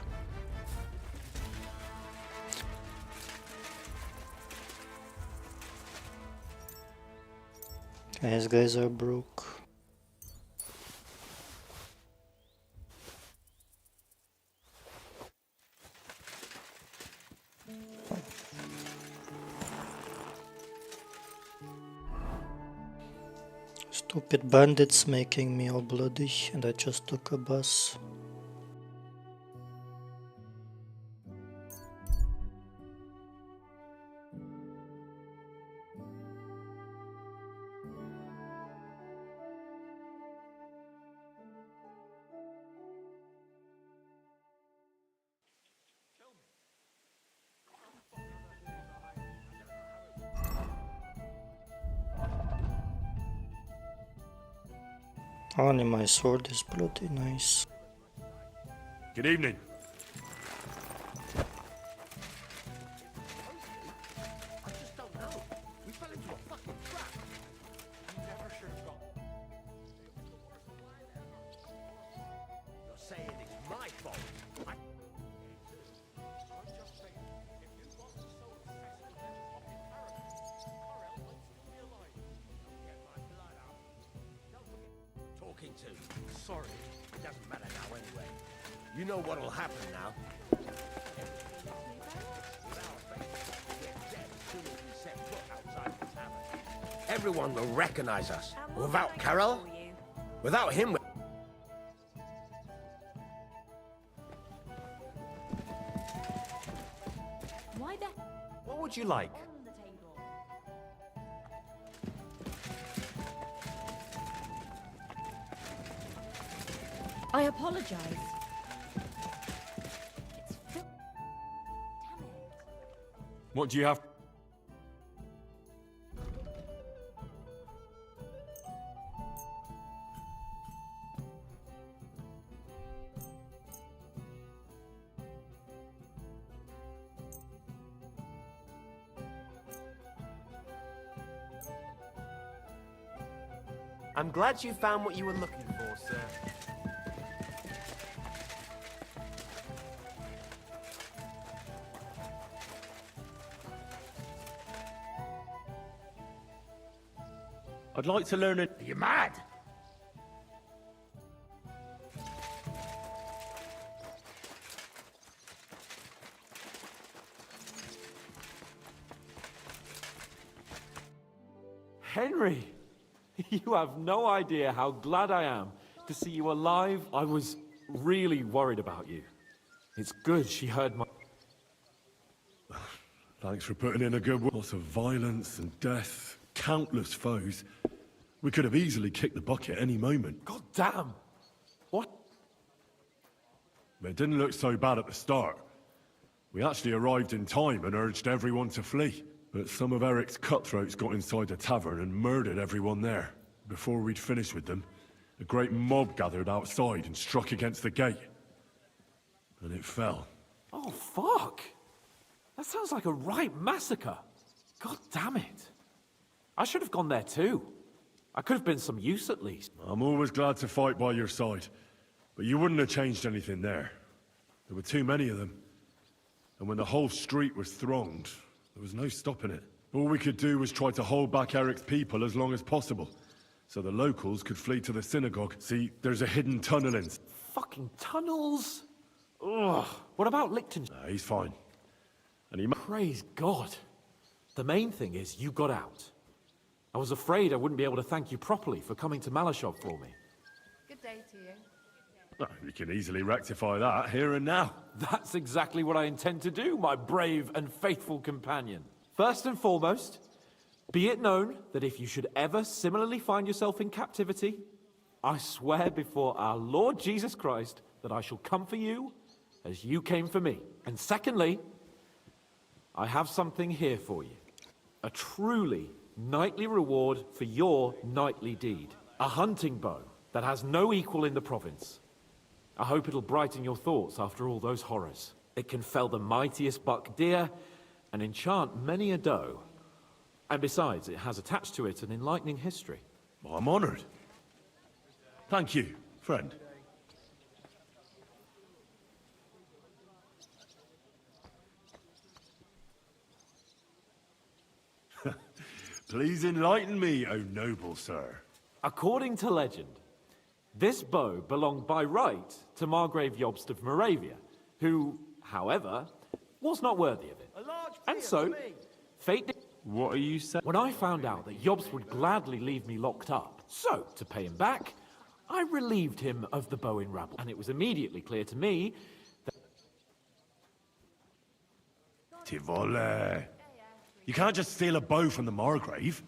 These guys are broke. Stupid bandits making me all bloody, and I just took a bus. Only my sword is bloody nice. Good evening. I just don't know. We fell into a fucking trap. You never should have gone. You're saying it's my fault. I'm just saying, if you want to so obsessed with them fucking caravans, Corel might still be alive. Don't get my blood out. Don't forget. Talking to. Sorry, it doesn't matter now anyway. You know what'll happen now. Everyone will recognize us. Without Carol, without him. Why the... What would you like? I apologize. What do you have? I'm glad you found what you were looking for, sir. I'd like to learn it. Are you mad? Henry! You have no idea how glad I am to see you alive. I was really worried about you. It's good she heard my... Thanks for putting in a good word. Lots of violence and death, countless foes. We could have easily kicked the bucket any moment. God damn! It didn't look so bad at the start. We actually arrived in time and urged everyone to flee. But some of Eric's cutthroats got inside the tavern and murdered everyone there. Before we'd finished with them, a great mob gathered outside and struck against the gate. And it fell. Oh, fuck! That sounds like a right massacre. God damn it. I should have gone there too. I could have been some use at least. I'm always glad to fight by your side. But you wouldn't have changed anything there. There were too many of them. And when the whole street was thronged, there was no stopping it. All we could do was try to hold back Eric's people as long as possible, so the locals could flee to the synagogue. See, there's a hidden tunnel in... Fucking tunnels! Ugh. What about Lichtenstein? He's fine. And he... Praise God. The main thing is you got out. I was afraid I wouldn't be able to thank you properly for coming to Malashov for me. Good day to you. Well, we can easily rectify that here and now. That's exactly what I intend to do, my brave and faithful companion. First and foremost, be it known that if you should ever similarly find yourself in captivity, I swear before our Lord Jesus Christ that I shall come for you as you came for me. And secondly, I have something here for you. A truly knightly reward for your knightly deed. A hunting bow that has no equal in the province. I hope it'll brighten your thoughts after all those horrors. It can fell the mightiest buck deer and enchant many a doe. And besides, it has attached to it an enlightening history. Well, I'm honored. Thank you, friend. Please enlighten me, O noble sir. According to legend, this bow belonged by right to Margrave Jobst of Moravia, who, however, was not worthy of it. And so, fate... What are you saying? When I found out that Jobst would gladly leave me locked up, so, to pay him back, I relieved him of the bow in rabble. And it was immediately clear to me that... Tivole. You can't just steal a bow from the Margrave.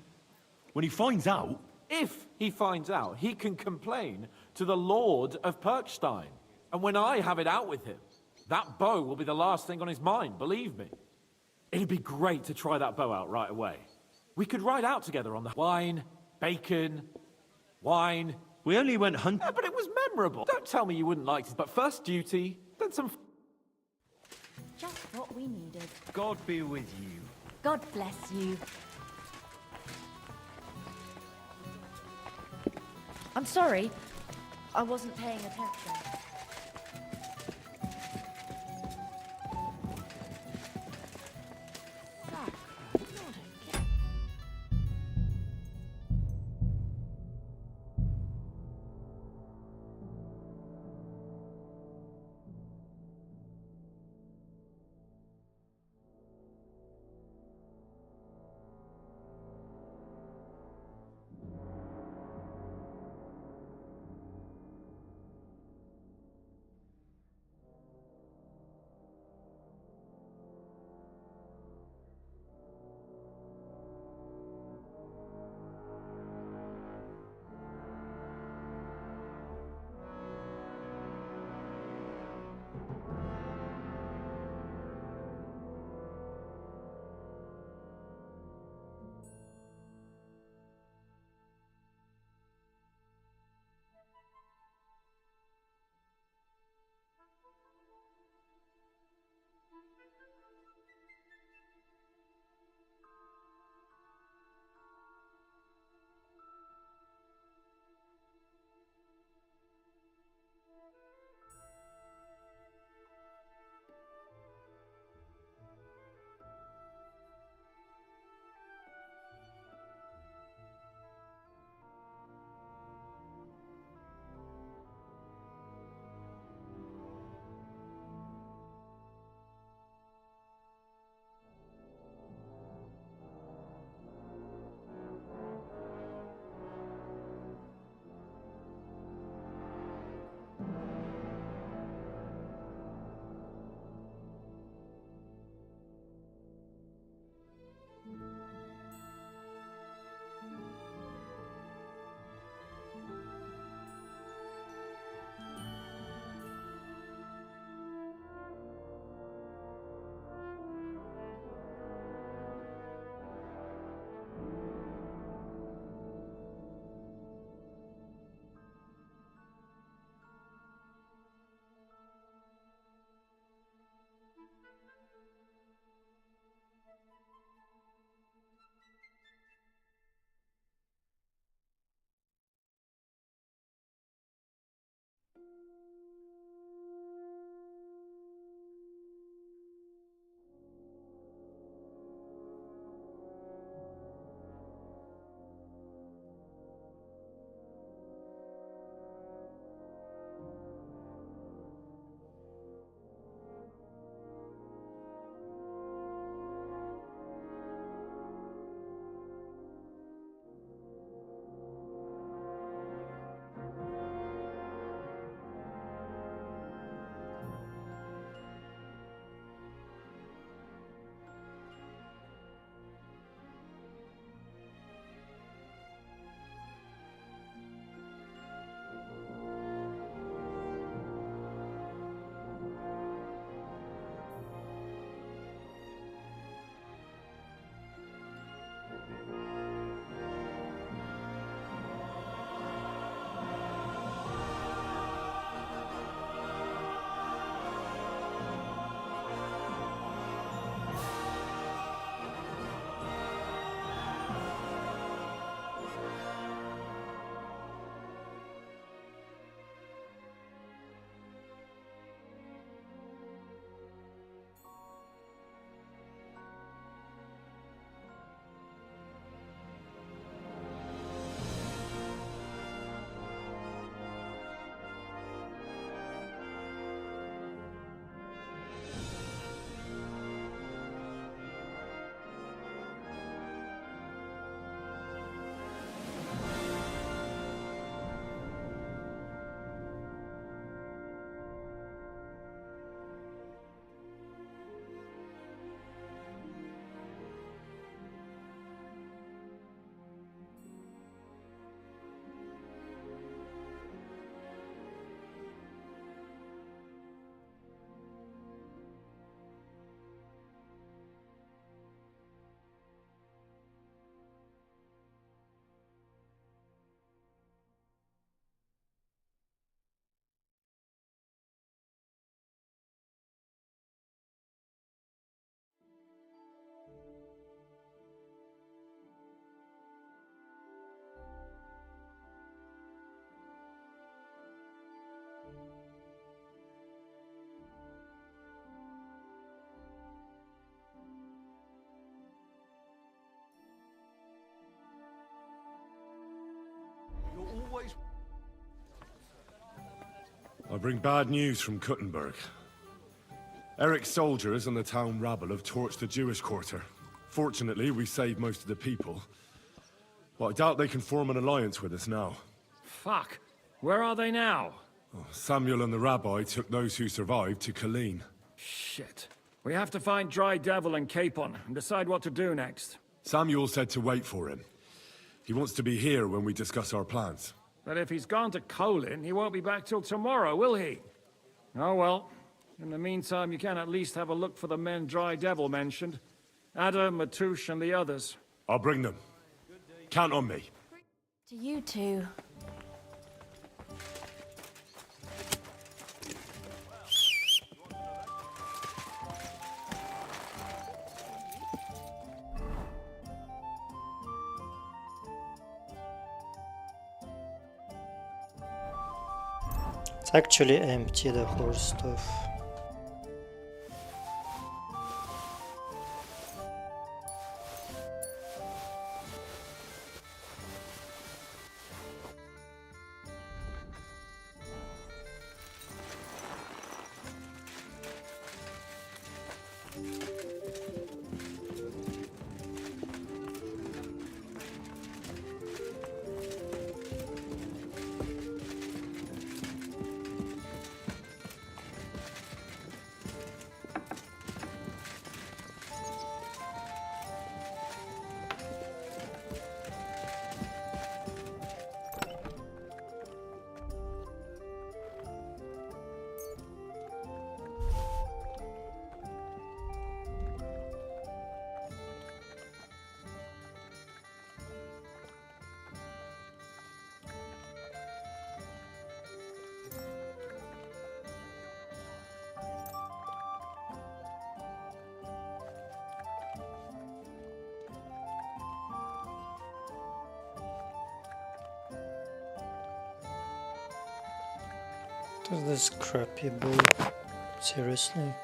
When he finds out... If he finds out, he can complain to the Lord of Perkstein. And when I have it out with him, that bow will be the last thing on his mind, believe me. It'd be great to try that bow out right away. We could ride out together on the wine, bacon, wine. We only went hunting. Yeah, but it was memorable. Don't tell me you wouldn't like it. But first duty, then some... Just what we needed. God be with you. God bless you. I'm sorry. I wasn't paying attention. I bring bad news from Kuttenberg. Eric's soldiers and the town rabble have torched the Jewish quarter. Fortunately, we saved most of the people. But I doubt they can form an alliance with us now. Fuck. Where are they now? Oh, Samuel and the rabbi took those who survived to Colleen. Shit. We have to find Dry Devil and Capon and decide what to do next. Samuel said to wait for him. He wants to be here when we discuss our plans. But if he's gone to Colin, he won't be back till tomorrow, will he? Oh well. In the meantime, you can at least have a look for the men Dry Devil mentioned. Adam, Matouche, and the others. I'll bring them. Count on me. To you two. It's actually empty, the horse stuff. What is this crappy bow? Seriously?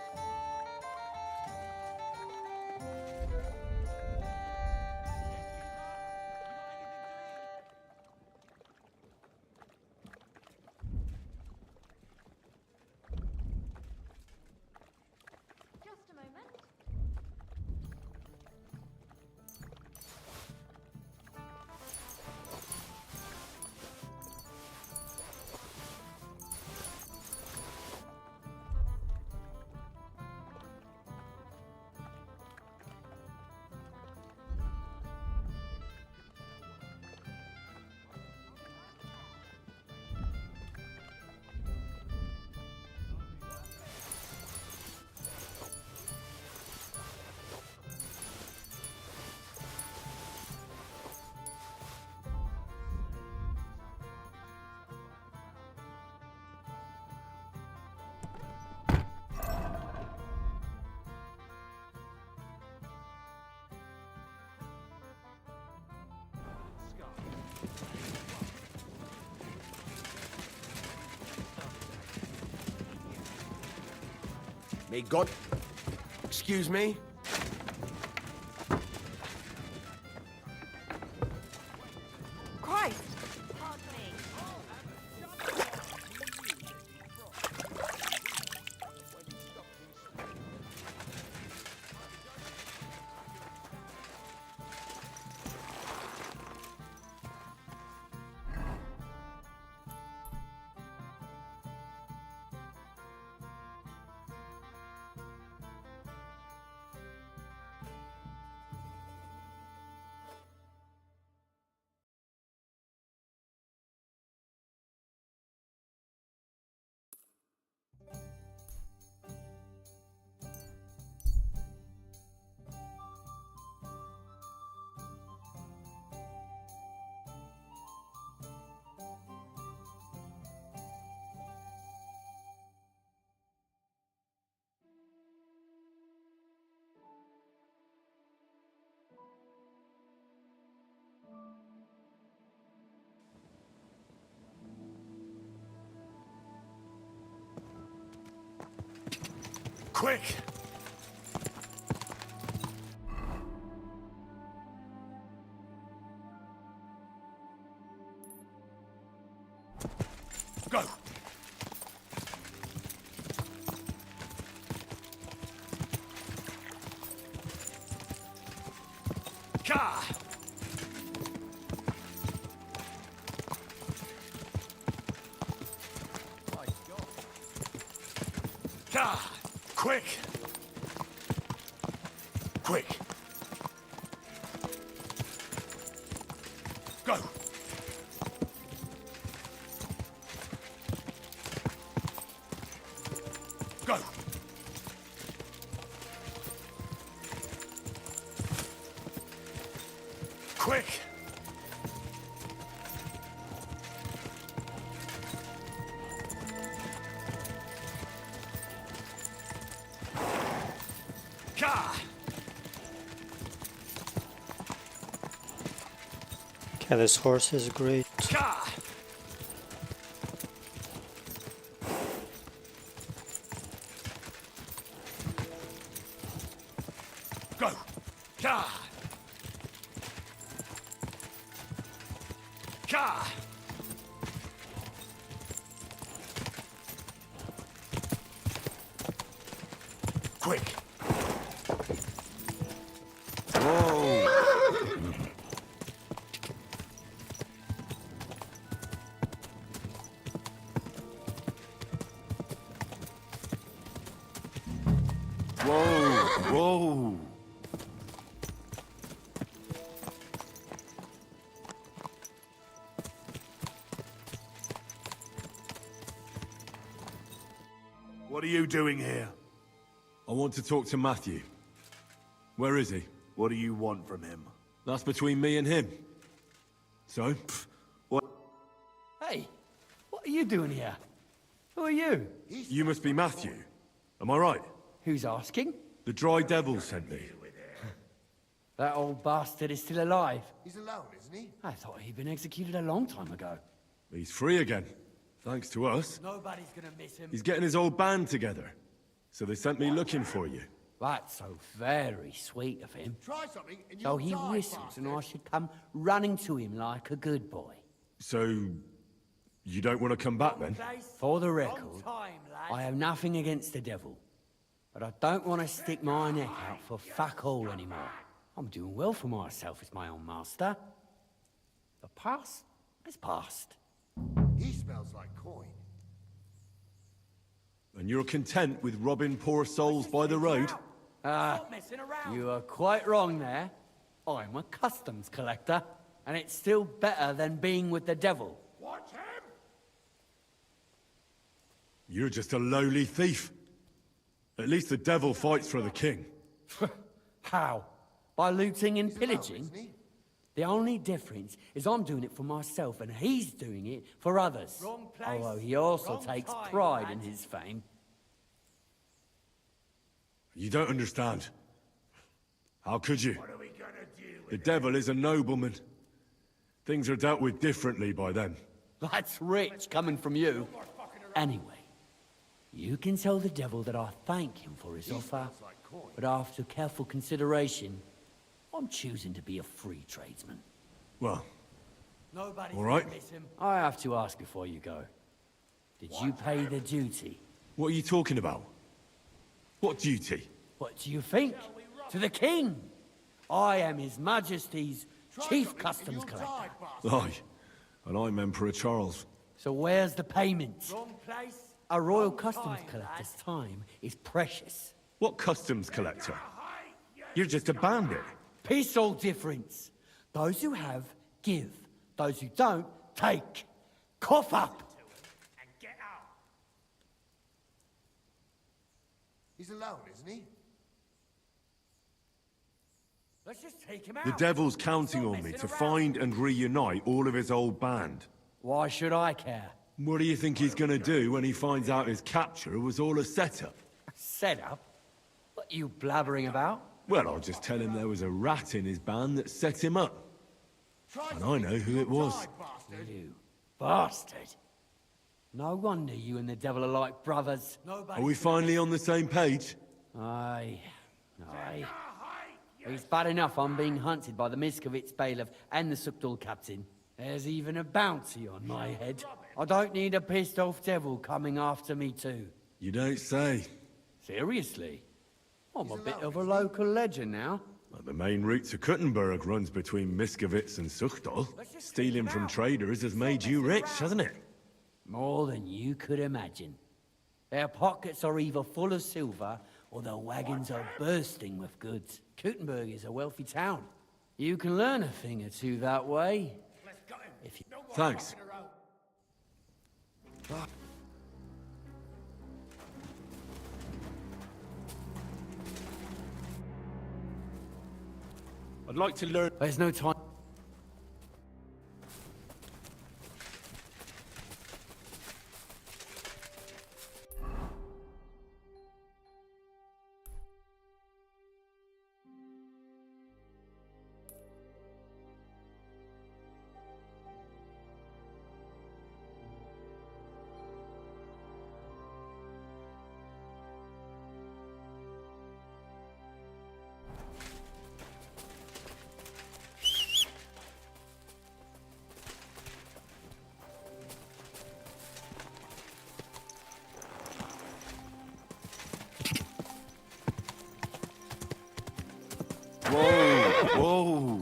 Just a moment. May God... Excuse me? Christ! Quick! Go! Ka! Ka! Quick! Quick! Go! Go! Quick! Ka! Okay, this horse is great. Ka! Go! Ka! Ka! Quick! Whoa! Whoa! Whoa! What are you doing here? I want to talk to Matthew. Where is he? What do you want from him? That's between me and him. So? What? Hey, what are you doing here? Who are you? You must be Matthew. Am I right? Who's asking? The Dry Devil sent me. That old bastard is still alive. He's alone, isn't he? I thought he'd been executed a long time ago. He's free again. Thanks to us. Nobody's gonna miss him. He's getting his old band together. So they sent me looking for you. That's so very sweet of him. Try something and So you'll he die, whistles and I bastard. should come running to him like a good boy. So, you don't want to come back then? For the record, I have nothing against the devil. But I don't want to stick my neck out for fuck all anymore. I'm doing well for myself as my own master. The past is past. He smells like coin. And you're content with robbing poor souls by the road? You are quite wrong there. I'm a customs collector, and it's still better than being with the devil. Watch him! You're just a lowly thief. At least the devil fights for the king. How? By looting and pillaging? The only difference is I'm doing it for myself and he's doing it for others. Although he also takes pride in his fame. You don't understand. How could you? The devil is a nobleman. Things are dealt with differently by them. That's rich coming from you. Anyway, you can tell the devil that I thank him for his offer, but after careful consideration, I'm choosing to be a free tradesman. Well, all right. I have to ask before you go. Did you pay the duty? What are you talking about? What duty? What do you think? To the king! I am His Majesty's Chief Customs Collector. Aye, and I'm Emperor Charles. So where's the payment? A royal customs collector's time is precious. What customs collector? You're just a bandit. Peace all difference. Those who have, give. Those who don't, take. Cough up! He's alone, isn't he? Let's just take him out. The devil's counting on me to find and reunite all of his old band. Why should I care? What do you think he's gonna do when he finds out his capture was all a setup? Setup? What are you blabbering about? Well, I'll just tell him there was a rat in his band that set him up. And I know who it was. You bastard. No wonder you and the devil are like brothers. Are we finally on the same page? Aye. It's bad enough I'm being hunted by the Miskovitz bailiff and the Sukdal captain. There's even a bounty on my head. I don't need a pissed-off devil coming after me too. You don't say. Seriously? I'm a bit of a local legend now. The main route to Kuttenberg runs between Miskovitz and Suchdol. Stealing from traders has made you rich, hasn't it? More than you could imagine. Their pockets are either full of silver, or their wagons are bursting with goods. Kuttenberg is a wealthy town. You can learn a thing or two that way. If you... Thanks. I'd like to learn... There's no time. Whoa! Whoa!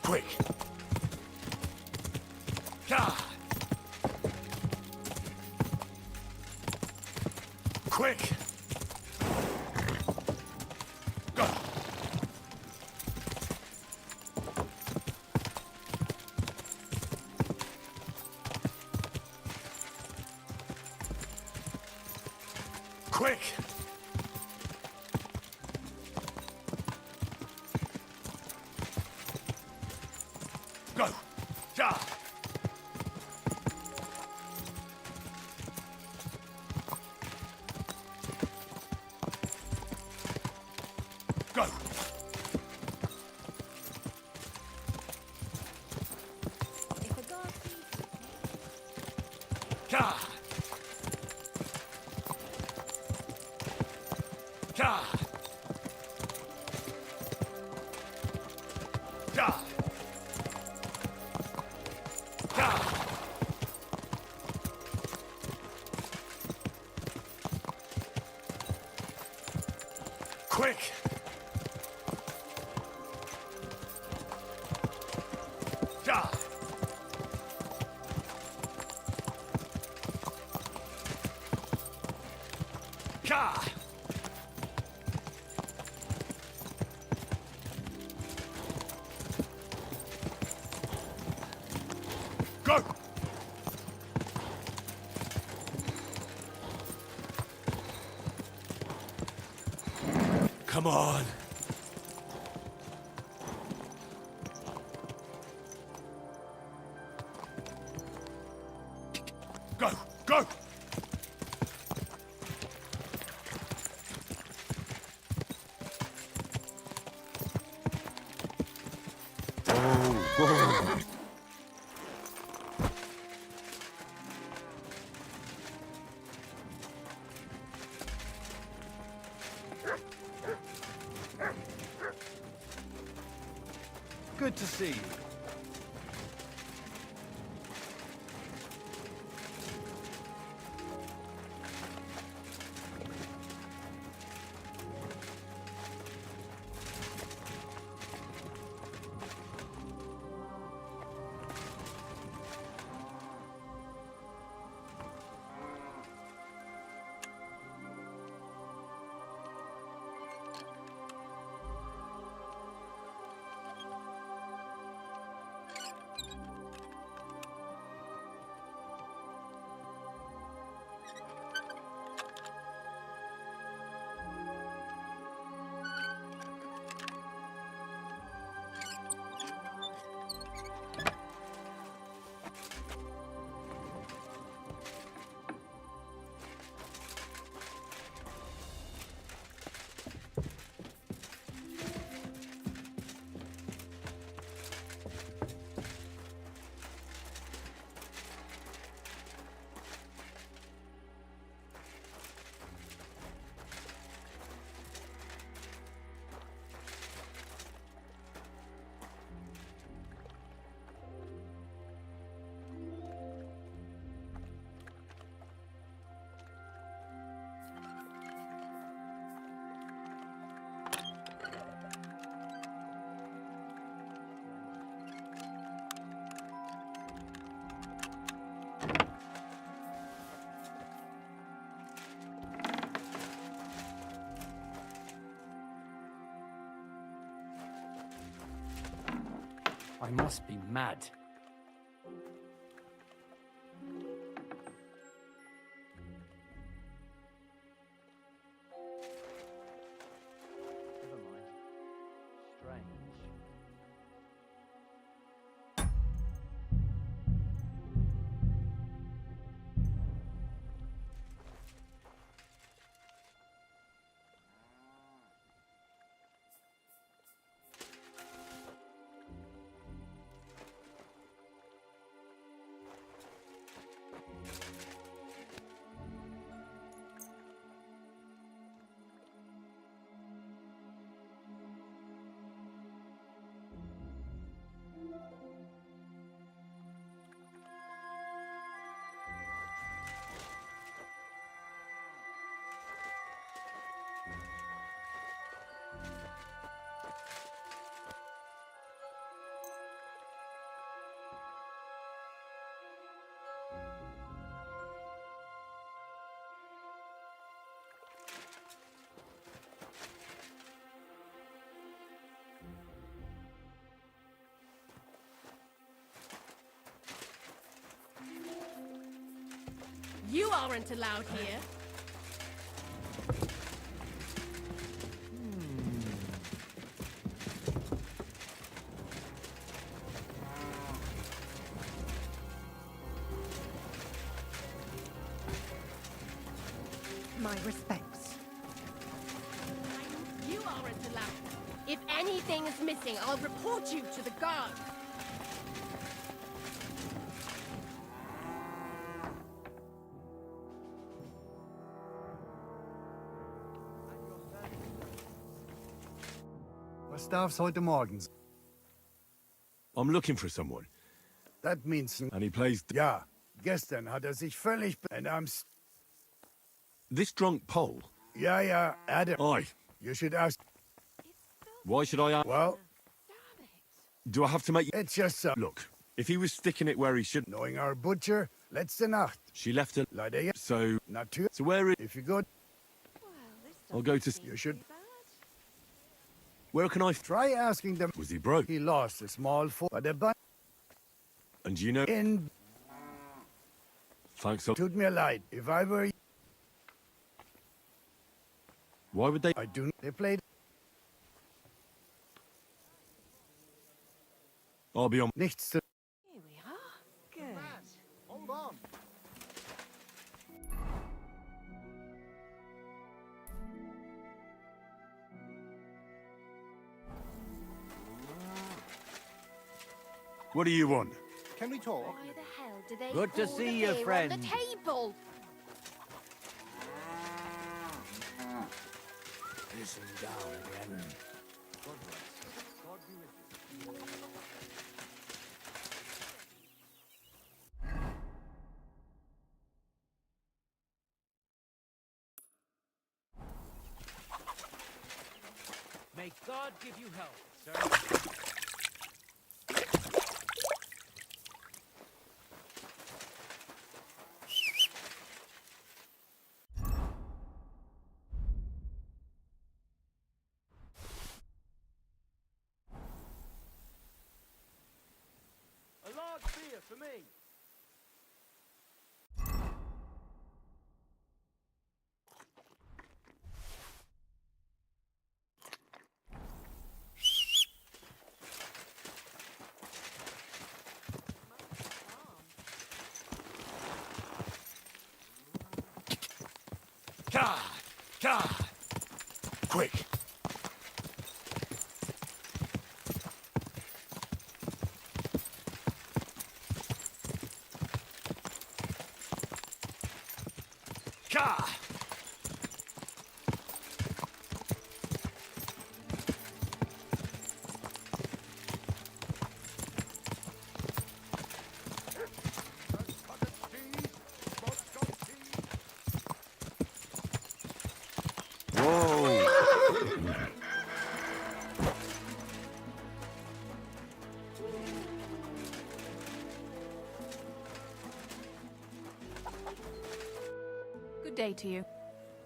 Quick! Quick! Quick! Go! Ja! Go! Ja! Ja! Ja! Ja! Quick! Ja! Ja! Go! Come on! Go! Go! Whoa! Good to see you. I must be mad. Never mind. Strange. You aren't allowed here. My respects. You aren't allowed. If anything is missing, I'll report you to the guard. Was darf's heute Morgen? I'm looking for someone. That means... And he plays... Ja, gestern hat sich völlig... And This drunk Pole? Ja, Adam. Aye. You should ask... Why should I ask? Well... Do I have to make... It's just so... Look, if he was sticking it where he shouldn't... Knowing our butcher, letzte Nacht. She left it... Leider ja. So... Natürlich. So where is... If you good... I'll go to... You should... Where can I... Try asking them... Was he broke? He lost a small fork, but a bunch... And you know... In... Thanks a... Tut mir leid. If I were... Why would they... I do... They played... I'll be on... Nichts zu... Here we are. Good. Hold on. What do you want? Can we talk? Why the hell do they Good to call see the you, beer friend. on the table? Listen down again. May God give you health, sir. A large beer for me. God! Quick! God! Good day to you.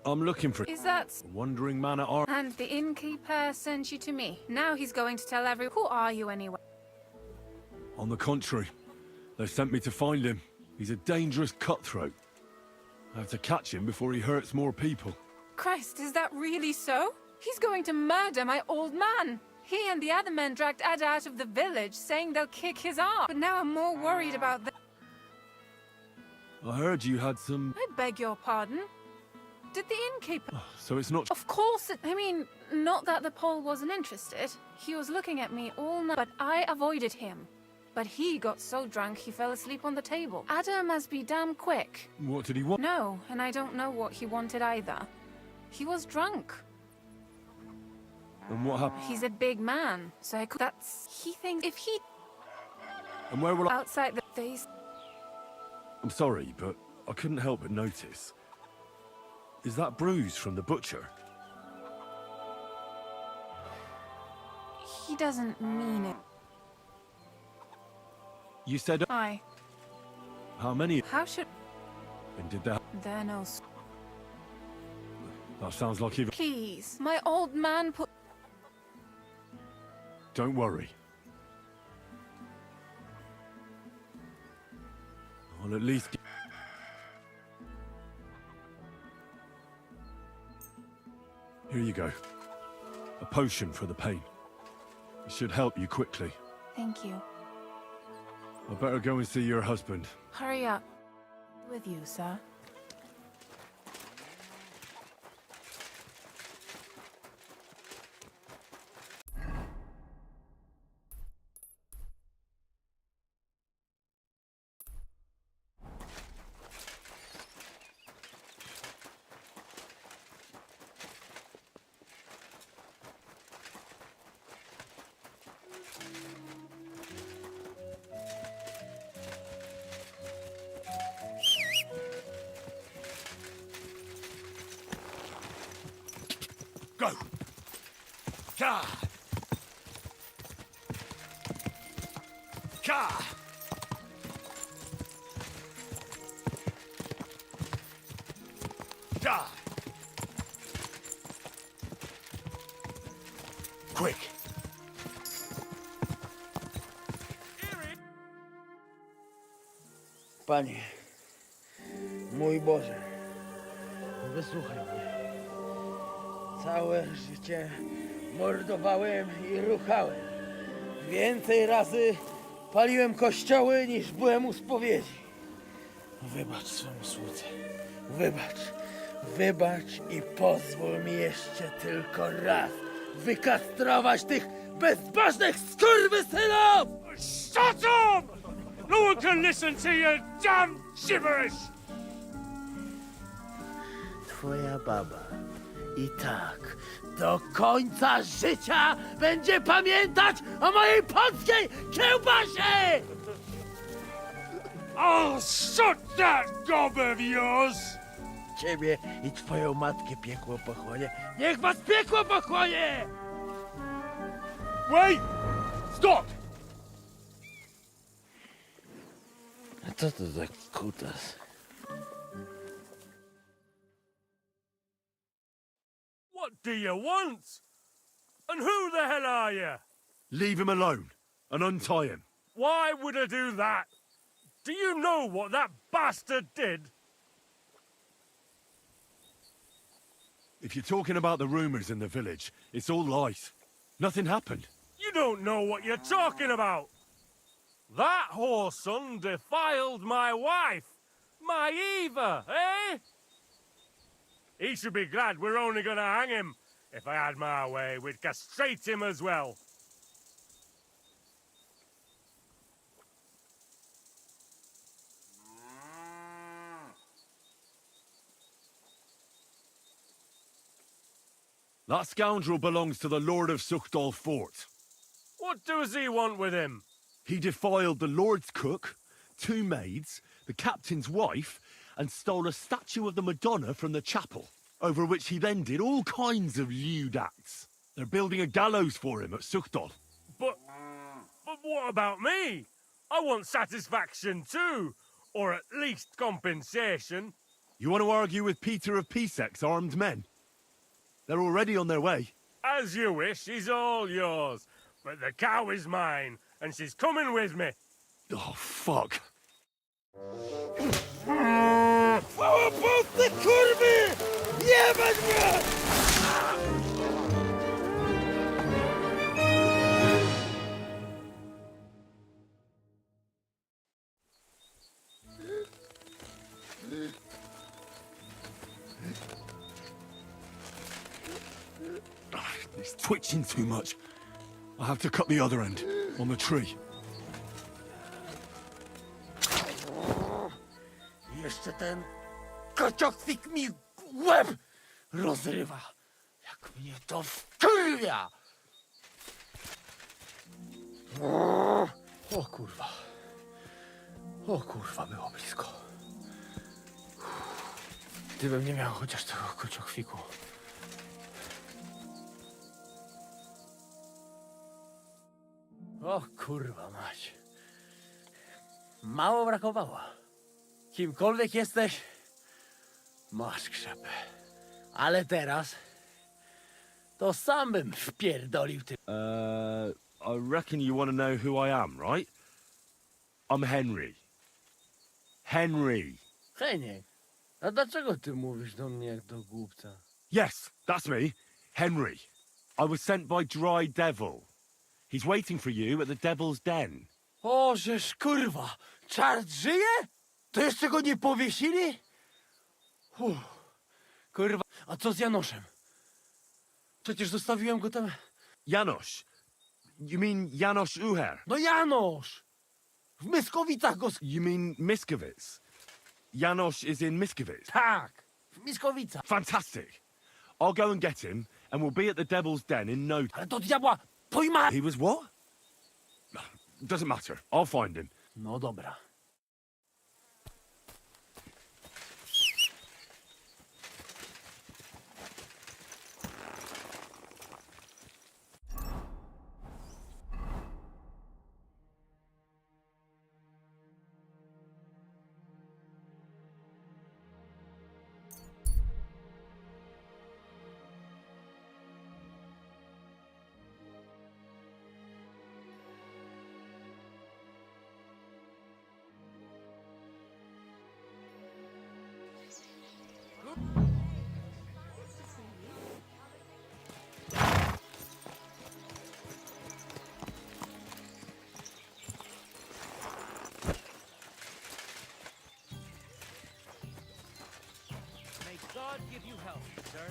I'm looking for... Is that... a wandering man at our... And the innkeeper sent you to me. Now he's going to tell everyone. Who are you anyway? On the contrary, they sent me to find him. He's a dangerous cutthroat. I have to catch him before he hurts more people. Christ, is that really so? He's going to murder my old man. He and the other men dragged Ada out of the village, saying they'll kick his ass. But now I'm more worried about that. I heard you had some... I beg your pardon? Did the innkeeper... So it's not... Of course it... I mean, not that the Pole wasn't interested. He was looking at me all night, but I avoided him. But he got so drunk he fell asleep on the table. Ada must be damn quick. What did he want? No, and I don't know what he wanted either. He was drunk. And what happened? He's a big man, so I could... That's... He thinks if he... And where will I... Outside the face... I'm sorry, but I couldn't help but notice. Is that bruise from the butcher? He doesn't mean it. You said... Aye. How many? How should... And did that... There no... That sounds like even... Please, my old man put... Don't worry. I'll at least... Here you go. A potion for the pain. It should help you quickly. Thank you. I better go and see your husband. Hurry up. With you, sir. Go! Ka! Ka! Ka! Quick! Panie, mój Boże, wysłuchaj mnie. Całe życie mordowałem i ruchałem. Więcej razy paliłem kościoły, niż byłem u spowiedzi. Wybacz swemu słudze. Wybacz. Wybacz i pozwól mi jeszcze tylko raz wykastrować tych bezbożnych skurwysynów! Shut up! No one can listen to your damn gibberish! Twoja baba i tak do końca życia będzie pamiętać o mojej polskiej kiełbasie! I'll shut that gob of yours! Ciebie i twoją matkę piekło pochłonie. Niech was piekło pochłonie! Wait! Stop! A co to za kutas? What do you want? And who the hell are you? Leave him alone and untie him. Why would I do that? Do you know what that bastard did? If you're talking about the rumors in the village, it's all lies. Nothing happened. You don't know what you're talking about. That whoreson defiled my wife, my Eva, eh? He should be glad we're only gonna hang him. If I had my way, we'd castrate him as well. That scoundrel belongs to the Lord of Suchdol Fort. What does he want with him? He defiled the Lord's cook, 2 maids, the captain's wife, and stole a statue of the Madonna from the chapel, over which he then did all kinds of lewd acts. They're building a gallows for him at Suchdol. But what about me? I want satisfaction too, or at least compensation. You want to argue with Peter of Pisek's armed men? They're already on their way. As you wish, he's all yours. But the cow is mine, and she's coming with me. Oh, fuck. It's twitching too much. I have to cut the other end, on the tree. Jeszcze ten kociokwik mi łeb rozrywa. Jak mnie to wkurwia! O kurwa. O kurwa, było blisko. Gdybym nie miał chociaż tego kociokwiku. O kurwa mać. Mało brakowało. Kimkolwiek jesteś, masz krzepę. Ale teraz to sam bym wpierdolił ty. I reckon you want to know who I am, right? I'm Henry. Henry. Heniek, a dlaczego ty mówisz do mnie jak do głupca? Yes, that's me. Henry. I was sent by Dry Devil. He's waiting for you at the Devil's Den. O, żeż kurwa, czart żyje? To jeszcze go nie powiesili? Kurwa, a co z Janoszem? Przecież zostawiłem go tam... Janosz? You mean Janosz Uher? No Janosz! W Myskowicach go... You mean Miskovic? Janosz is in Miskovic? Tak, w Myskowicach. Fantastic. I'll go and get him, and we'll be at the Devil's Den in no time. Ale do diabła, pojma... He was what? Doesn't matter. I'll find him. No dobra. May God give you help, sir.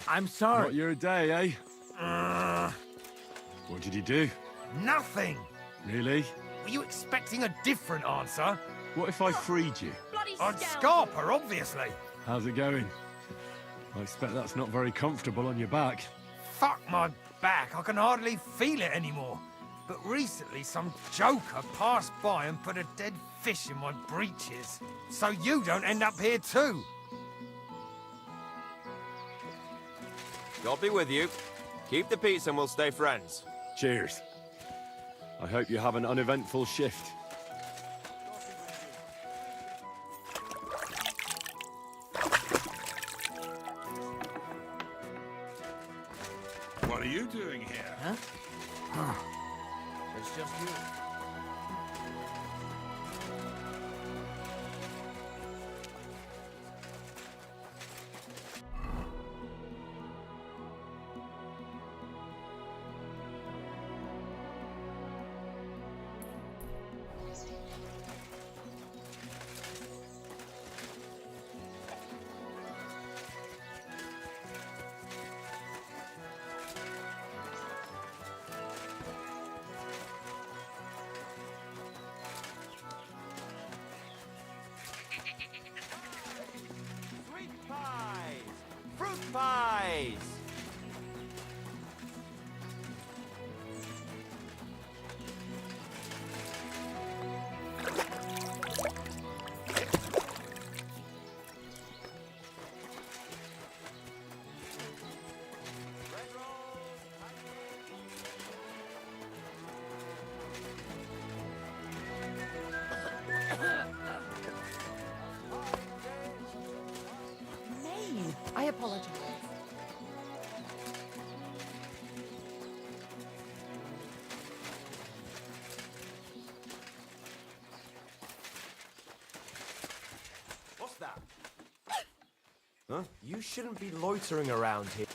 I'm sorry. Not your day, eh? What did he do? Nothing! Really? Were you expecting a different answer? What if I freed you? I'd scarp her, obviously. How's it going? I expect that's not very comfortable on your back. Fuck my back, I can hardly feel it anymore. But recently some joker passed by and put a dead fish in my breeches. So you don't end up here too. God be with you. Keep the peace and we'll stay friends. Cheers. I hope you have an uneventful shift. What are you doing here? Huh? It's just you. Sweet pies! Fruit pies! apologize. What's that? Huh? You shouldn't be loitering around here.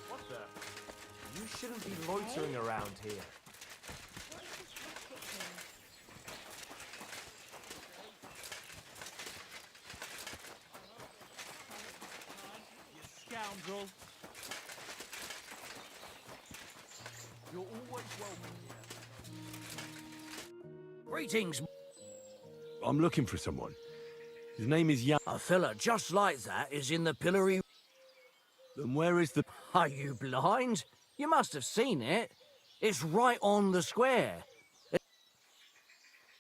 What the? You shouldn't be loitering around here. Scoundrel. You're always welcome here. Greetings. I'm looking for someone. His name is Jan. A fella just like that is in the pillory. Then where is the... Are you blind? You must have seen it. It's right on the square.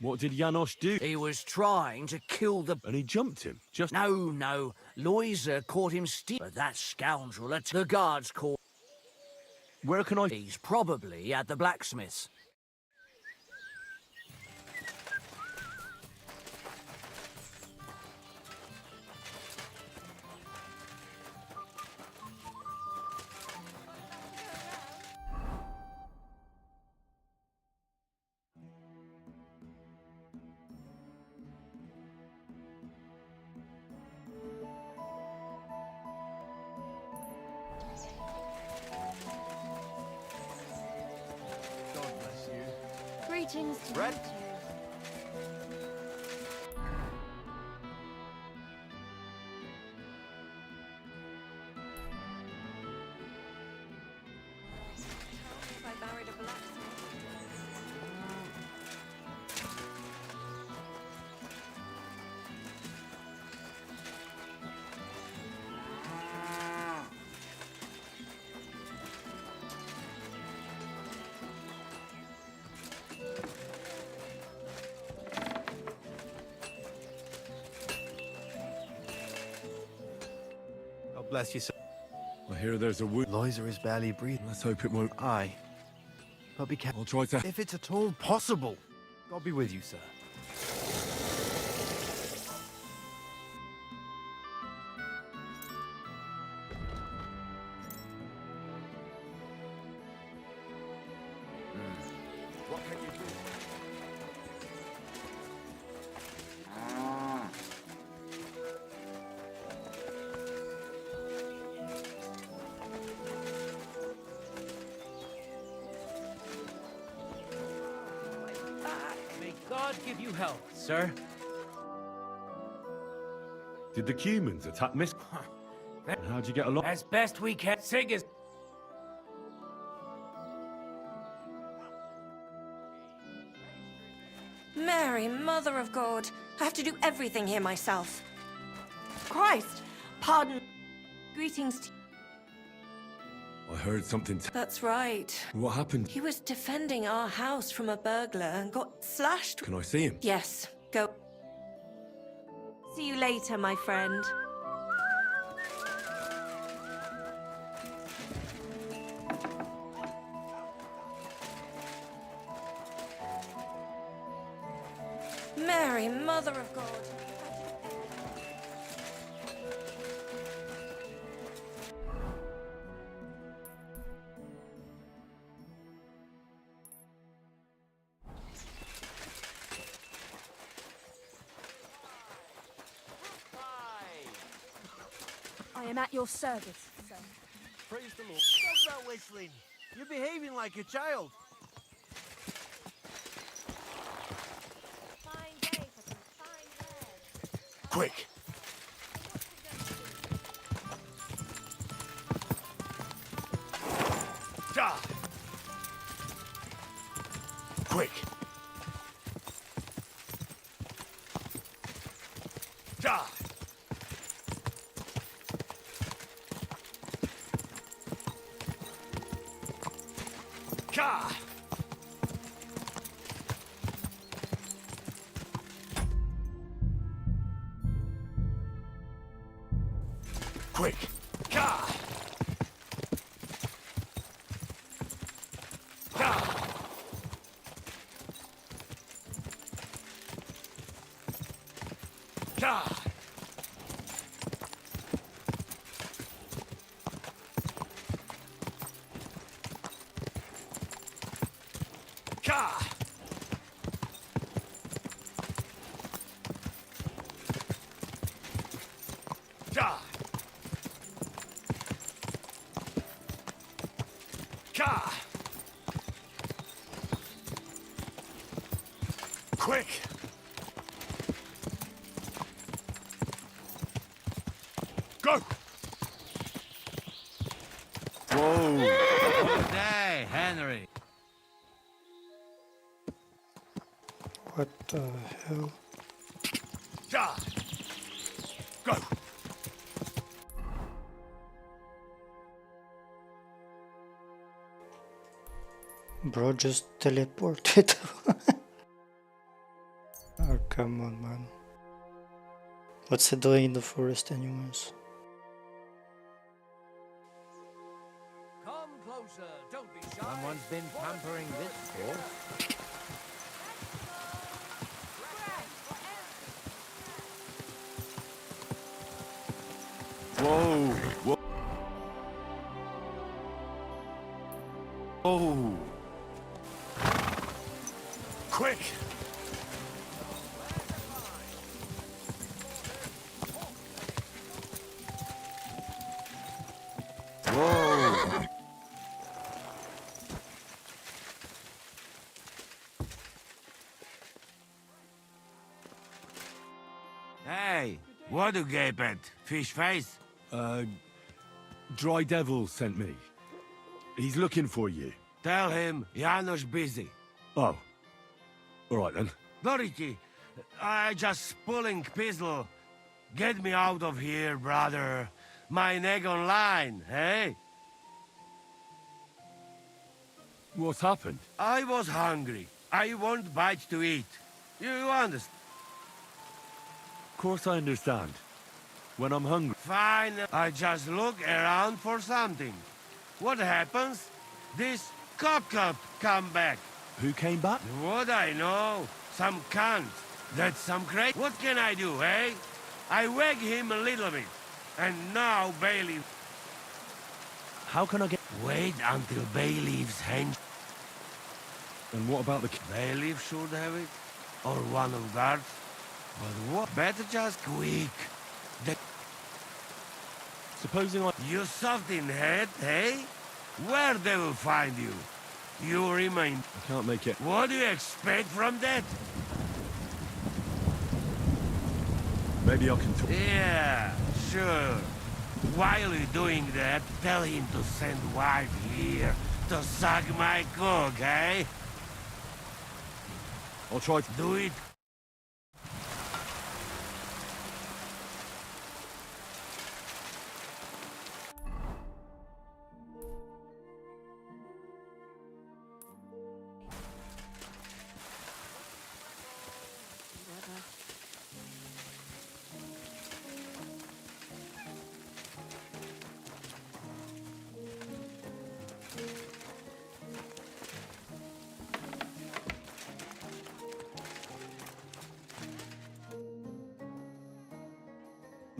What did Janos do? He was trying to kill the... And he jumped him? Just... No. Loiser caught him stealing. But that scoundrel at the guards caught... Where can I... He's probably at the blacksmith's. God bless you. Greetings to Red? you too. If I married a blacksmith. God bless you, sir. I hear there's a wound. Loiser is barely breathing. Let's hope it won't... Aye. But be careful. I'll try to... If it's at all possible. God be with you, sir. What can you do? May God give you health, sir. Did the humans attack Miss... And how'd you get along? As best we can. Sig is... Mary, Mother of God. I have to do everything here myself. Christ! Pardon. Greetings to... I heard something... That's right. What happened? He was defending our house from a burglar and got slashed. Can I see him? Yes, go. See you later, my friend. Mary, Mother of God. I am at your service, sir. Praise the Lord. Stop that whistling. You're behaving like a child. Fine day for some fine wares. Quick. Da! Quick! Da! Ka! Quick! Gah! Gah! Gah! Gah! Gah! Gah! Quick! Go! Whoa! Hey, Henry. What the hell? Gah! Go! Bro just teleported. Oh, come on, man. What's it doing in the forest anyways? Come closer, don't be shy. Someone's been pampering this horse. Whoa! Whoa! Oh! Quick! Whoa! Hey, what do you gape at? Fish face? Dry Devil sent me. He's looking for you. Tell him Janos busy. Oh. Alright then. Doriki, I just pulling pistol. Get me out of here, brother. My neck on line, hey? What's happened? I was hungry. I want bites to eat. You understand? Of course I understand. When I'm hungry. Fine, I just look around for something. What happens? This cop come back. Who came back? What I know? Some cunt. That's some crazy. What can I do, eh? I wag him a little bit. And now Bailey. How can I get... Wait until Bailiff's henge. And what about the... Bailiff should have it. Or one of guards. But what? Better just quick. Supposing I... You soft in head, eh? Where they will find you? You remain... I can't make it. What do you expect from that? Maybe I can talk... Yeah, sure. While you're doing that, tell him to send wife here to suck my cock, eh? I'll try to... Do it.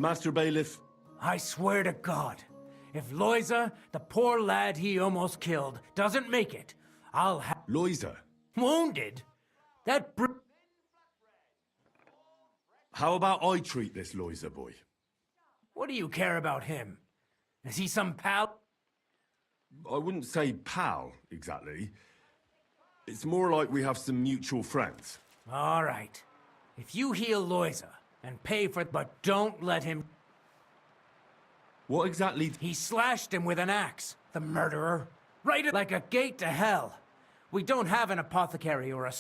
Master Bailiff... I swear to God, if Loiza, the poor lad he almost killed, doesn't make it, I'll have... Loiza? Wounded? That How about I treat this Loiza boy? What do you care about him? Is he some pal? I wouldn't say pal, exactly. It's more like we have some mutual friends. All right. If you heal Loiza and pay for it, but don't let him... What exactly... He slashed him with an axe, the murderer. Right like a gate to hell. We don't have an apothecary or a...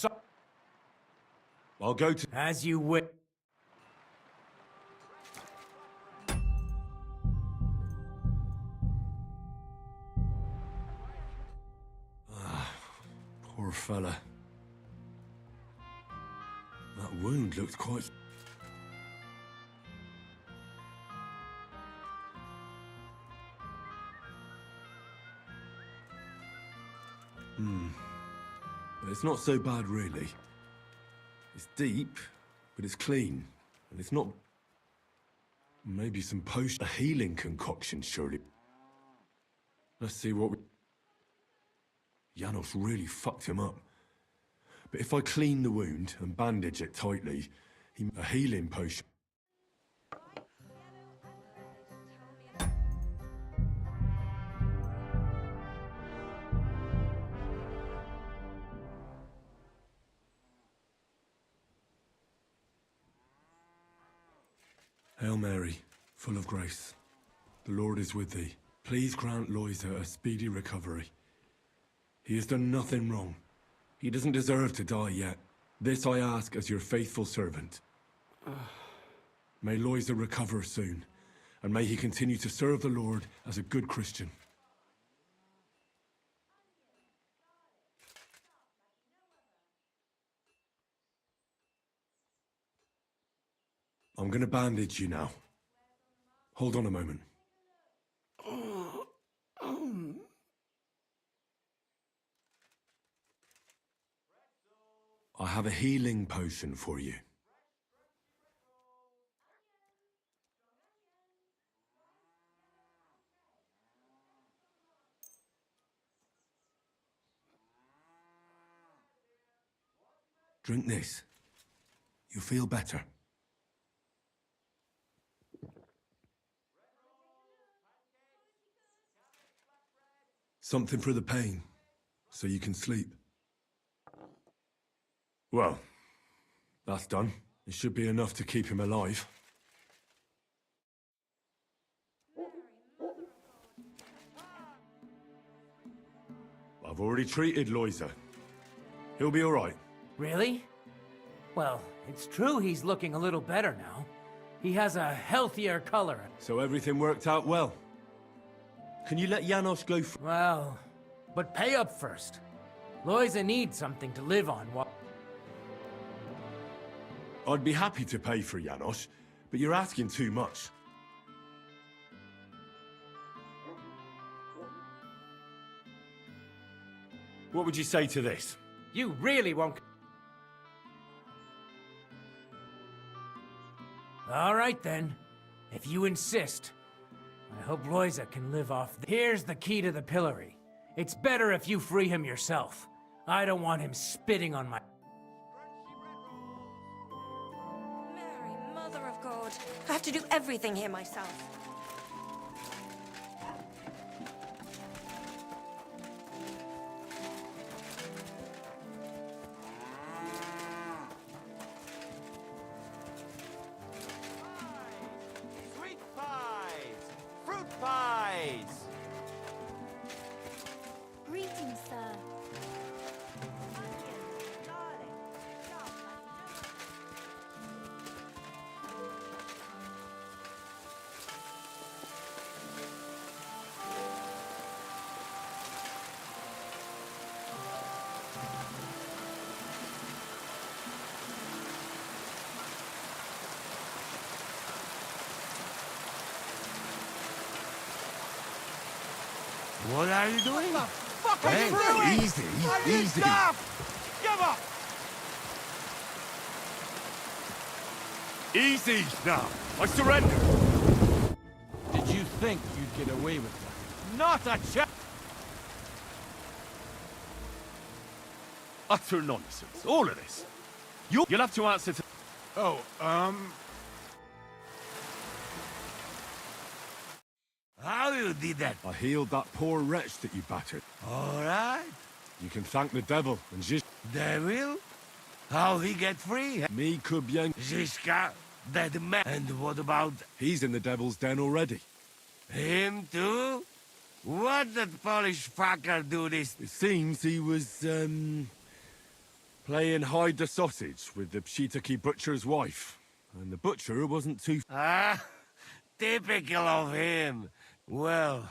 I'll go to... As you wish. Poor fella. That wound looked quite... It's not so bad, really. It's deep, but it's clean. And it's not... Maybe some a healing concoction, surely. Let's see what we... Janos really fucked him up. But if I clean the wound and bandage it tightly, a healing potion... Hail Mary, full of grace. The Lord is with thee. Please grant Loiza a speedy recovery. He has done nothing wrong. He doesn't deserve to die yet. This I ask as your faithful servant. May Loiza recover soon, and may he continue to serve the Lord as a good Christian. I'm gonna bandage you now. Hold on a moment. I have a healing potion for you. Drink this. You'll feel better. Something for the pain, so you can sleep. Well, that's done. It should be enough to keep him alive. I've already treated Loiza. He'll be all right. Really? Well, it's true he's looking a little better now. He has a healthier color. So everything worked out well. Can you let Janos go Well, but pay up first. Loiza needs something to live on while... I'd be happy to pay for Janos, but you're asking too much. What would you say to this? You really won't... All right, then. If you insist. I hope Loiza can live off... Here's the key to the pillory. It's better if you free him yourself. I don't want him spitting on my... Mary, Mother of God. I have to do everything here myself. Sweet pies! Fruit pies! Greetings, sir. What are you doing? Fuck are Hey, you doing? easy, I need easy. stuff! Give up! Easy now. I surrender. Did you think you'd get away with that? Not a chance! Utter nonsense. All of this. You'll have to answer to... How you did that? I healed that poor wretch that you battered. All right. You can thank the devil and Devil? How he get free? Me could bien... Zizka, that man. And what about He's in the devil's den already. him too? What did Polish fucker do this? It seems he was, playing hide the sausage with the Pshitaki butcher's wife. And the butcher wasn't too... Ah, typical of him. Well...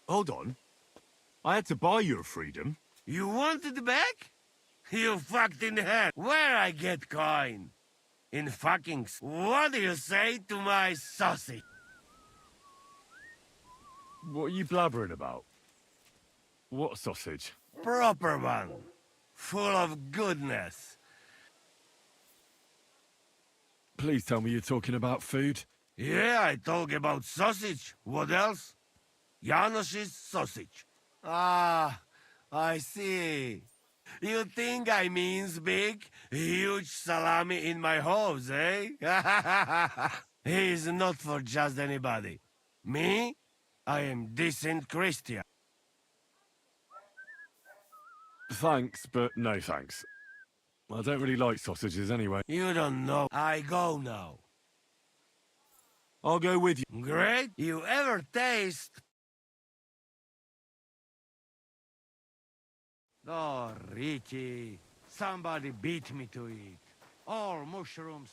Hold on. I had to buy your freedom. You wanted it back? You fucked in the head. Where I get coin? In fucking... What do you say to my sausage? What are you blabbering about? What sausage? Proper one. Full of goodness. Please tell me you're talking about food. Yeah, I talk about sausage. What else? Janos's sausage. Ah, I see. You think I means big, huge salami in my hose, eh? He's not for just anybody. Me? I am decent Christian. Thanks, but no thanks. I don't really like sausages anyway. You don't know. I go now. I'll go with you. Great. You ever taste... Oh, Ricky. Somebody beat me to it. All mushrooms.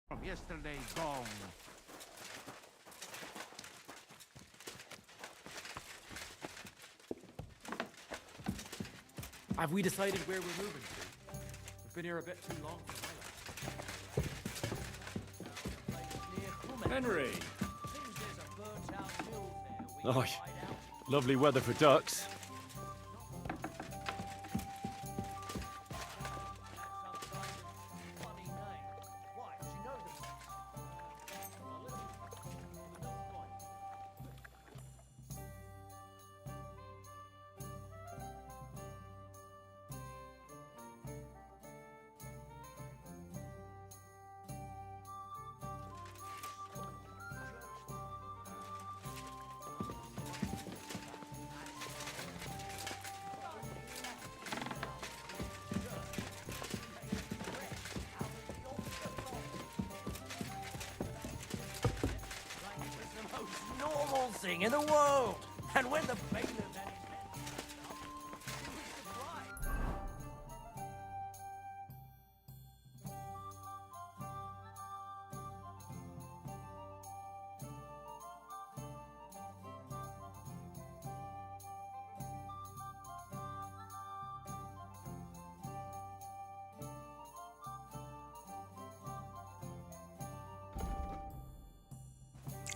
From yesterday gone. Have we decided where we're moving to? We've been here a bit too long for my life. Henry! Oh, lovely weather for ducks. Normal thing in the world. And when the bailiff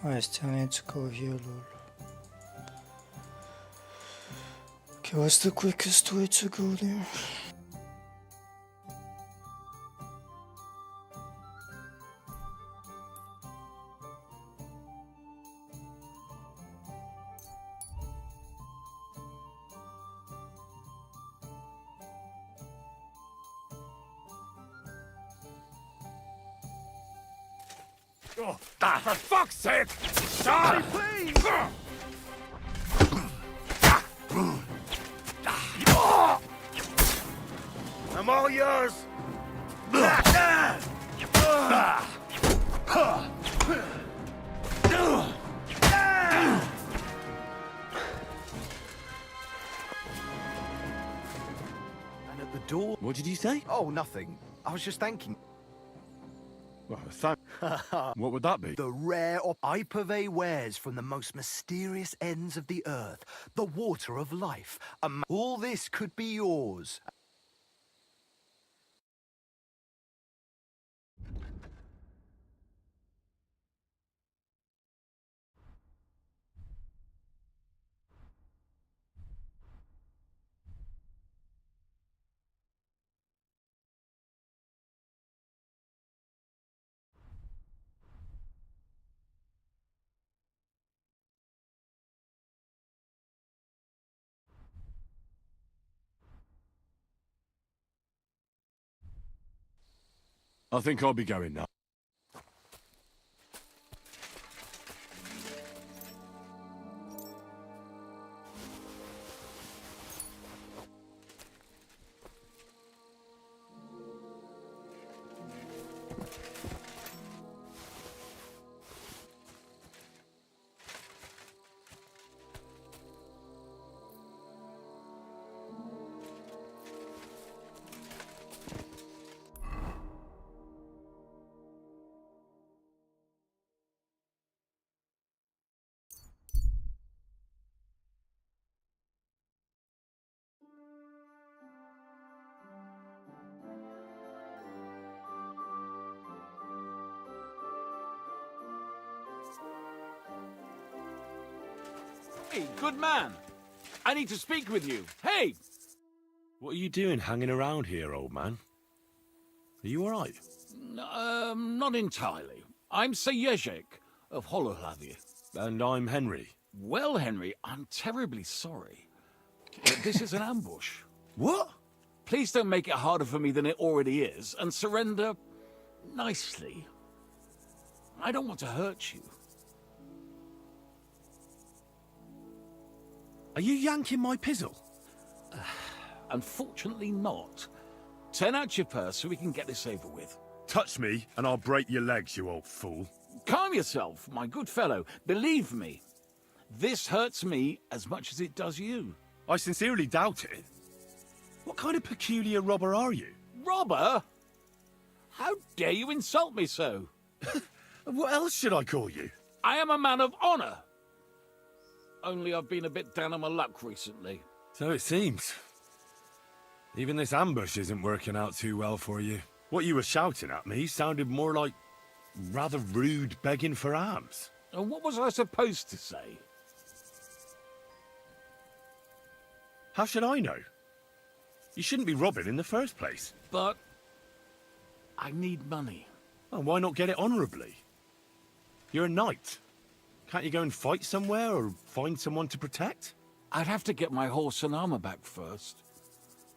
I still need to go here, lol. Okay, what's the quickest way to go there? Oh, for fuck's sake! Sorry, please! I'm all yours! And at the door... What did you say? Oh, nothing. I was just thanking... Well, what would that be? The rare I purvey wares from the most mysterious ends of the earth. The water of life. All this could be yours. I think I'll be going now. Hey, good man. I need to speak with you. Hey! What are you doing hanging around here, old man? Are you alright? Not entirely. I'm Sir Ježek of Holohlavie. And I'm Henry. Well, Henry, I'm terribly sorry. But this is an ambush. What? Please don't make it harder for me than it already is, and surrender nicely. I don't want to hurt you. Are you yanking my pizzle? Unfortunately not. Turn out your purse so we can get this over with. Touch me, and I'll break your legs, you old fool. Calm yourself, my good fellow. Believe me, this hurts me as much as it does you. I sincerely doubt it. What kind of peculiar robber are you? Robber? How dare you insult me so? What else should I call you? I am a man of honor. Only I've been a bit down on my luck recently. So it seems. Even this ambush isn't working out too well for you. What you were shouting at me sounded more like rather rude begging for alms. And what was I supposed to say? How should I know? You shouldn't be robbing in the first place. But I need money. Well, why not get it honourably? You're a knight. Can't you go and fight somewhere or find someone to protect? I'd have to get my horse and armor back first.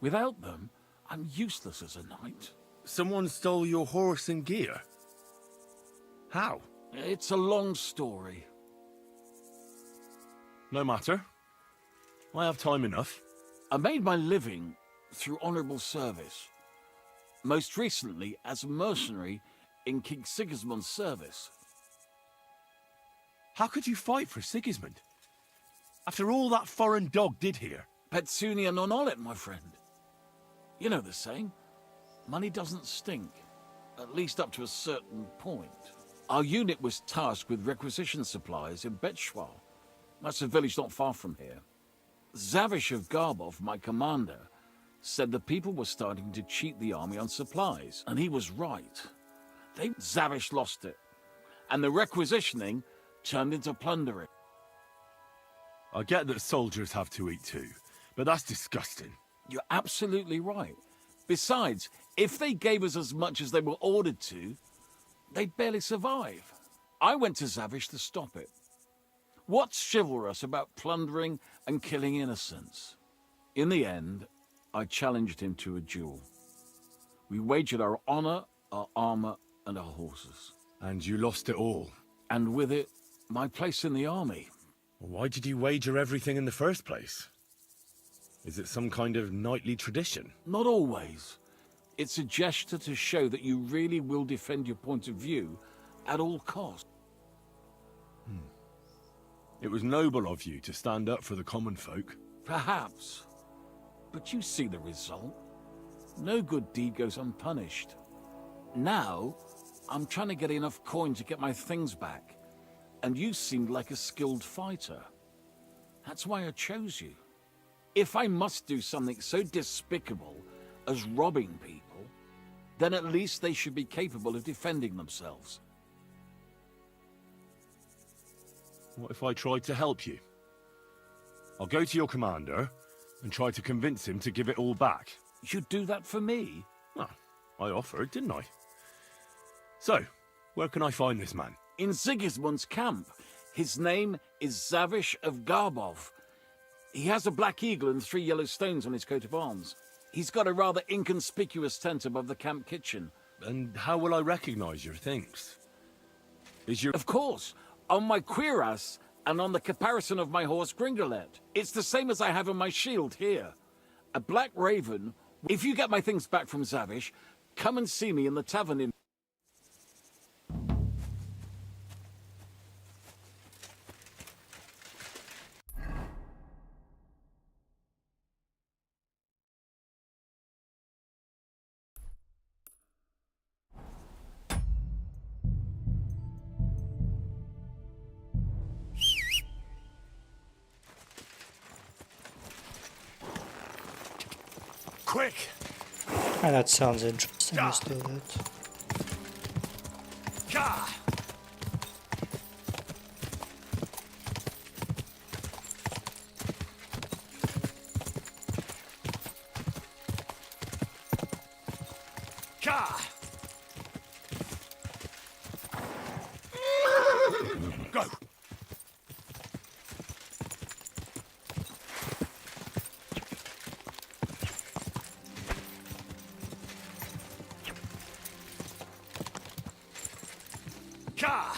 Without them, I'm useless as a knight. Someone stole your horse and gear? How? It's a long story. No matter. I have time enough. I made my living through honourable service. Most recently as a mercenary in King Sigismund's service. How could you fight for Sigismund? After all that foreign dog did here? Petsunia non olet, my friend. You know the saying. Money doesn't stink. At least up to a certain point. Our unit was tasked with requisition supplies in Betschwar. That's a village not far from here. Zavish of Garbov, my commander, said the people were starting to cheat the army on supplies, and he was right. Zavish lost it, and the requisitioning turned into plundering. I get that soldiers have to eat too, but that's disgusting. You're absolutely right. Besides, if they gave us as much as they were ordered to, they'd barely survive. I went to Zavish to stop it. What's chivalrous about plundering and killing innocents? In the end, I challenged him to a duel. We wagered our honor, our armor, and our horses. And you lost it all? And with it, my place in the army. Why did you wager everything in the first place? Is it some kind of knightly tradition? Not always. It's a gesture to show that you really will defend your point of view at all costs. It was noble of you to stand up for the common folk. Perhaps. But you see the result. No good deed goes unpunished. Now, I'm trying to get enough coin to get my things back. And you seemed like a skilled fighter. That's why I chose you. If I must do something so despicable as robbing people, then at least they should be capable of defending themselves. What if I tried to help you? I'll go to your commander and try to convince him to give it all back. You'd do that for me? Well, I offered, didn't I? So, where can I find this man? In Sigismund's camp. His name is Zavish of Garbov. He has a black eagle and 3 yellow stones on his coat of arms. He's got a rather inconspicuous tent above the camp kitchen. And how will I recognize your things? Is your... Of course, on my cuirass and on the caparison of my horse Gringolet. It's the same as I have on my shield here. A black raven. If you get my things back from Zavish, come and see me in the tavern in... Quick! That sounds interesting. Let's do that. Ka! Go! Ka!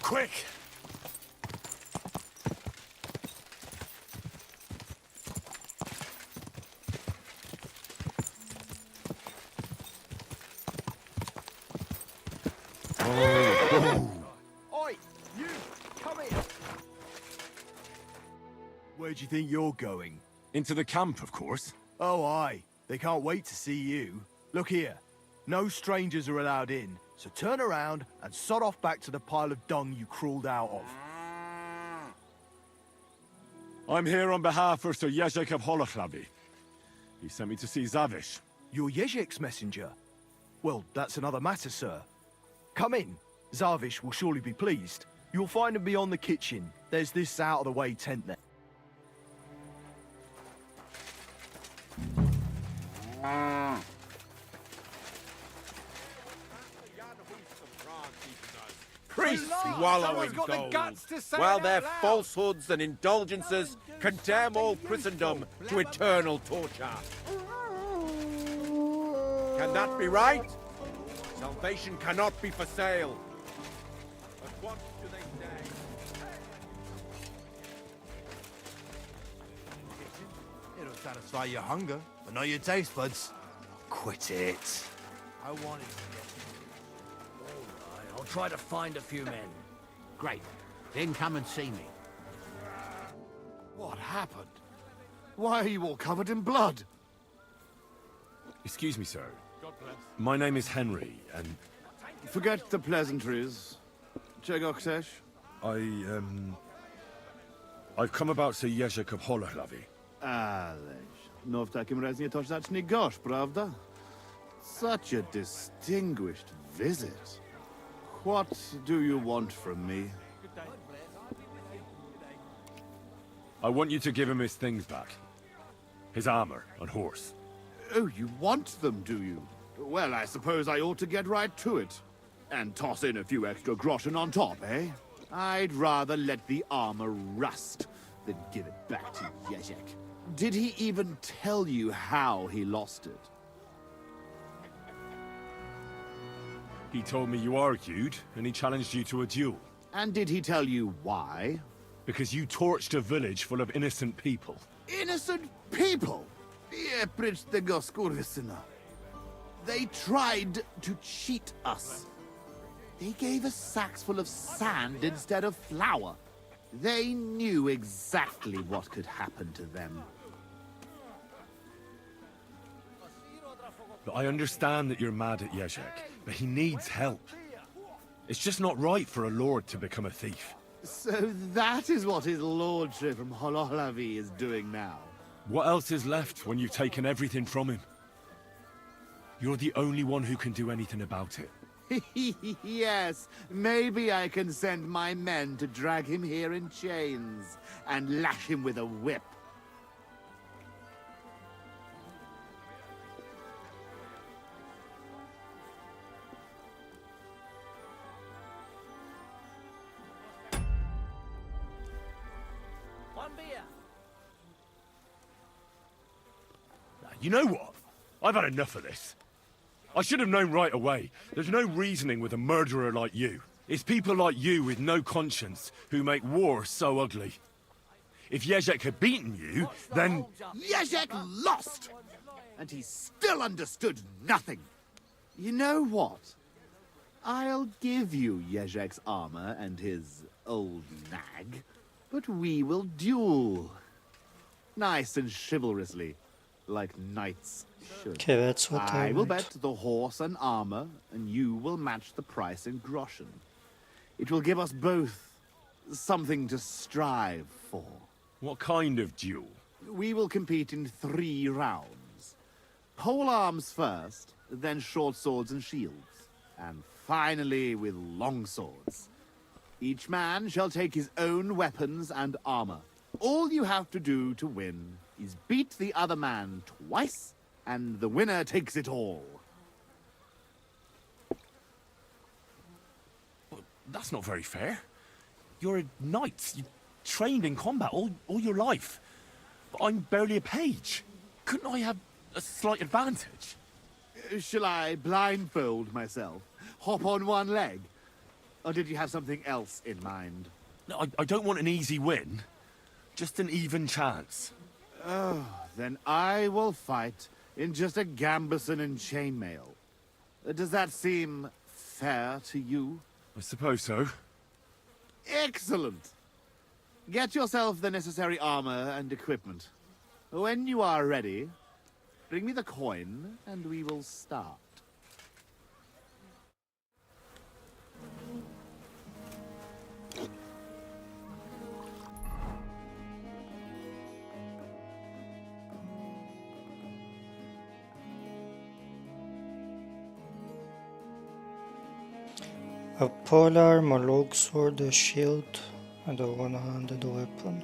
Quick! Oi, you! Come here! Where do you think you're going? Into the camp, of course. Oh, aye. They can't wait to see you. Look here. No strangers are allowed in, so turn around and sod off back to the pile of dung you crawled out of. I'm here on behalf of Sir Jezek of Holochlavi. He sent me to see Zavish. You're Jezek's messenger? Well, that's another matter, sir. Come in. Zavish will surely be pleased. You'll find him beyond the kitchen. There's this out-of-the-way tent there. Priests wallow in gold, while their falsehoods and indulgences condemn all Christendom to eternal torture. Can that be right? Salvation cannot be for sale. But what do they say? It'll satisfy your hunger, but not your taste buds. Quit it. I wanted to get... Alright, I'll try to find a few men. Great. Then come and see me. What happened? Why are you all covered in blood? Excuse me, sir. My name is Henry, and... Forget the pleasantries. Czego I've come about Sir Jezek of Holochlavi. Ależ, no w takim razie to zacznij gorzь, prawda? Such a distinguished visit. What do you want from me? I want you to give him his things back. His armor and horse. Oh, you want them, do you? Well, I suppose I ought to get right to it. And toss in a few extra groschen on top, eh? I'd rather let the armor rust than give it back to Jezek. Did he even tell you how he lost it? He told me you argued, and he challenged you to a duel. And did he tell you why? Because you torched a village full of innocent people. Innocent people? Nie prycz tego skurwysyna. They tried to cheat us. They gave us sacks full of sand instead of flour. They knew exactly what could happen to them. But I understand that you're mad at Jezek, but he needs help. It's just not right for a lord to become a thief. So that is what his lordship from Holochlavi is doing now. What else is left when you've taken everything from him? You're the only one who can do anything about it. Yes, maybe I can send my men to drag him here in chains and lash him with a whip. One beer. You know what? I've had enough of this. I should have known right away. There's no reasoning with a murderer like you. It's people like you with no conscience who make war so ugly. If Jezek had beaten you, then... Jezek lost! And he still understood nothing. You know what? I'll give you Jezek's armor and his old nag, but we will duel. Nice and chivalrously, like knights should. Okay, that's what I will want. bet the horse and armor, and you will match the price in groschen. It will give us both something to strive for. What kind of duel? We will compete in 3 rounds. Pole arms first, then short swords and shields, and finally with long swords. Each man shall take his own weapons and armor. All you have to do to win is beat the other man twice, and the winner takes it all. That's not very fair. You're a knight. You trained in combat all your life. But I'm barely a page. Couldn't I have a slight advantage? Shall I blindfold myself? Hop on one leg? Or did you have something else in mind? No, I don't want an easy win. Just an even chance. Oh, then I will fight in just a gambeson and chainmail. Does that seem fair to you? I suppose so. Excellent! Get yourself the necessary armor and equipment. When you are ready, bring me the coin, and we will start. A pole arm, a log sword, a shield, and a one-handed weapon.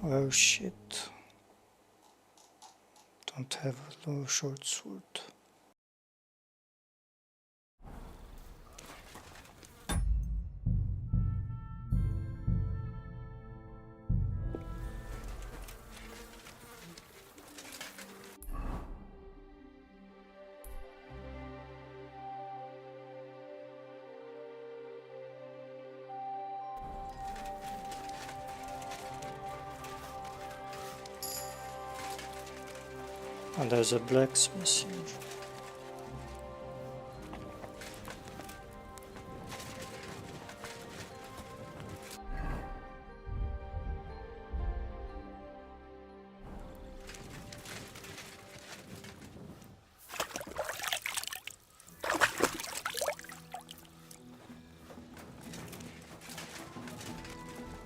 Oh shit. Don't have a low short sword. And there's a blacksmith here.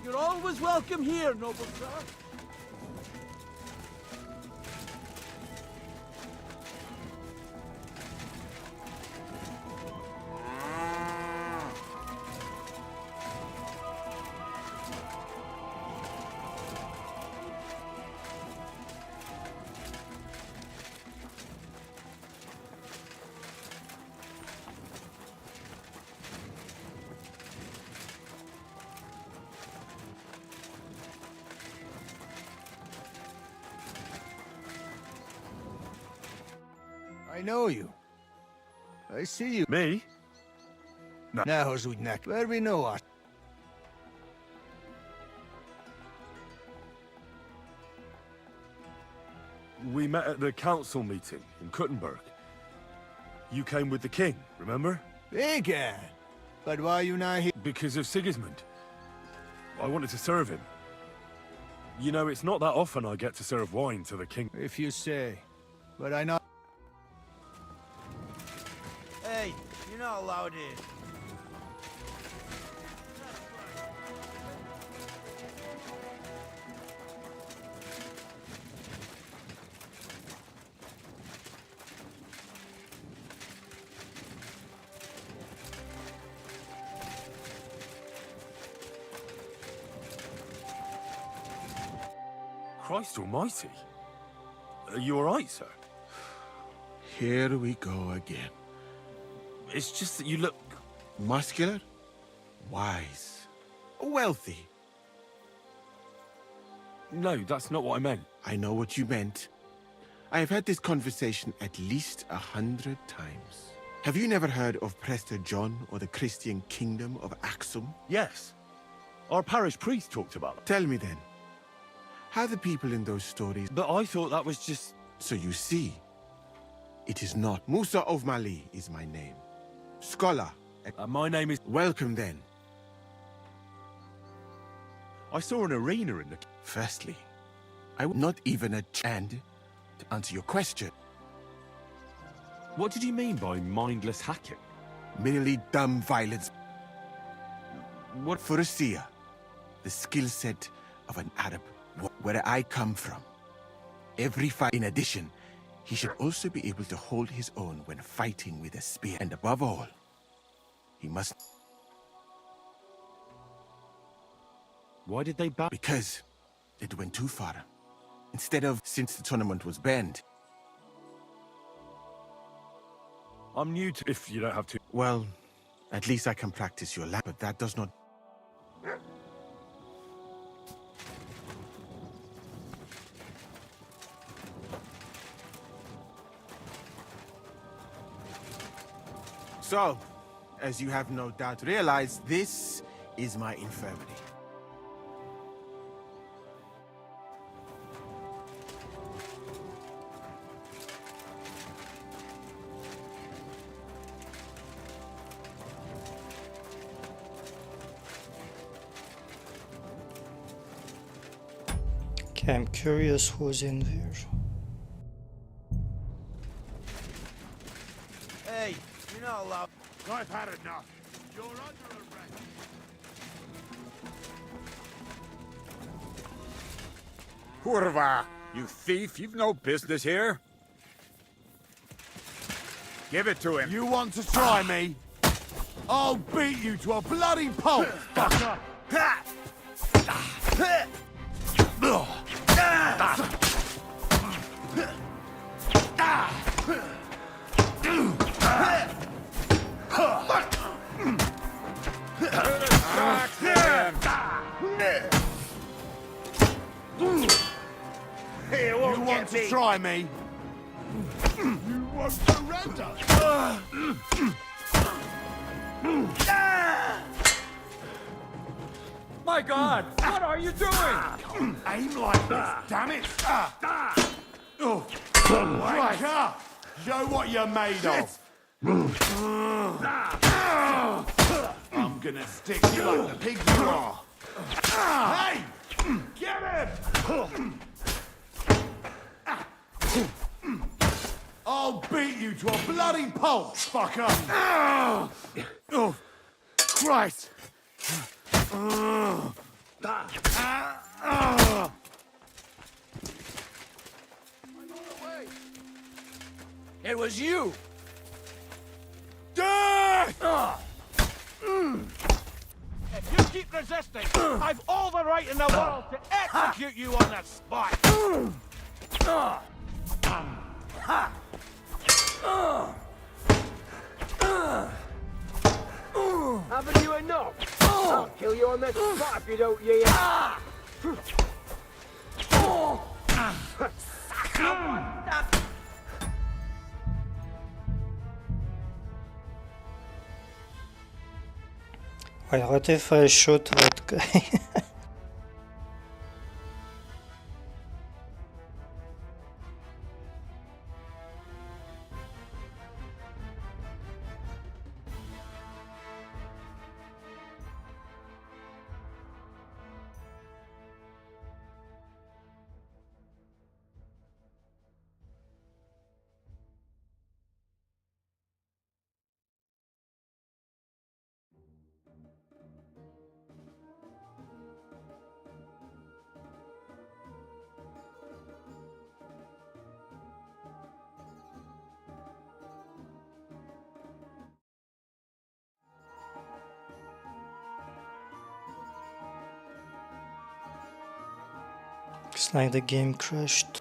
You're always welcome here, noble sir. I know you. I see you. Me? No. Now, Zudnek, where we know us. We met at the council meeting in Kuttenberg. You came with the king, remember? Again. But why are you not here? Because of Sigismund. I wanted to serve him. You know, it's not that often I get to serve wine to the king. If you say. But I know. Hey, you're not allowed in. Christ almighty. Are you alright, sir? Here we go again. It's just that you look... Muscular, wise, wealthy. No, that's not what I meant. I know what you meant. I have had this conversation at least 100 times. Have you never heard of Prester John or the Christian Kingdom of Axum? Yes. Our parish priest talked about it. Tell me then, how the people in those stories... But I thought that was just... So you see, it is not. Musa of Mali is my name. Scholar. My name is... Welcome then. I saw an arena in the... Firstly, I will not even a chance to answer your question. What did you mean by mindless hacking? Merely dumb violence. What? For a seer, the skill set of an Arab. Where I come from, every fight, in addition, He should also be able to hold his own when fighting with a spear. And above all, he must... Why did they ban? Because it went too far. Instead of since the tournament was banned. I'm new to... If you don't have to... Well, at least I can practice your lap, but that does not... So, as you have no doubt realized, this is my infirmary. Okay, I'm curious who's in there. Hey, you're not allowed. I've had enough. You're under arrest. Kurva! You thief, you've no business here. Give it to him. You want to try me? I'll beat you to a bloody pulp, fucker! You want to try me? You won't surrender. My God! What are you doing? Aim like this, damn it! Oh, wake up! Show what you're made of. I'm gonna stick you like the pig you are. Hey! Get him! I'll beat you to a bloody pulp, fucker! Oh, Christ! It was you! If you keep resisting, I've all the right in the world to execute you on the spot! Haven't you enough? I'll kill you on the spot if you don't yield. Wait, what if I shoot that guy? Looks like the game crashed.